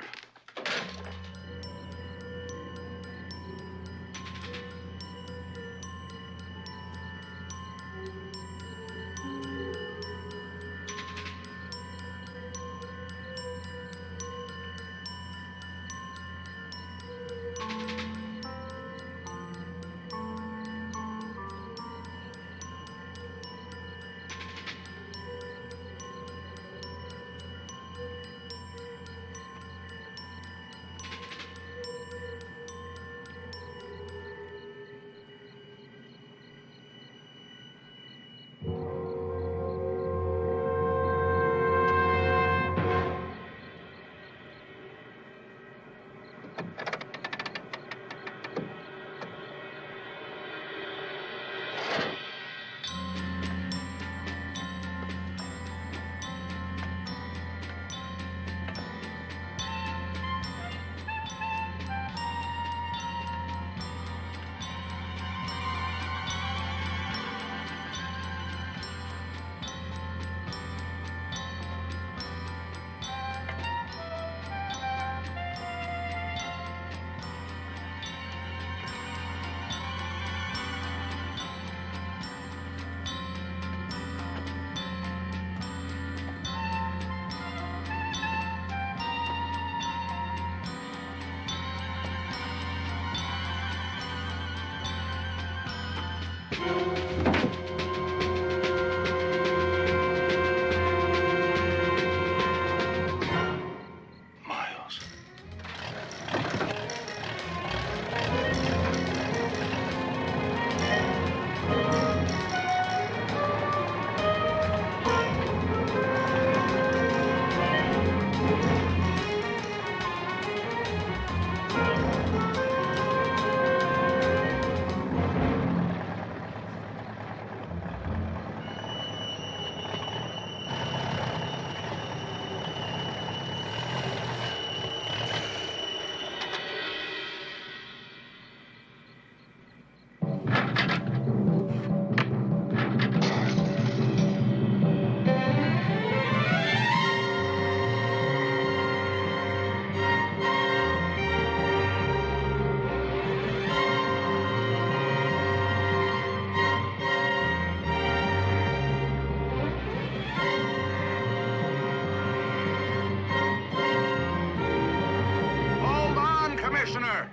Hold on, Commissioner.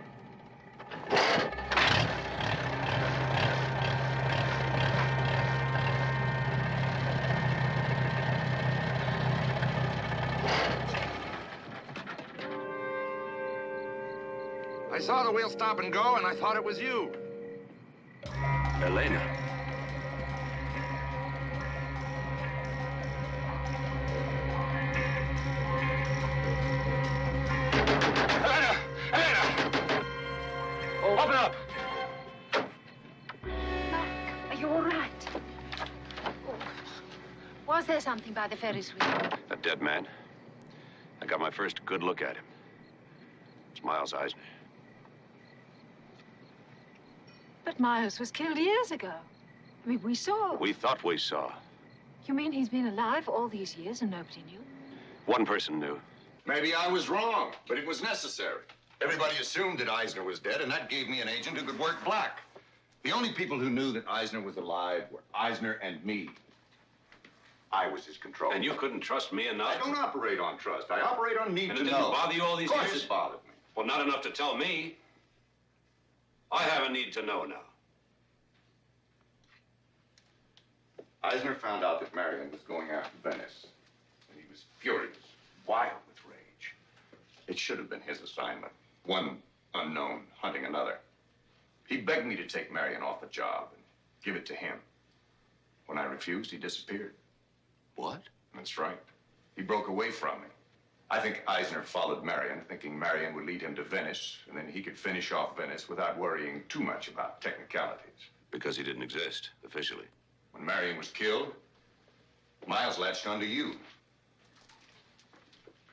saw the wheel stop and go, and I thought it was you. Elena. Open up! Are you all right? Was there something by the Ferris wheel? A dead man. I got my first good look at him. It's Miles Eisner. But Miles was killed years ago. I mean, we saw. We thought we saw. You mean he's been alive all these years and nobody knew? One person knew. Maybe I was wrong, but it was necessary. Everybody assumed that Eisner was dead, and that gave me an agent who could work black. The only people who knew that Eisner was alive were Eisner and me. I was his control. And you couldn't trust me enough? I don't operate on trust. I operate on need and to it know. didn't bother you all these years? Of years? course it bothered me. Well, not enough to tell me. I have a need to know now. Eisner found out that Marion was going after Venice, and he was furious, wild with rage. It should have been his assignment. One unknown hunting another. He begged me to take Marion off the job and give it to him. When I refused, he disappeared. What? That's right. He broke away from me. I think Eisner followed Marion, thinking Marion would lead him to Venice, and then he could finish off Venice without worrying too much about technicalities. Because he didn't exist, officially. When Marion was killed, Miles latched onto you.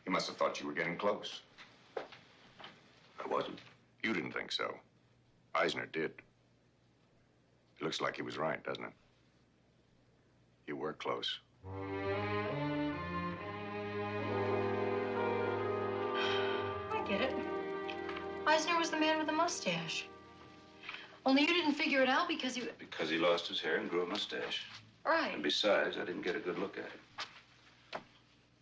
He must have thought you were getting close. I wasn't. You didn't think so. Eisner did. It looks like he was right, doesn't it? You were close. I get it. Eisner was the man with the mustache. Only you didn't figure it out because he... Because he lost his hair and grew a mustache. Right. And besides, I didn't get a good look at him.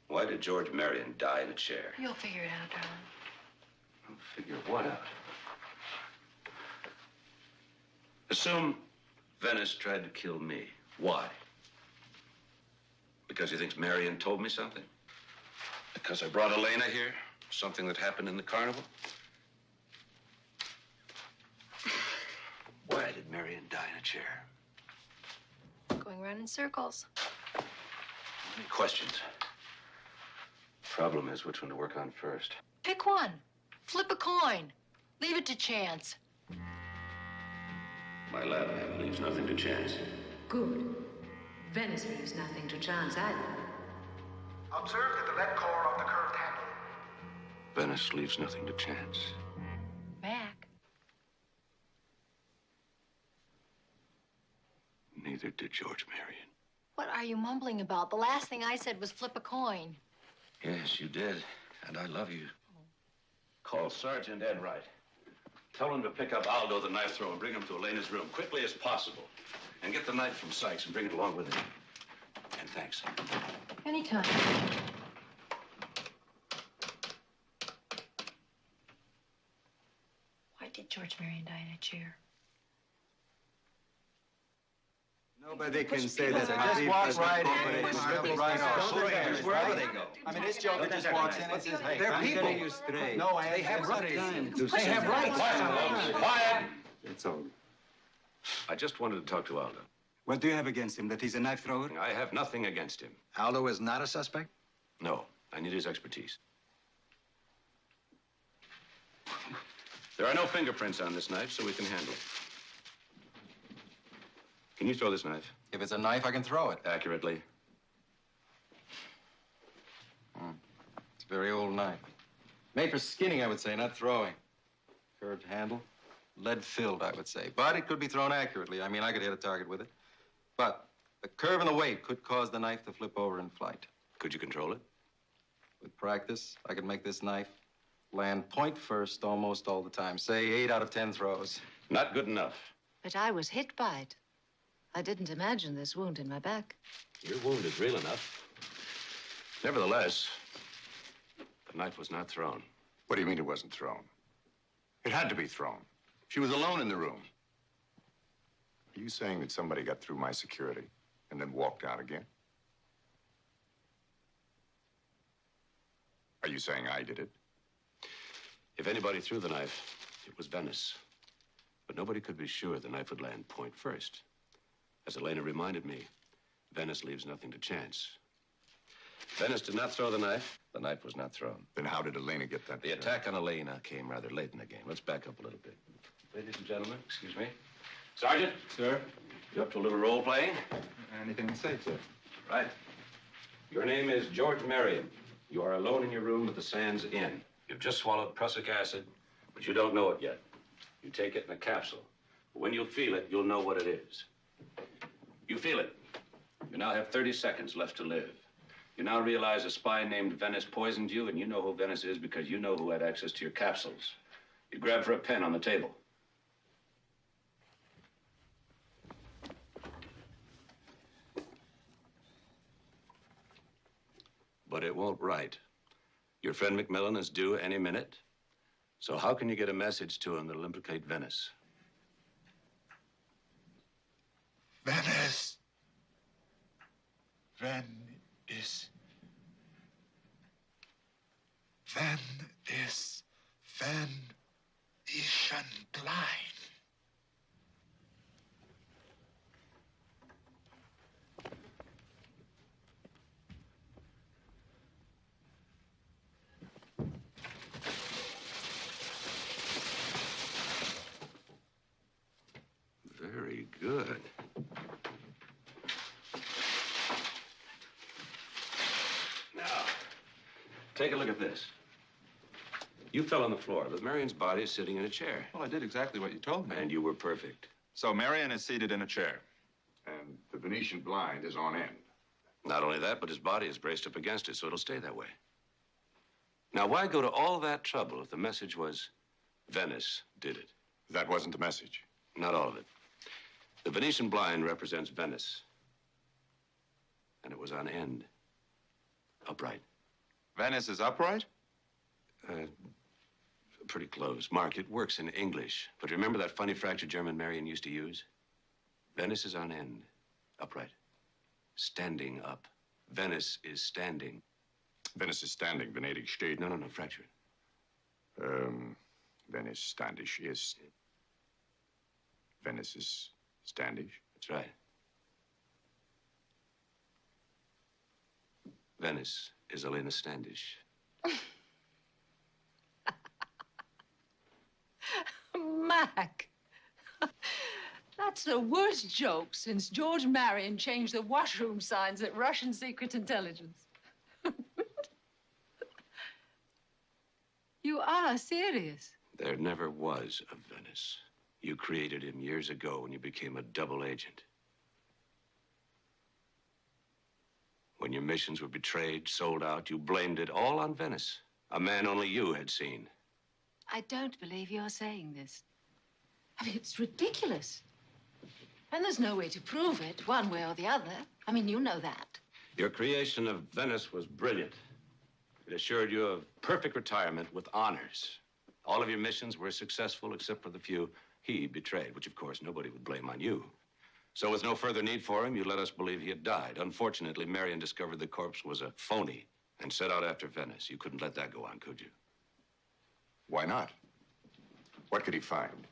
Why did George Marion die in a chair? You'll figure it out, darling. Figure what out? Assume Venice tried to kill me. Why? Because he thinks Marion told me something? Because I brought Elena here? Something that happened in the carnival? Why did Marion die in a chair? Going around in circles. Any questions? Problem is which one to work on first. Pick one. Flip a coin. Leave it to chance. My lab man leaves nothing to chance. Good. Venice leaves nothing to chance either. Observe the lead core of the curved handle. Venice leaves nothing to chance. Mac. Neither did George Marion. What are you mumbling about? The last thing I said was flip a coin. Yes, you did. And I love you. Call Sergeant Enright. Tell him to pick up Aldo, the knife thrower, and bring him to Elena's room quickly as possible. And get the knife from Sykes and bring it along with him. And thanks. Anytime. Why did George Marion die in a chair? Nobody can say that. Just walk right in. Right off. Wherever they go. I mean, this joker just walks in and says, hey, They're I'm people. getting you straight. No, they have rights. They have rights. Quiet! It's over. I just wanted to talk to Aldo. What do you have against him? That he's a knife thrower? I have nothing against him. Aldo is not a suspect? No, I need his expertise. There are no fingerprints on this knife, so we can handle it. Can you throw this knife? If it's a knife, I can throw it. Accurately. It's a very old knife. Made for skinning, I would say, not throwing. Curved handle. Lead-filled, I would say. But it could be thrown accurately. I mean, I could hit a target with it. But the curve and the weight could cause the knife to flip over in flight. Could you control it? With practice, I could make this knife land point first almost all the time. Say 8 out of 10 throws. Not good enough. But I was hit by it. I didn't imagine this wound in my back. Your wound is real enough. Nevertheless, the knife was not thrown. What do you mean it wasn't thrown? It had to be thrown. She was alone in the room. Are you saying that somebody got through my security and then walked out again? Are you saying I did it? If anybody threw the knife, It was Venice. But nobody could be sure the knife would land point first. As Elena reminded me, Venice leaves nothing to chance. Venice did not throw the knife. The knife was not thrown. Then how did Elena get that? The attack on Elena came rather late in the game. Let's back up a little bit. Ladies and gentlemen, excuse me. Sergeant. Sir? You up to a little role playing? Anything to say, sir? Right. Your name is George Marion. You are alone in your room at the Sands Inn. You've just swallowed prussic acid, but you don't know it yet. You take it in a capsule. When you feel it, you'll know what it is. You feel it. You now have 30 seconds left to live. You now realize a spy named Venice poisoned you, and you know who Venice is because you know who had access to your capsules. You grab for a pen on the table. But it won't write. Your friend McMillan is due any minute. So how can you get a message to him that'll implicate Venice? Venice. Venice. Venice. Venetian blind. Very good. Now, take a look at this. You fell on the floor, but Marion's body is sitting in a chair. Well, I did exactly what you told me. And you were perfect. So Marion is seated in a chair. And the Venetian blind is on end. Not only that, but his body is braced up against it, so it'll stay that way. Now, why go to all that trouble if the message was Venice did it? That wasn't the message. Not all of it. The Venetian blind represents Venice. And it was on end. Upright. Venice is upright? Pretty close. Mark, it works in English. But remember that funny fractured German Marion used to use? Venice is on end. Upright. Standing up. Venice is standing. Venice is standing, Venedig steht. No, fractured. Venice standish is. Venice is standish. That's right. Venice is Elena Standish. Mac, that's the worst joke since George Marion changed the washroom signs at Russian Secret Intelligence. You are serious? There never was a Venice. You created him years ago when you became a double agent. When your missions were betrayed, sold out, you blamed it all on Venice, a man only you had seen. I don't believe you're saying this. I mean, it's ridiculous. And there's no way to prove it, one way or the other. I mean, you know that. Your creation of Venice was brilliant. It assured you of perfect retirement with honors. All of your missions were successful except for the few he betrayed, which, of course, nobody would blame on you. So with no further need for him, you let us believe he had died. Unfortunately, Marion discovered the corpse was a phony and set out after Venice. You couldn't let that go on, could you? Why not? What could he find?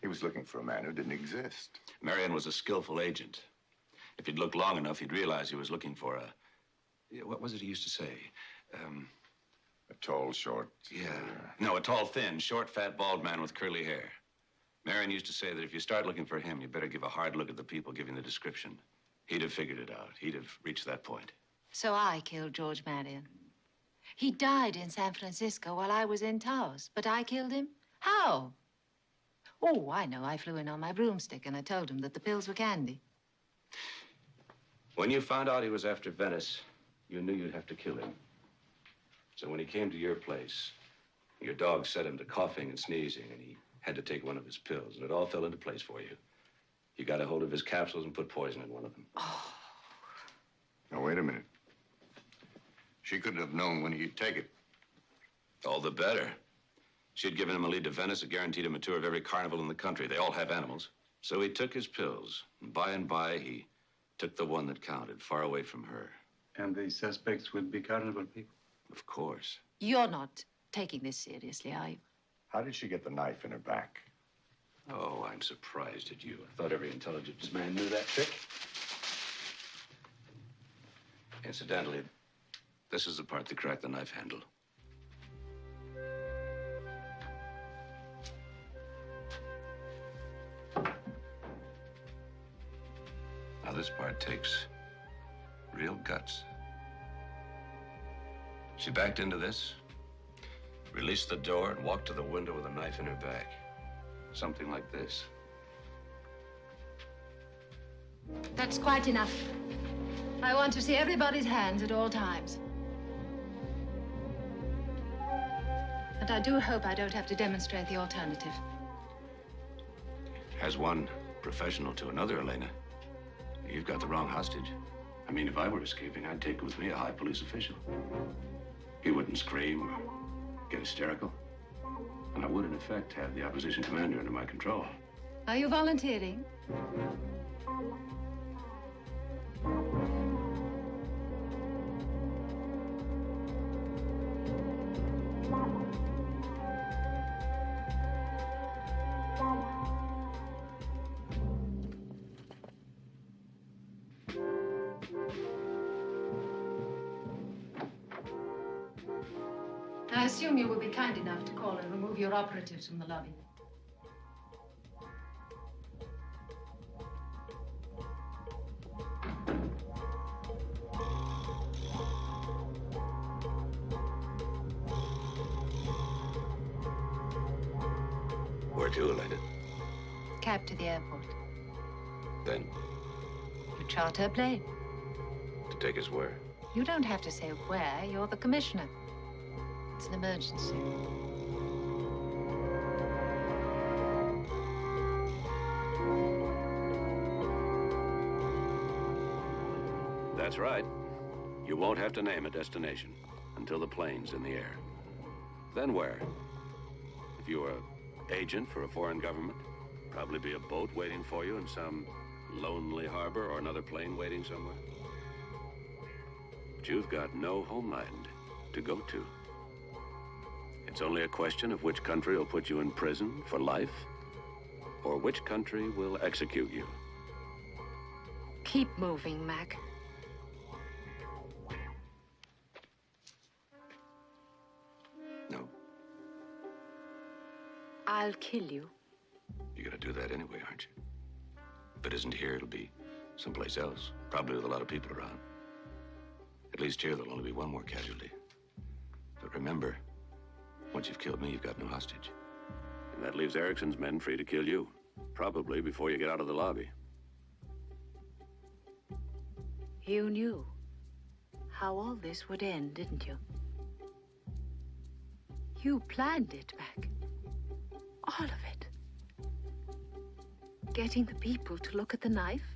He was looking for a man who didn't exist. Marion was a skillful agent. If he'd looked long enough, he'd realize he was looking for a... What was it he used to say? A tall, short... Yeah. No, a tall, thin, short, fat, bald man with curly hair. Marion used to say that if you start looking for him, you better give a hard look at the people giving the description. He'd have figured it out. He'd have reached that point. So I killed George Marion. He died in San Francisco while I was in Taos, but I killed him? How? Oh, I know. I flew in on my broomstick and I told him that the pills were candy. When you found out he was after Venice, you knew you'd have to kill him. So when he came to your place, your dog set him to coughing and sneezing, and he had to take one of his pills, and it all fell into place for you. You got a hold of his capsules and put poison in one of them. Oh. Now, wait a minute. She couldn't have known when he'd take it. All the better. She'd given him a lead to Venice that guaranteed him a tour of every carnival in the country. They all have animals. So he took his pills, and by, he took the one that counted, far away from her. And the suspects would be carnival people? Of course. You're not taking this seriously, are you? How did she get the knife in her back? Oh, I'm surprised at you. I thought every intelligence man knew that trick. Incidentally, this is the part that cracked the knife handle. Now, this part takes real guts. She backed into this, released the door, and walked to the window with a knife in her back. Something like this. That's quite enough. I want to see everybody's hands at all times. And I do hope I don't have to demonstrate the alternative. As one professional to another, Elena, you've got the wrong hostage. I mean, if I were escaping, I'd take with me a high police official. He wouldn't scream or get hysterical. And I would, in effect, have the opposition commander under my control. Are you volunteering? I assume you will be kind enough to call and remove your operatives from the lobby. Where to, Elena? Cab to the airport. Then, You charter a plane. to take us where? You don't have to say where. You're the commissioner. It's an emergency. That's right. You won't have to name a destination until the plane's in the air. Then where? If you were an agent for a foreign government, probably be a boat waiting for you in some lonely harbor or another plane waiting somewhere. But you've got no homeland to go to. It's only a question of which country will put you in prison for life or which country will execute you. Keep moving, Mac. No. I'll kill you. You're gonna do that anyway, aren't you? If it isn't here, it'll be someplace else, probably with a lot of people around. At least here, there'll only be one more casualty. But remember, once you've killed me, you've got no hostage. And that leaves Erickson's men free to kill you, probably before you get out of the lobby. You knew how all this would end, didn't you? You planned it, Mac. All of it. Getting the people to look at the knife.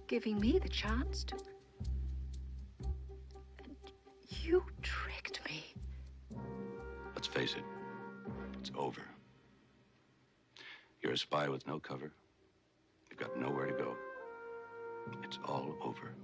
Giving me the chance to... And you tricked me. Let's face it, it's over. You're a spy with no cover. You've got nowhere to go. It's all over.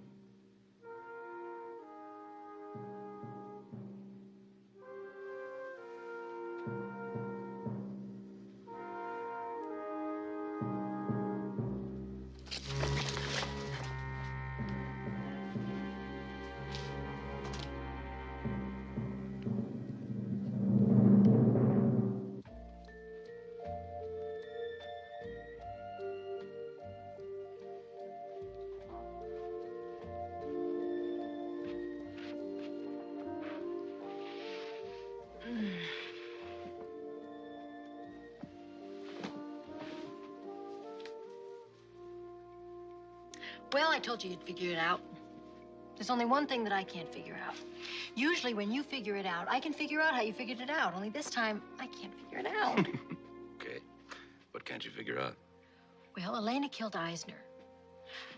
Well, I told you you'd figure it out. There's only one thing that I can't figure out. Usually when you figure it out, I can figure out how you figured it out. Only this time, I can't figure it out. Okay. What can't you figure out? Well, Elena killed Eisner.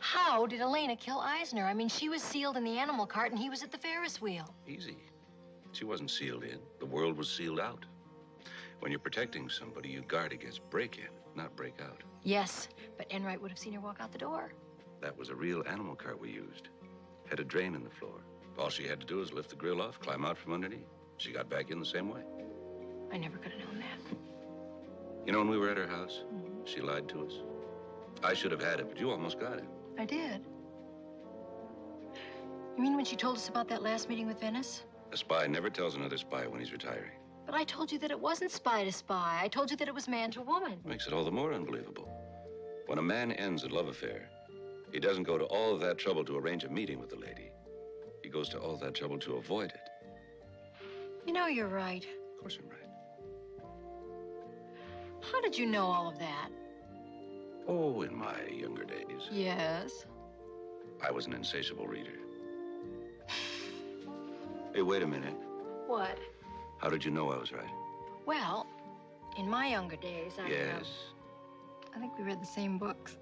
How did Elena kill Eisner? I mean, she was sealed in the animal cart and he was at the Ferris wheel. Easy. She wasn't sealed in. The world was sealed out. When you're protecting somebody, you guard against break-in, not break out. Yes, but Enright would have seen her walk out the door. That was a real animal cart we used. Had a drain in the floor. All she had to do was lift the grill off, climb out from underneath. She got back in the same way. I never could have known that. You know, when we were at her house, she lied to us. I should have had it, but you almost got it. I did. You mean when she told us about that last meeting with Venice? A spy never tells another spy when he's retiring. But I told you that it wasn't spy to spy. I told you that it was man to woman. Makes it all the more unbelievable. When a man ends a love affair, he doesn't go to all of that trouble to arrange a meeting with the lady. He goes to all that trouble to avoid it. You know you're right. Of course I'm right. How did you know all of that? Oh, in my younger days, Yes. I was an insatiable reader. Hey, wait a minute. What? How did you know I was right? Well, in my younger days, Yes. I think we read the same books.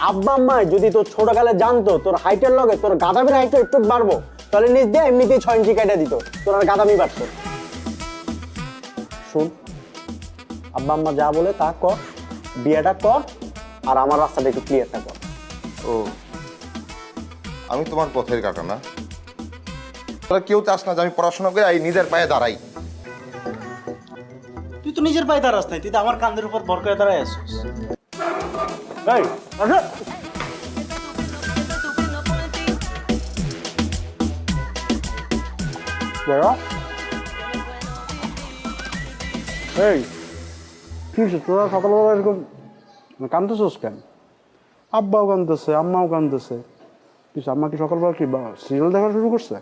আব্বা আম্মা যদি তোর ছোটকালে জানতো তোর হাইটের লগে তোর গাদামির হাইটটা একটু বাড়বো, তাহলে নিজ দিয়ে এমনিতেই 6 ইঞ্চি কেটে দিত, তোর আর গাদামি বাড়তো। শুন, আব্বা আম্মা যা বলে তা কর, বিয়েটা কর, আর আমার রাস্তাটা একটু ক্লিয়ারটা কর। ও, আমি তোমার পথের কাটা না? তোরা কেউ চাস না যে আমি পড়াশোনা করে এই নিজের পায়ে দাঁড়াই? তুই তো নিজের পায়ে দাঁড়াস নাই, তুই তো আমার কাঁধের উপর ভর করে দাঁড়ায় আসছিস। এই, আসো। এই কি তোরা সকালবেলা এরকম কাঁদতেছিস কেন? আব্বাও কাঁদতেছে, আম্মাও কাঁদতেছে। কিছু আম্মা কি সকালবেলা কি সিরিয়াল দেখা শুরু করছে?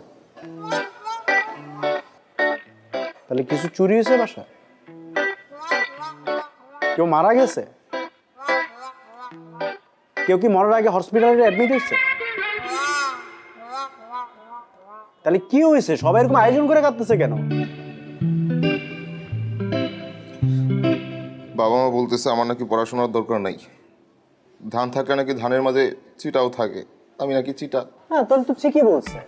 তাহলে কিছু চুরি হয়েছে বাসায়? কেউ মারা গেছে? কেউ কি মরার আগে হসপিটালে অ্যাডমিট হয়েছে? তাহলে কি হয়েছে? সবাই এরকম আয়োজন করে কাঁদতেছে কেন? বাবা মা বলতেছে আমার নাকি পড়াশোনার দরকার নাই, ধান থাকলে নাকি ধানের মাঝে চিটাও থাকে, আমি নাকি চিটা। হ্যাঁ, তাহলে তো ঠিকই বলছে।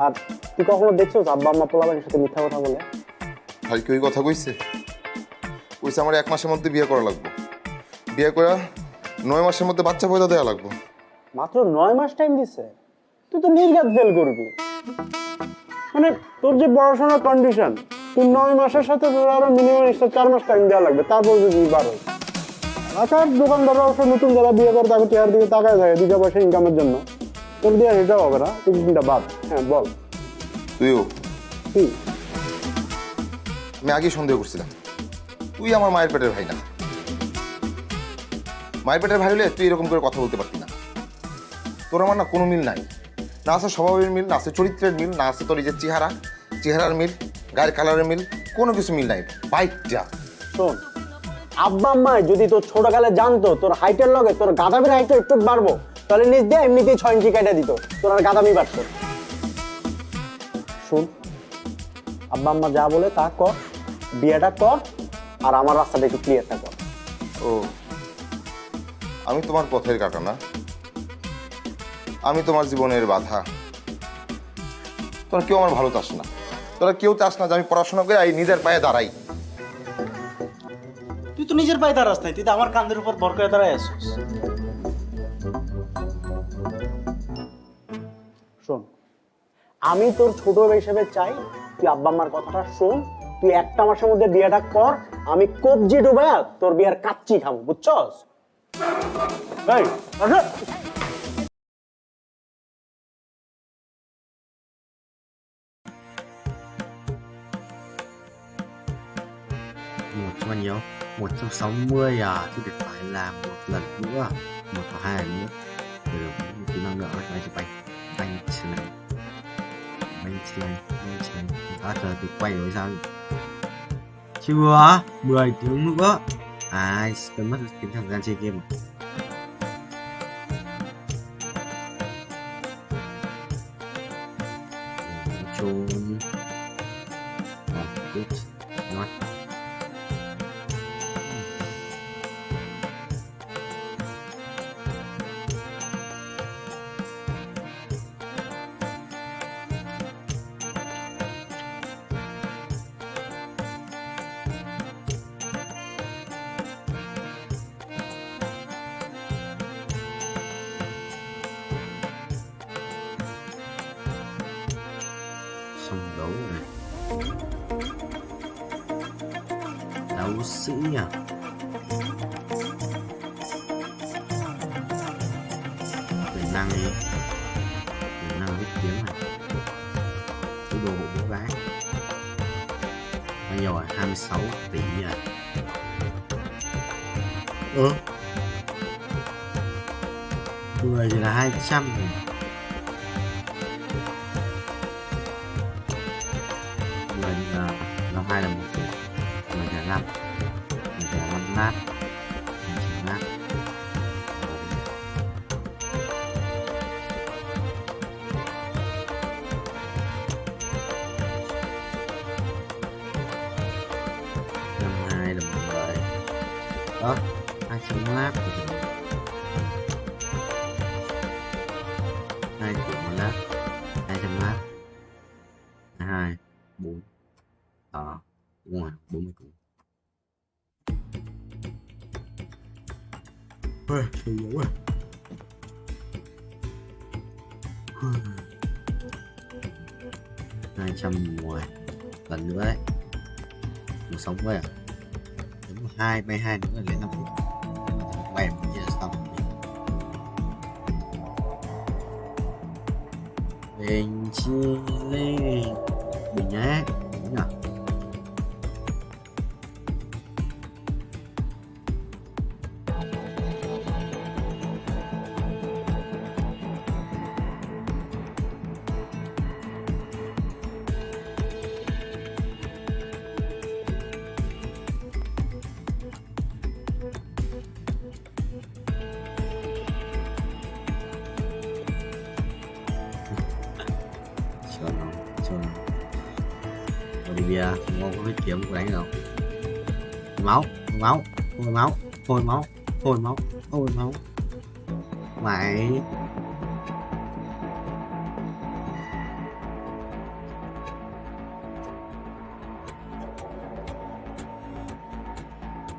আর তুই কখনো দেখছো আব্বা আম্মা পোলাপানের সাথে মিথ্যা কথা বলে? ভাই কি ওই কথা কইছে? কইছে আমার 1 মাসের মধ্যে বিয়ে করা লাগবে, বিয়ে করে 9 মাসের মধ্যে বাচ্চা পয়দা দেওয়া লাগবে। মাত্র 9 মাস টাইম দিছে? তুই তো নির্ঘাত ফেল করবি। মানে তোর যে পড়াশোনার কন্ডিশন, তুই 9 মাসের সাথে তোর আরো মিনিমাম 4 মাস টাইম দেওয়া লাগবে, তারপর যদি 12। আচ্ছা, দোকানদাররা অবশ্য নতুন যারা বিয়ে করে তাকে চেয়ার দিকে তাকায় থাকে 2 পয়সা ইনকামের জন্য। তোর দিয়ে সেটাও হবে না, তুই চিন্তা বাদ। হ্যাঁ বল। তুইও? কি? আমি আগে সন্দেহ করছিলাম তুই আমার মায়ের পেটের ভাই না। মায়ের পেটের ভাই হলে তুই এরকম করে কথা বলতে পারতি না। তোর আমার না কোনো মিল নাই, না আছে স্বভাবের মিল, না আছে চরিত্রের মিল, না আছে তোর এই যে চেহারার মিল, গায়ের কালারের মিল, কোনো কিছু মিল নাই। বাইকটা শোন, আব্বা আম্মা যদি তোর ছোটকালে জানতো তোর হাইটের লগে তোর গাদামির হাইটটা একটু বাড়বো, তাহলে নিজ দিয়ে এমনিতেই 6 ইঞ্চি কেটে দিত, তোর আর গাদামি বাড়তো। শুন, আব্বা আম্মা যা বলে তা কর, বিয়েটা কর, আর আমার রাস্তাটা একটু ক্লিয়ারটা কর। ও, আমি তোমার পথের কাটা না? আমি তোমার জীবনের বাধা? তোরা কেউ আমার ভালো চাস না, তোরা কেউ চাস না যে আমি পড়াশোনা করে এই নিজের পায়ে দাঁড়াই। তুই তো নিজের পায়ে দাঁড়াস নাই, তুই তো আমার কাঁধের উপর ভর করে দাঁড়ায় আসছিস। শোন, আমি তোর ছোট হিসেবে চাই তুই আব্বা আম্মার কথাটা শোন, তুই 1 মাসের মধ্যে বিয়েটা কর, আমি কবজি ডুবায়া তোর বিয়ের কাচ্চি খাবো, বুঝছস? এই, আসো। Một bao nhiêu? 160 à, tôi được phải làm một lần nữa, một hoặc 2 lần nữa. Rồi một kỹ năng nữa là chụp ảnh, bay trên này, đã giờ thì quay rồi sao? Chưa, 10 tiếng nữa. Tôi mất tính thời gian chơi game. trốn good nói xong đấu này đấu sĩ à quyền năng đi quyền năng viết kiếm này cái đồ hộ bố gái bao nhiêu à 26 tỷ à người thì là 200 rồi. Năm 2 là 1 tỷ, 10 là 5, 10 là 5 lát, 5 lát. Năm 2 là 10, đó, 200 lát, 2 triệu một lát, 200 lát, 2, 4. Đúng rồi, 40 củ. Sôi dữ à. Hai 210 lần nữa đấy. Một sống với à. Đúng 2 bay 2 nữa là lên 5 tỷ. Bay một chia xong. Bình chi lên. Bình nhé. Đúng rồi. Olivia ngon có cái kiếm của đánh đâu máu máu hôi máu hôi máu hôi máu hôi máu mày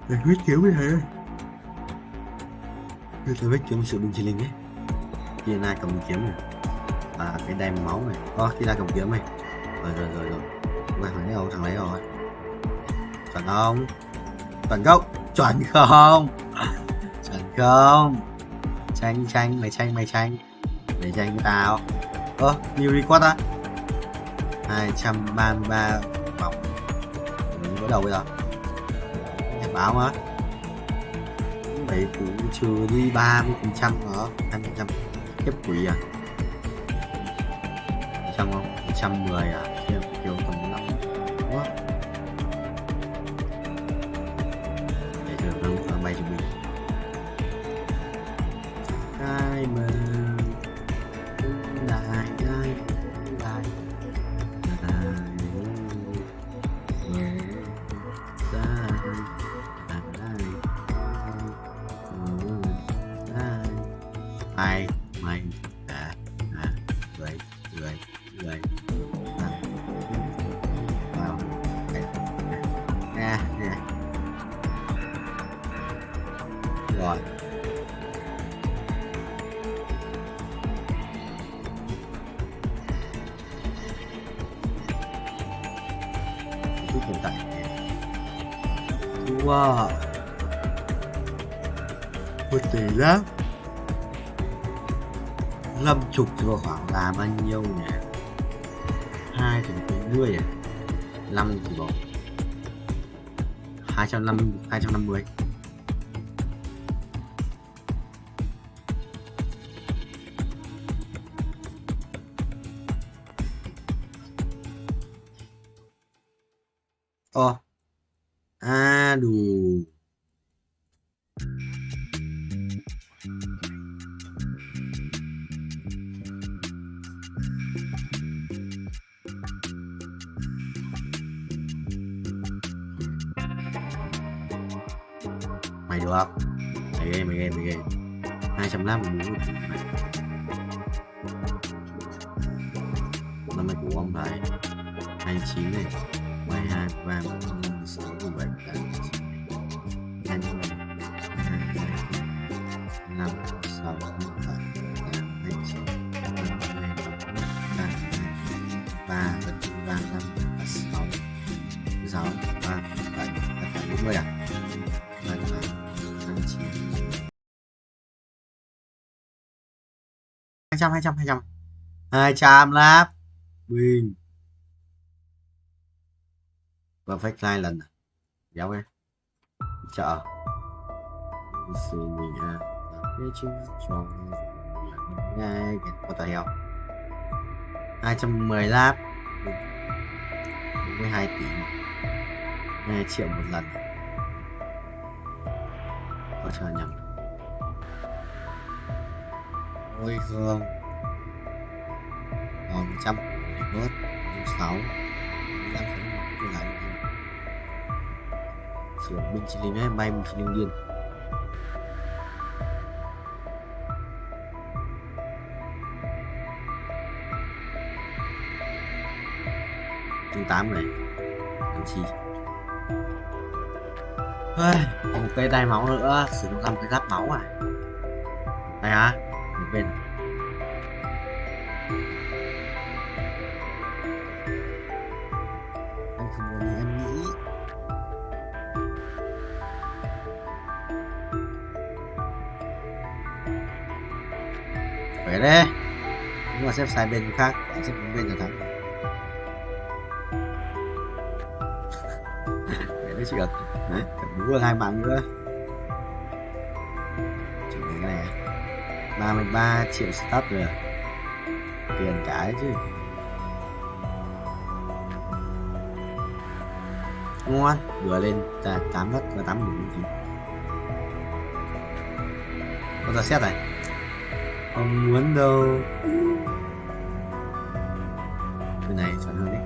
mày huyết kiếm với thầy ơi tôi huyết kiếm sự bình chỉ linh ấy kia ai cầm kiếm này và cái đem máu này kia ai cầm kiếm này rồi thằng lấy thằng lấy rồi chuẩn không chuẩn không chuẩn không chuẩn không tranh mày tranh để tranh với tao nhiều record á 233 vòng mình có đầu bây giờ nhật báo á 7 cú trừ đi 30% đó 20% tiếp quỷ à trăm không 110 à kiểu tầm 5 quá để thử nâng khoảng bay cho mình ai mà đại ai mày người rồi chút hiện tại wow một tỷ lắm 50 thì vào khoảng là bao nhiêu nhỉ 2 thì 40 à 5 thì bỏ 250 đủ được không? Mày ghê 200 lắm mình muốn năm nay của ông thầy 29 này 12 3 6 17 8 9 5 6 7 8 9 3 5 6 6 3 7 40 à 200 láp win và fake hai lần giáo em chợ sự mình cái chứ cho ngay có tài hiệu 210 láp 42 tỷ 2 triệu một lần có chờ nhầm ôi không còn 100 để bớt 6 5 cái lại sử dụng binh chỉ linh ấy bay mình chỉ linh điên chương 8 này làm chi một cây đai máu nữa sử dụng 5 cái giáp máu à đây hả một bên anh không có như em nghĩ phải đấy nhưng mà xếp sai bên khác xếp bên là thắng đấy chuyện đấy đúng là 2 bạn nữa chuyện này 33 triệu start rồi tiền cái chứ ngon vừa lên 8 đất và 8 đủ gì có ra xét này không muốn đâu cái này chọn hơn đấy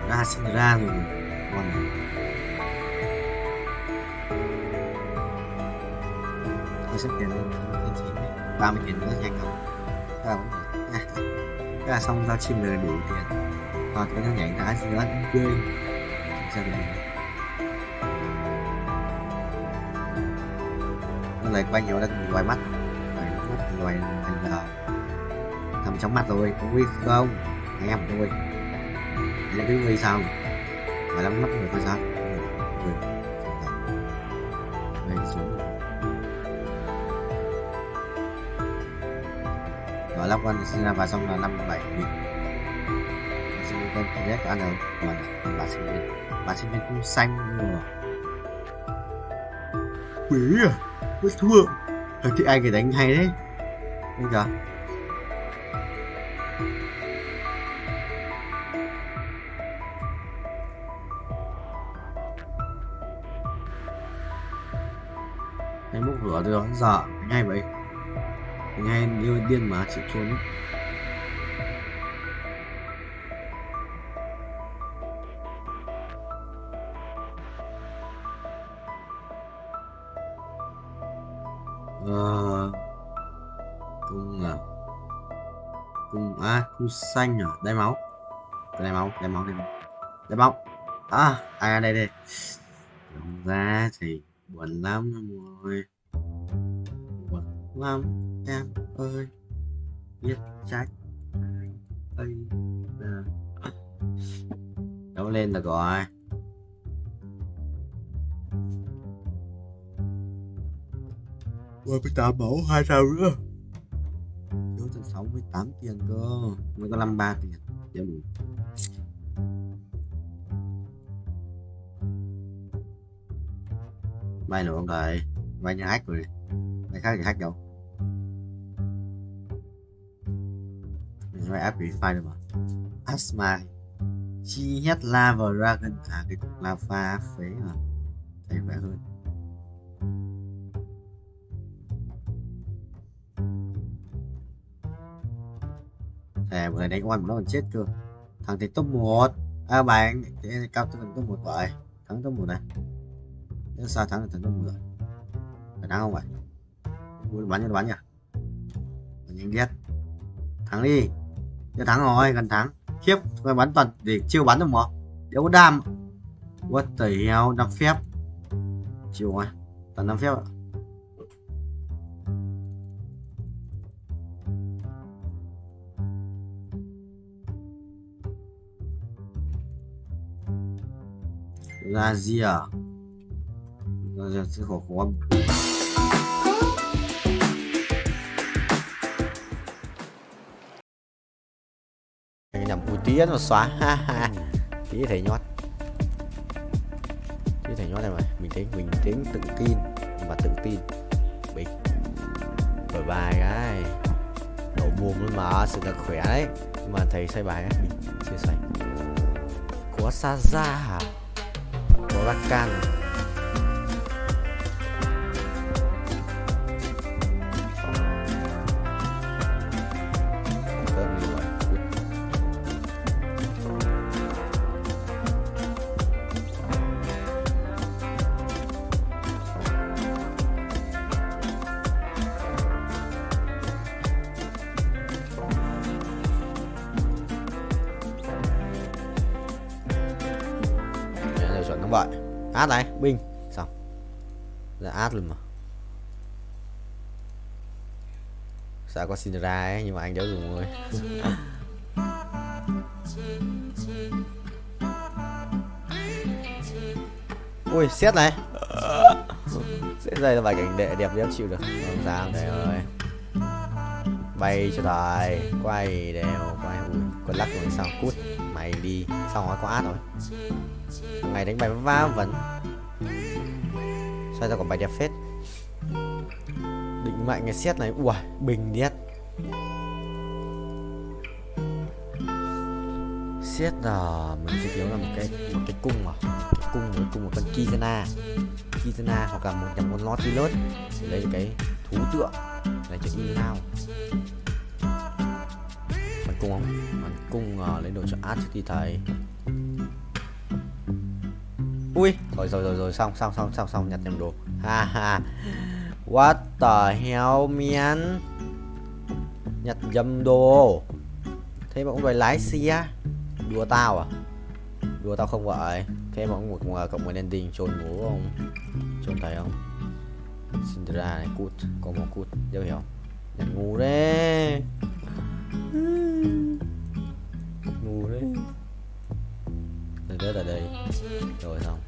ra sinh ra rồi con này tôi sắp tiền lên 30 tiền nữa nhanh không cái là xong giao chim rồi đủ tiền hoặc cái nó nhảy đá gì đó quên ra được nó lại quay nhiều lên loài mắt loài thầm trong mắt rồi có nguy không anh em tôi là cái nguy sao mà lắm mắt người ta sao người xuống rồi lắp con sinh ra và xong là 57 nghìn sinh viên con thứ nhất ăn rồi còn bà sinh viên cũng xanh rồi quý à mới thua thì ai cái đánh hay đấy bây giờ anh múc rửa rồi giờ anh hay vậy anh hay yêu điên mà chịu trốn ấy. Cung xanh à đai máu à đây đúng ra thì buồn lắm rồi buồn lắm em ơi biết trách ơi đấu lên được rồi với 8 máu 2 sao nữa thiếu tận 68 tiền cơ mới có 53 tiền chưa đủ bay nữa không thầy bay như hack rồi bay khác thì hack đâu bay áp bị file được mà asma Chi hết lava dragon à, cái cục lava phế mà thấy vẻ hơn. Thề vừa đánh oan nó còn chết cơ. Thằng thì top 1. À bạn thì cao thằng top 1 vậy. Thắng top 1 này. Nếu sao thắng là thằng top 1 rồi. Phải thắng không vậy? Bắn nhỉ? Nhanh biết. Thắng đi. Chưa thắng rồi, gần thắng. Khiếp, phải bắn toàn để chiêu bắn được mà. Đéo có đam. What the hell, 5 phép. Chiều rồi. Toàn 5 phép ạ. Ra gì à? Ra sẽ khổ khó. Nhằm ui tía nó xóa ha ha. Tía thầy nhót. Tía thầy nhót này mà. Mình thấy tự tin và tự tin. Bịch. Bởi bài cái. Đổ bùm luôn mà, sự là khỏe đấy. Nhưng mà thầy xây bài ấy, mình chia sẻ. Có Saza hả? Có Rakan. Vậy át này binh xong là át luôn mà sao có xin ra ấy nhưng mà anh đéo dùng rồi. Ui xét này xét đây là vài cảnh đệ đẹp đéo chịu được không sao để ơi bay cho đời quay đều quay ui con lắc rồi sao cút mày đi xong rồi có át rồi. Ngày đánh bài va vẫn sao ra còn bài đẹp phết. Định mạnh cái xét này ui bình điết xét là mình sẽ thiếu là một cái cung mà cung với cung một con Kizana hoặc là một con Nautilus để lấy cái thú tượng này cho in nào bắn cung không bắn cung lấy đồ cho át trước khi thầy. Ui rồi xong nhặt nhầm đồ ha ha. What the hell man, nhặt nhầm đồ thế mà cũng phải lái xe đùa tao à? Đùa tao không vậy? Thế mà cũng một cộng một ending chôn bố không? Chôn thầy không? Cinderella này cút có một cút dấu hiểu nhặt ngu đấy ngu đấy ở đây rồi xong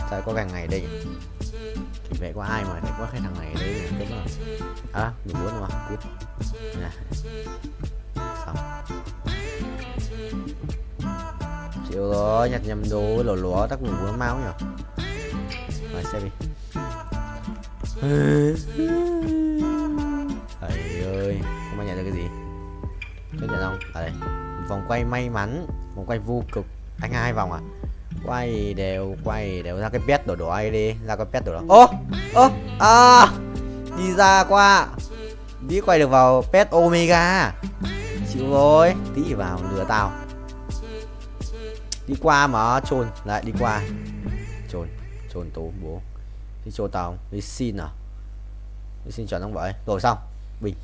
tại có càng ngày đây thì vậy có ai mà phải có cái thằng này đây đúng không à mình muốn mà cút nè xong chịu rồi nhặt nhầm đồ lúa tắc ngủ nó máu nhở rồi xem đi thầy ơi không ai nhận được cái gì tôi nhận không ở đây vòng quay may mắn vòng quay vô cực anh 2 vòng à quay đều ra cái pet đổ ai đi ra cái pet đổ đó đi ra qua đi quay được vào pet omega chịu rồi tí vào lừa tao đi qua mà chôn lại đi qua chôn tố bố đi chôn tao đi xin à đi xin chuẩn không vậy rồi xong bình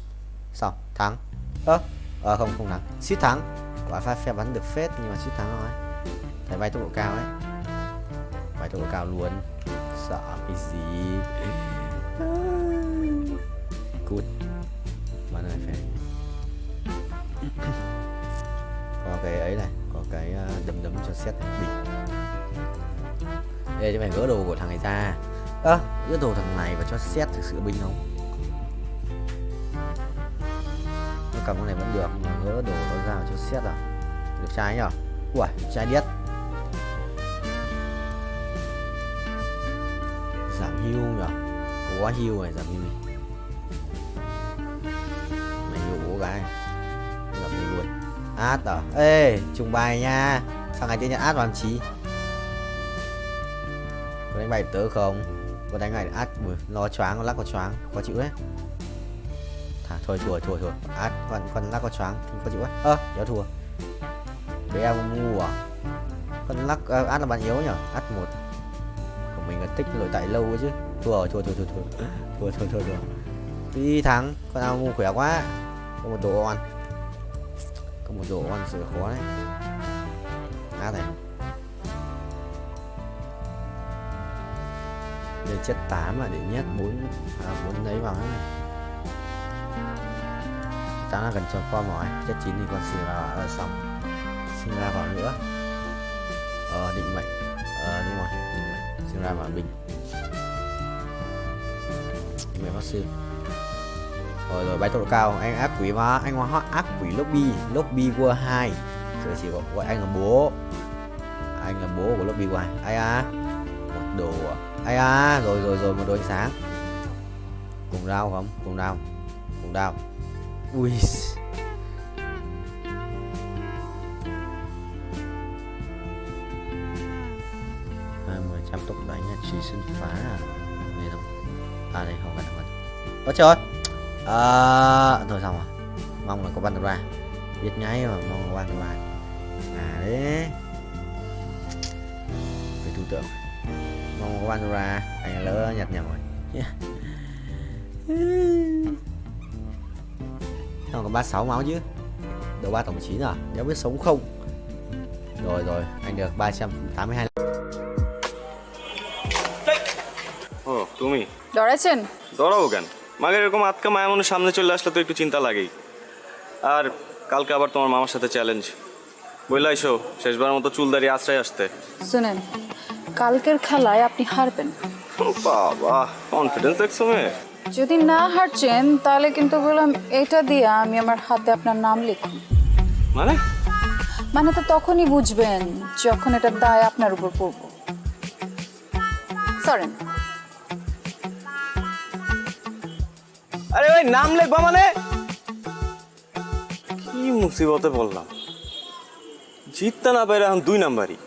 xong thắng không thắng suýt thắng quả phép bắn được phết nhưng mà suýt thắng rồi thầy bay tốc độ cao ấy bay tốc độ cao luôn sợ cái gì cút bắn này phải có cái ấy này có cái đấm cho xét bình đây cho mày gỡ đồ của thằng này ra gỡ đồ thằng này và cho xét thực sự bình không nó cầm cái này vẫn được mà gỡ đồ nó ra cho xét à được trai nhở ui trai điếc giảm hưu nhở có quá hưu này giảm hưu mày hưu bố gái giảm hưu luôn át à ê trùng bài nha Sao ngày tin nhắn át vào làm chí? Có đánh bài tớ không? Có đánh bài át lo choáng, con lắc có choáng, khó chịu đấy. Thôi thua. Át con lắc có choáng thì khó chịu đấy. Nhớ thua. Bé em ngu à? Con lắc át là bạn yếu nhỉ? Át 1. Của mình là tích lỗi tại lâu ấy chứ. Thua. Đi thắng, con ao ngu khỏe quá. Có một đồ on. Sự khó đấy. Át này. Để chất 8 mà để nhét 4 lấy vào này. 8 là gần cho qua mỏi. Chất 9 thì con xin vào xong. Xin ra vào nữa. Định mệnh. Đúng rồi, định mệnh. Xin ra vào bình. Định mệnh pháp sư. Rồi bay tốc độ cao, anh ác quỷ mà, anh hóa ác quỷ lobby World 2. Giờ chỉ gọi anh là bố. Anh là bố của lobby World 2. Ai à? Một đồ ai à? Rồi một đồ ánh sáng. Cùng đao không? Cùng đao. Ui. 20% tốc đánh là truy sân phá à? Đây đâu? Đây không cần. Ôi trời ơi. Thôi xong rồi. Mong là có bắn được ra. Biết ngay mà mong có bắn được ra. Đấy. Phải thủ tượng. Mong có bắn được ra. Anh lỡ nhặt nhầm rồi. Không có 36 máu chứ. Độ 3 tổng 9 à? Nếu biết sống không? Rồi, anh được 382. তুমি ডরাইছেন? ডরাবো কেন? মাগের এরকম আটকা মায়া মানুষ সামনে চলে আসলে তো একটু চিন্তা লাগেই। আর কালকে আবার তোমার মামার সাথে চ্যালেঞ্জ। বইলা আইসো শেষবারের মতো চুলদারি আশ্রয় আসতে। শুনেন, কালকের খেলায় আপনি হারবেন। বাবা, কনফিডেন্স দেখছো মেয়ে? যদি না হারছেন তাহলে কিন্তু বললাম এটা দিয়ে আমি আমার হাতে আপনার নাম লিখুন। মানে তো তখনই বুঝবেন যখন এটা দায় আপনার উপর পড়ব। সরেন। আরে ভাই নাম লিখবা মানে? কি মুসিবতে বললাম। জিততে না পারে এখন 2 নাম্বারই।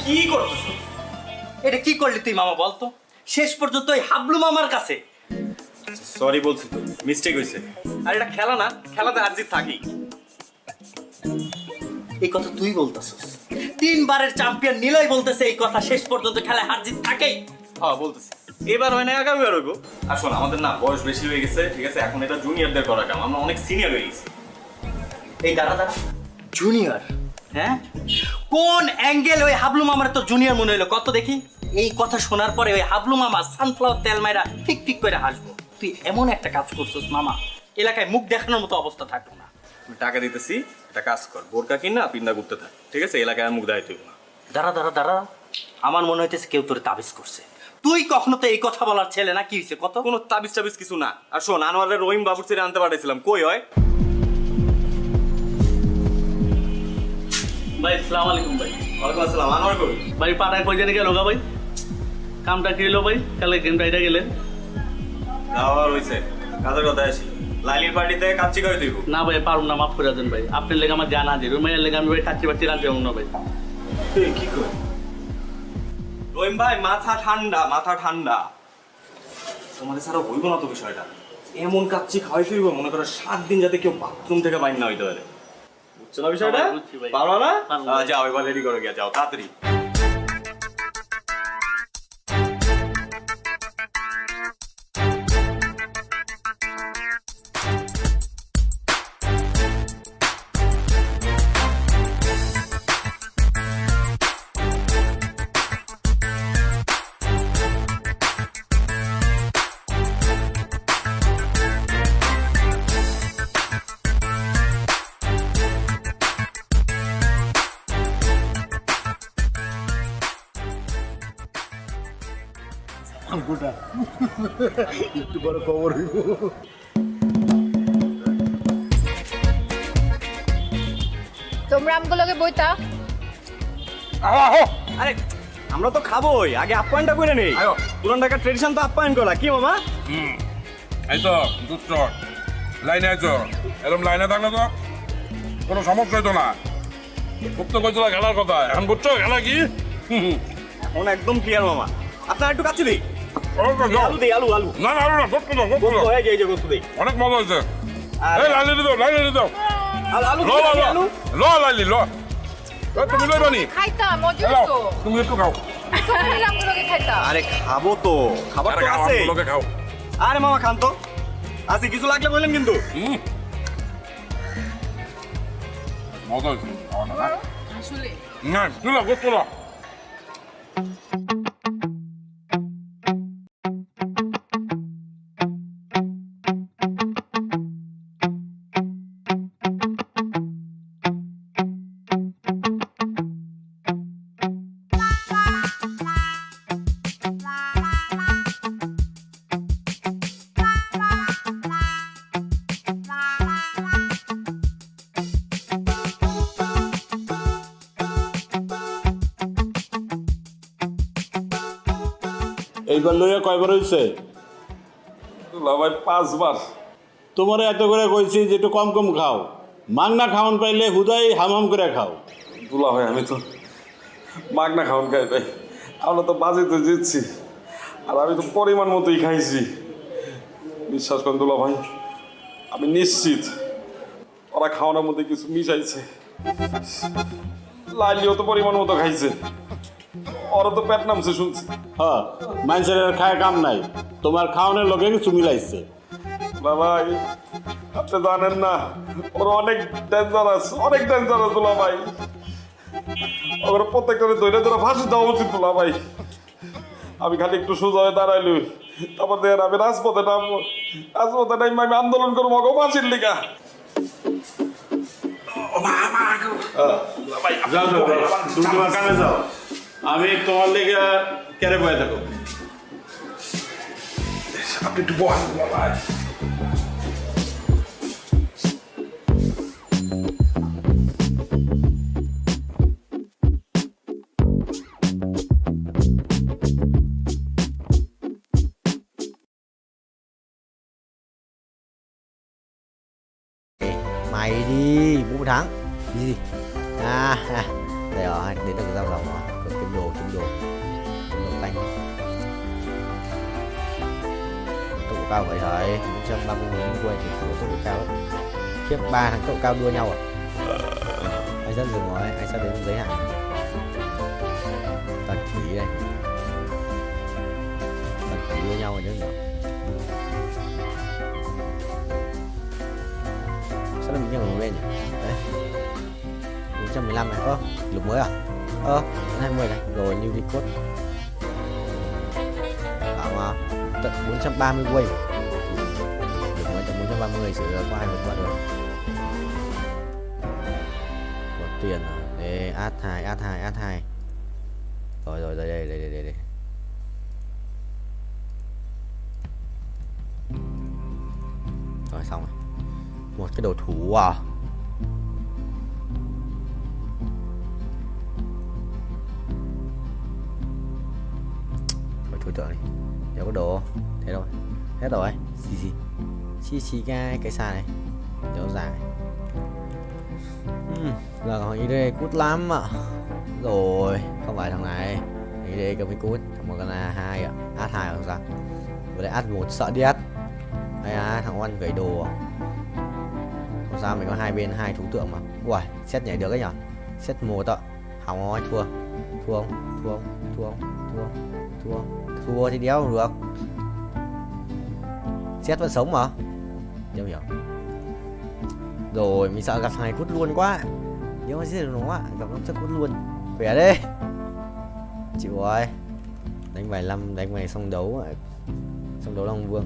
কি করতেছ? এটা কি করলি তুই মামা বলতো? শেষ পর্যন্ত ওই হাবলু মামার কাছে। সরি বলছি তো, মিস্টেক হয়েছে। আর এটা খেলা না, খেলাতে হার জিত থাকি। এই কথা তুই বলতেছিস? 3 বারের চ্যাম্পিয়ন নিলয় বলতেছে এই কথা, শেষ পর্যন্ত খেলায় হার জিত থাকেই। হ্যাঁ বলতেছি, এবার হয় না আগামী বার হইব। আর শোন, আমাদের না বয়স বেশি হয়ে গেছে, ঠিক আছে? এখন এটা জুনিয়রদের করা কাম, আমরা অনেক সিনিয়র হয়ে গেছি। এই দাঁড়া জুনিয়র? হ্যাঁ, কোন অ্যাঙ্গেল ওই হাবলু মামার তো জুনিয়র মনে হইলো? কত দেখি। এই কথা শোনার পরে ওই হাবলু মামা সানফ্লাওয়ার তেল মাইরা ঠিক ঠিক করে হাসবো। তুই এমন একটা কাজ করছিস মামা, এলাকায় মুখ দেখানোর মতো অবস্থা থাকলো না। আমি টাকা দিতেছি, একটা কাজ কর, বোরকা কিন না পিন্দা করতে থাক, ঠিক আছে? এলাকায় আর মুখ দেখাইতে হইব না। দাঁড়া, আমার মনে হইতেছে কেউ তোরে তাবিজ করছে। তুই কখনো তো এই কথা বলার ছেলে না, কি হয়েছে কত? কোনো তাবিজ টাবিজ কিছু না। আর শোন, আনোয়ারের রহিম বাবুর ছেড়ে আনতে পাঠাইছিলাম, কই হয়? ভাই আসসালামু আলাইকুম ভাই। ওয়ালাইকুম আসসালাম। আনোয়ার কই? ভাই পাঠায় কই জানি গেল গা ভাই, কামটা কি হলো ভাই? কালকে গেম রাইডা গেলেন? যাওয়ার হইছে, কাজের কথা আসি। লাইলির পার্টিতে কাচ্চি খাই দিব না ভাই, পারুম না, মাফ করে দেন ভাই। আপনার লেগে আমার জানা আছে, রুমের লেগে আমি ভাই কাচ্চি বাচ্চি রাখতে পারবো না ভাই। কি কই? রহিম ভাই মাথা ঠান্ডা, মাথা ঠান্ডা। তোমাদের ছাড়া হইব না তো বিষয়টা। এমন কাচ্চি খাওয়াই ফিরব, মনে করো 7 দিন যাতে কেউ বাথরুম থেকে বাইর না হইতে পারে। বুঝছো না বিষয়টা? পারো না? যাও এবার রেডি করে গিয়া যাও তাড়াতাড়ি। একটু বড় খবর হইব। তোমরা আমগুলোকে বইতা। আরে আমরা তো খাবোই, আগে আপ্যায়নটা করে নেই। পুরান ঢাকার ট্রেডিশন তো আপ্যায়ন করা, কি মামা? আইতো দুষ্ট লাইনে আইছো, এরকম লাইনে থাকলে তো কোনো সমস্যা হইতো না। খুব তো কইছিল খেলার কথা, এখন বুঝছো খেলা কি? এখন একদম ক্লিয়ার মামা। আপনার একটু কাছে দিই। আলু দিই, আলু আলু। না না আলু না, গোস্ত দাও, গোস্ত দাও। এই যে গোস্ত দিই। অনেক মজা হয়েছে। এই লাইলি দাও, লাইলি দাও। আলু ল ল ল ল লাইলি ল। তুমি লইবানি? খাইতা মজা তো। তুমি একটু খাও। সবাই আমগুলোকে খাইতা। আরে খাবো তো, খাবার তো আছে। আমগুলোকে খাও। আরে মামা খান তো, আছে কিছু লাগলে বললেন কিন্তু। মজা হয়েছে আসলে না, তুই ল গোস্ত ল। এইবার লইয়া কয়বার হয়েছে? ভাই 5 বার। তোমার এত করে কইছি যে একটু কম কম খাও, মাংনা খাওয়ান পাইলে হুদাই হামাম করে খাও। দুলা ভাই আমি তো মাগনা খাওয়ান খাই ভাই, আমরা তো বাজেতে জিতছি আর আমি তো পরিমাণ মতোই খাইছি। বিশ্বাস করেন দুলা ভাই, আমি নিশ্চিত ওরা খাওয়ানোর মধ্যে কিছু মিশাইছে। লাইলিও তো পরিমাণ মতো খাইছে, ওরা তো পেট নামছে শুনছি। হ্যাঁ, মানুষের আর খায় কাম নাই, তোমার খাওয়ানোর লোকে কিছু মিলাইছে। ভাই আপনি জানেন না, ওরা অনেক ডেঞ্জারাস, অনেক ডেঞ্জারাস দুলা ভাই। ওরা প্রত্যেকটা ধরে ধরে ফাঁসি দেওয়া উচিত দুলা ভাই। আমি খালি একটু সোজা হয়ে দাঁড়াইলি, তারপর দেখেন আমি রাজপথে নামবো, রাজপথে নামবো, আমি আন্দোলন করবো মগো ফাঁসির লিগা। যাও যাও যাও, তুমি তোমার কামে যাও, আমি তোমার লেগে কেড়ে বয়ে থাকো। আপনি একটু বহান ভাই। Mày đi, bố thắng. Đi đi. Đây rồi, đến được giao dòng rồi. Còn kiếm đồ tanh. Tốc độ cao vậy đấy, 130 quay thì tốc độ cao đấy. Khiếp 3 thằng tốc độ cao đua nhau à? Anh sắp dừng rồi, anh sắp đến giới hạn. Tật quỷ đây. Tật quỷ đua nhau rồi đấy nhỉ? Sao nó bị nhầm lên nhỉ? Đấy 415 này. Lục mới à? 20 này. Rồi new record. Bảo mà tận 430 quay. Lục mới tận 130 xử có ai vượt qua được. Có tiền à? Đây, át 2. Rồi đây. Rồi xong rồi. Một cái đồ thủ à? Thôi tượng đi. Nếu có đồ. Thế rồi. Hết rồi. Chi cái xa này. Kéo dài. Là còn ý đây cút lắm ạ. Rồi, không phải thằng này. Ý đây cầm cái cút. Thằng một con là 2 ạ. Át 2 không sao. Vừa đây át 1 sợ điếc. Hay à, thằng Oan gãy đồ à. Không sao, mình có hai bên 2 thú tượng mà. Ui, xét nhảy được ấy nhở. Xét 1 ạ. Hỏng rồi, thua thì đéo không được. Xét vẫn sống mà. Đéo hiểu. Rồi, mình sợ gặp thằng này cút luôn quá. Nếu mà giết được nó gặp nó chắc cút luôn. Khỏe đấy. Chịu rồi. Đánh bài 5, đánh bài xong đấu Long Vương.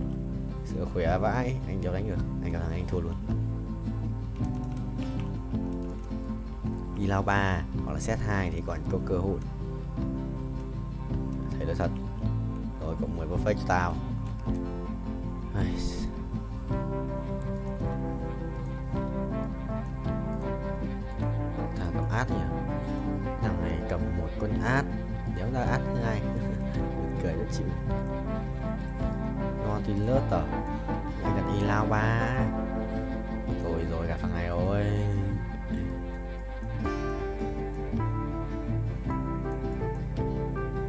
Sửa khỏe vãi, anh đéo đánh được. Anh gặp thằng anh thua luôn. Đi lao 3 hoặc là set 2 thì còn có cơ hội. Thấy nó thật. Rồi cộng 10 perfect cho tao. Thằng cầm át nhỉ. Thằng này cầm một con át. Đéo ra át 2. Cười rất chịu. Ngon thì lướt à. Anh đặt đi lao 3. Rồi gặp thằng này rồi.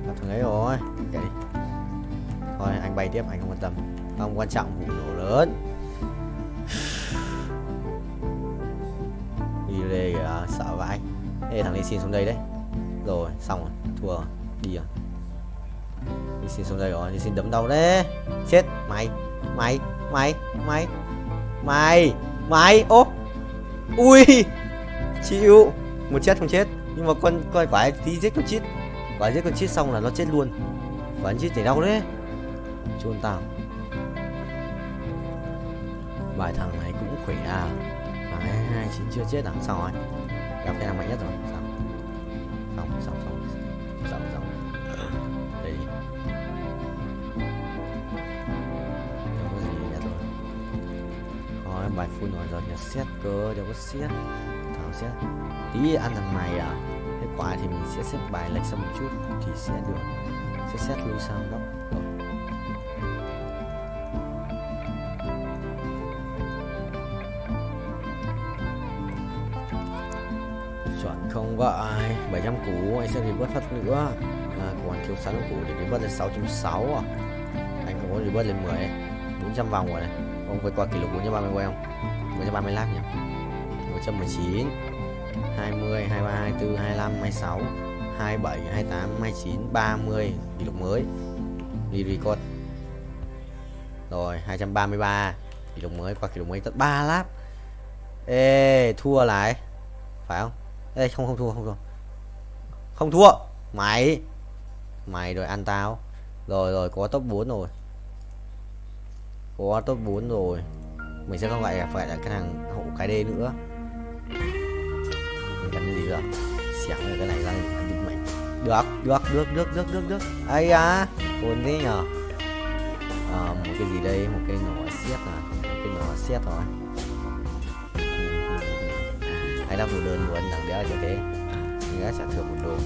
Gặp thằng ấy rồi. Kệ đi. Thôi anh bay tiếp, anh không quan tâm. Không quan trọng vụ nổ lớn. Đi đây kìa, sợ vãi. Ê thằng này xin xuống đây đấy. Rồi xong rồi, thua rồi. Đi rồi. Đi xin xuống đây rồi, đi xin đấm đầu đấy. Chết mày. Ô. Ui. Chịu. Một chết không chết. Nhưng mà con quái tí giết con chít. Quái giết con chít xong là nó chết luôn. Quái chít chảy đau đấy. Chôn tao. Bài thằng này cũng khỏe à. Thằng 229 chưa chết à? Sao rồi? Gặp cái thằng mạnh nhất rồi. Xong. Đây đi. Đâu có gì nhất rồi. Thôi bài full rồi nhặt xét cơ, đâu có xét. Thằng xét. Tí ăn thằng này à? Kết quả thì mình sẽ xếp bài lệch sang một chút thì sẽ được. Sẽ xét lui sang góc. Rồi. Chuẩn không vậy. 700 củ anh sẽ rebirth phát nữa. Còn thiếu 6 củ để rebirth lên 660 à. Anh không có rebirth lên 10 ấy. 400 vòng rồi này. Ông vượt qua kỷ lục 430 quay không? 430 lap nhỉ. 119 20, 23, 24, 25, 26 27, 28, 29, 30 kỷ lục mới. Đi record. Rồi 233 kỷ lục mới, qua kỷ lục mới tận 3 lap. Ê thua lại. Phải không? Ê không thua. Không thua. Mày rồi ăn tao. Rồi có top 4 rồi. Có top 4 rồi. Mình sẽ không phải là cái thằng hậu cái D nữa. Mình cần cái gì rồi? Xẻng rồi cái này ra định mệnh. Được. Ây à, ổn thế nhờ. Một cái gì đây, một cái nỏ xét à. Một cái nỏ xét rồi. Hay là một đơn muốn thằng đéo cho thế. Mình đã trả thưởng một đồ.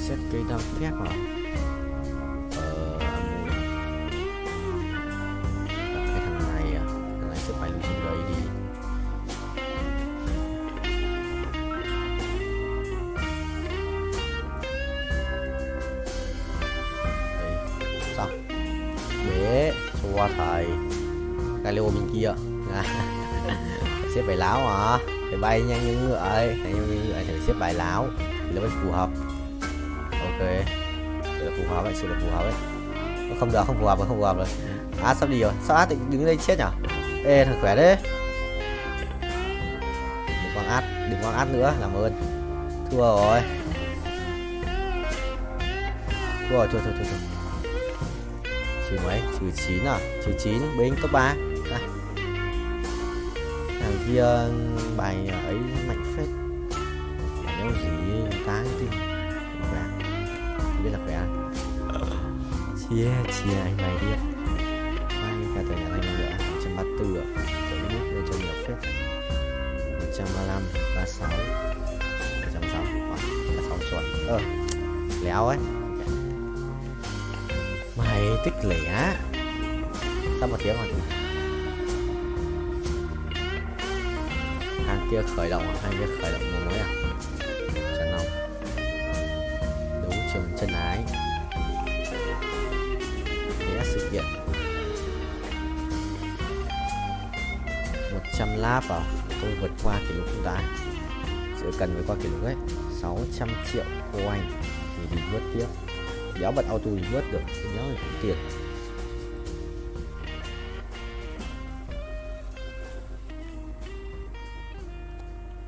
Xét cây đăng phép à. Cái thằng này à. Thằng này sẽ phải lưu xuống đấy đi. Xong. Bế cho thầy Galileo bên kia. Xếp bài láo hả? Phải bay nhanh như ngựa ấy. Phải xếp bài láo thì nó mới phù hợp. Ok. Sự là phù hợp ấy. Không được, không phù hợp rồi. À sắp đi rồi. Sao Á đứng đây chết nhở? Ê thằng khỏe đấy. đừng quăng át nữa, làm ơn. Thua rồi. Thua. Trừ mấy? Trừ 9 à? Trừ 9, binh cấp 3. Đây. Thằng kia bài ấy mạnh phết. Nếu gì táng tim. Khỏe. Không biết là khỏe. Chia anh mày đi. Hai cả tờ nhà anh nữa. 134 ạ. Trời biết lên cho nhiều phết. 135, 36, 160, 36 chuẩn. Léo ấy. Mày tích lẻ. Sắp 1 tiếng rồi. Hàng kia khởi động một mới à? Chân lòng. Đấu trường chân ái. Vẽ sự kiện. 100 lap vào. Tôi vượt qua kỷ lục chúng ta. Sẽ cần phải qua kỷ lục ấy. 600 triệu coin thì đi vớt tiếp. Đéo bật auto thì vớt được. Đéo thì cũng tiền.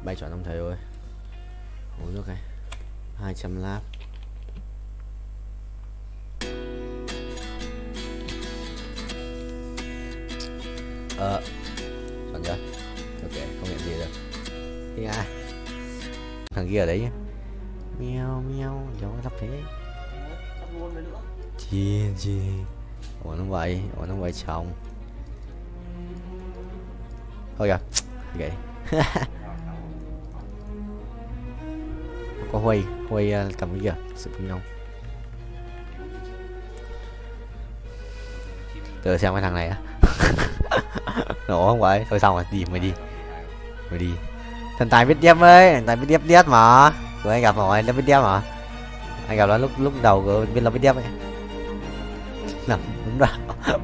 Bay chọn ông thầy ơi. Uống nước này. 200 lap. Chọn chưa? Ok, không nhận gì được. Thì ai? Thằng kia ở đấy nhé. Meo cháu lắp thế. Chi ủa nó vậy chồng. Thôi kìa. Ok. Có Huy cầm cái kìa, sự cùng nhau. Từ xem cái thằng này á. Nổ không vậy? Thôi xong rồi, mày đi. Thần tài biết điếp ấy, thần tài biết điếp mà. Rồi anh gặp rồi, nó biết điếp mà. Anh gặp nó lúc đầu biết nó biết điếp ấy. Làm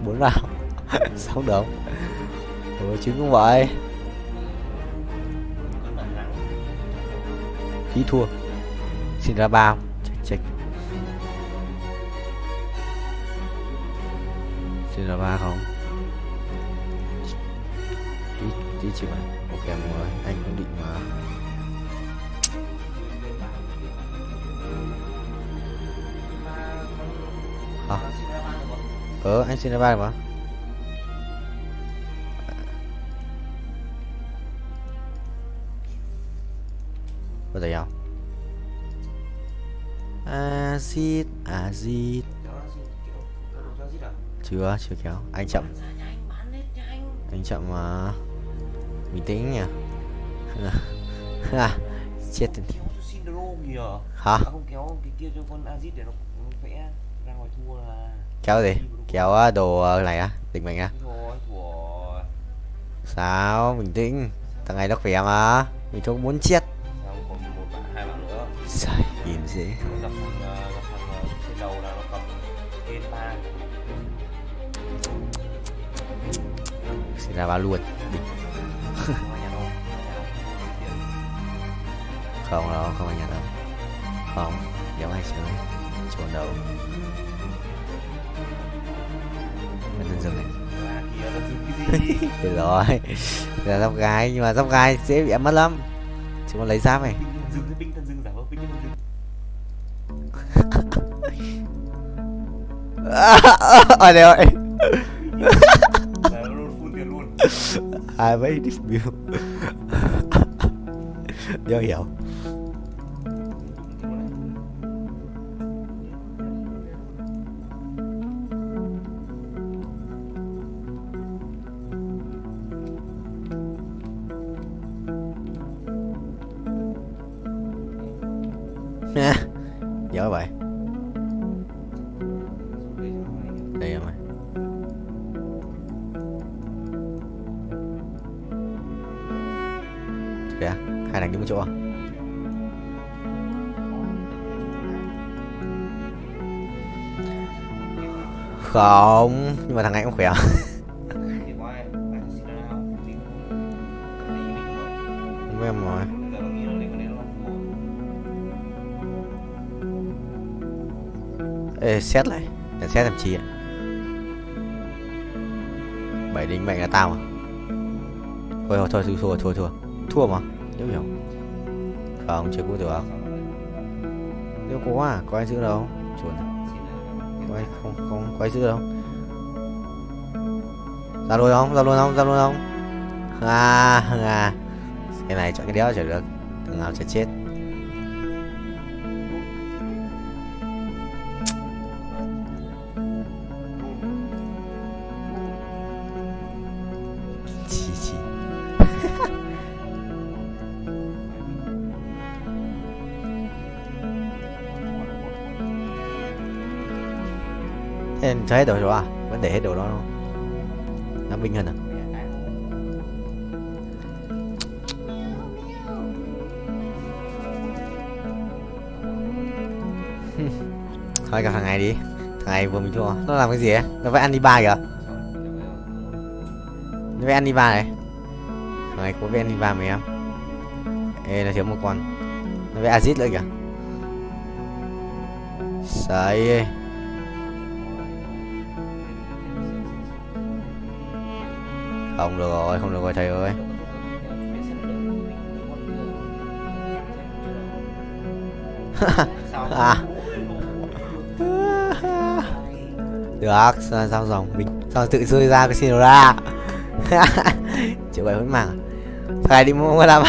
4 rào. 6 được không? Chứ cũng vậy. Khí thua. Xin ra bao. Check. Xin ra 3 không? Tí chịu này. Ok mọi người, anh cũng định mà. Anh xin ra 3 mà. Có thể không? Azit. Chưa kéo. Anh chậm mà. Bình tĩnh nhỉ. Chết rồi. Hả? Kéo gì? Kéo đồ này á? Định mệnh á? Sao? Bình tĩnh. Thằng này nó khỏe mà. Mình không muốn chết. Trời, nhìn dễ. Xin ra ba luôn. Không đâu, không phải nhà đâu. Không, giống ai chơi. Trốn đâu. Mình lên rừng này. Được rồi. Là dốc gái, nhưng mà dốc gái dễ bị em mất lắm. Chúng con lấy giáp này. Ở đây ơi. Ai mấy dispute. Đéo hiểu. Dở vậy. Đây rồi. Kìa, hai thằng đứng một chỗ à? Không, nhưng mà thằng này cũng khỏe. Không biết em rồi. Ê, xét lại. Để xét làm chi ạ? 7 đinh mệnh là tao mà. Thôi thua mà. Dấu hiệu. Không, chưa cứu được. Nếu có à, có ai giữ đâu. Chuồn. Có ai không có ai giữ đâu. Ra luôn không? Ra luôn không? Ra luôn không? À. Cái này chọn cái đéo chả được. Thằng nào sẽ chết. Chi. Thế cho hết đồ rồi à? Vẫn để hết đồ đó không? Nó binh hơn à? Thôi gặp thằng này đi. Thằng này vừa mình thua. Nó làm cái gì ấy? Nó vẽ Aniba kìa. Nó vẽ Aniba này. Thằng này có vẽ Aniba mấy em? Ê, nó thiếu một con. Nó vẽ Azit nữa kìa. Sấy. Không được rồi thầy ơi. À. Được, sao dòng mình sao tự rơi ra cái xin ra. Chịu vậy vẫn màng. Thằng này đi mua làm.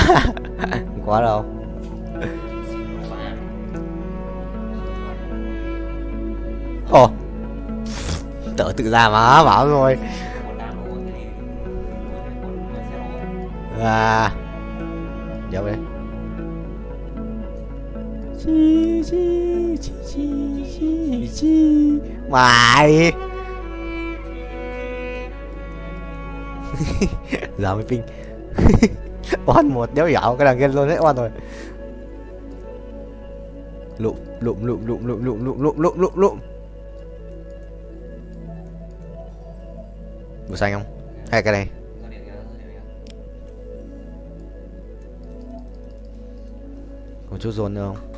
Không có đâu. Ồ. Tớ tự ra mà bảo rồi. À. Đâu đây? Chi. Mày. Giờ mới ping. Oan một đéo dạo cái thằng kia luôn đấy oan rồi. Lụm. Bù xanh không? Hay cái này? Còn chút dồn nữa không?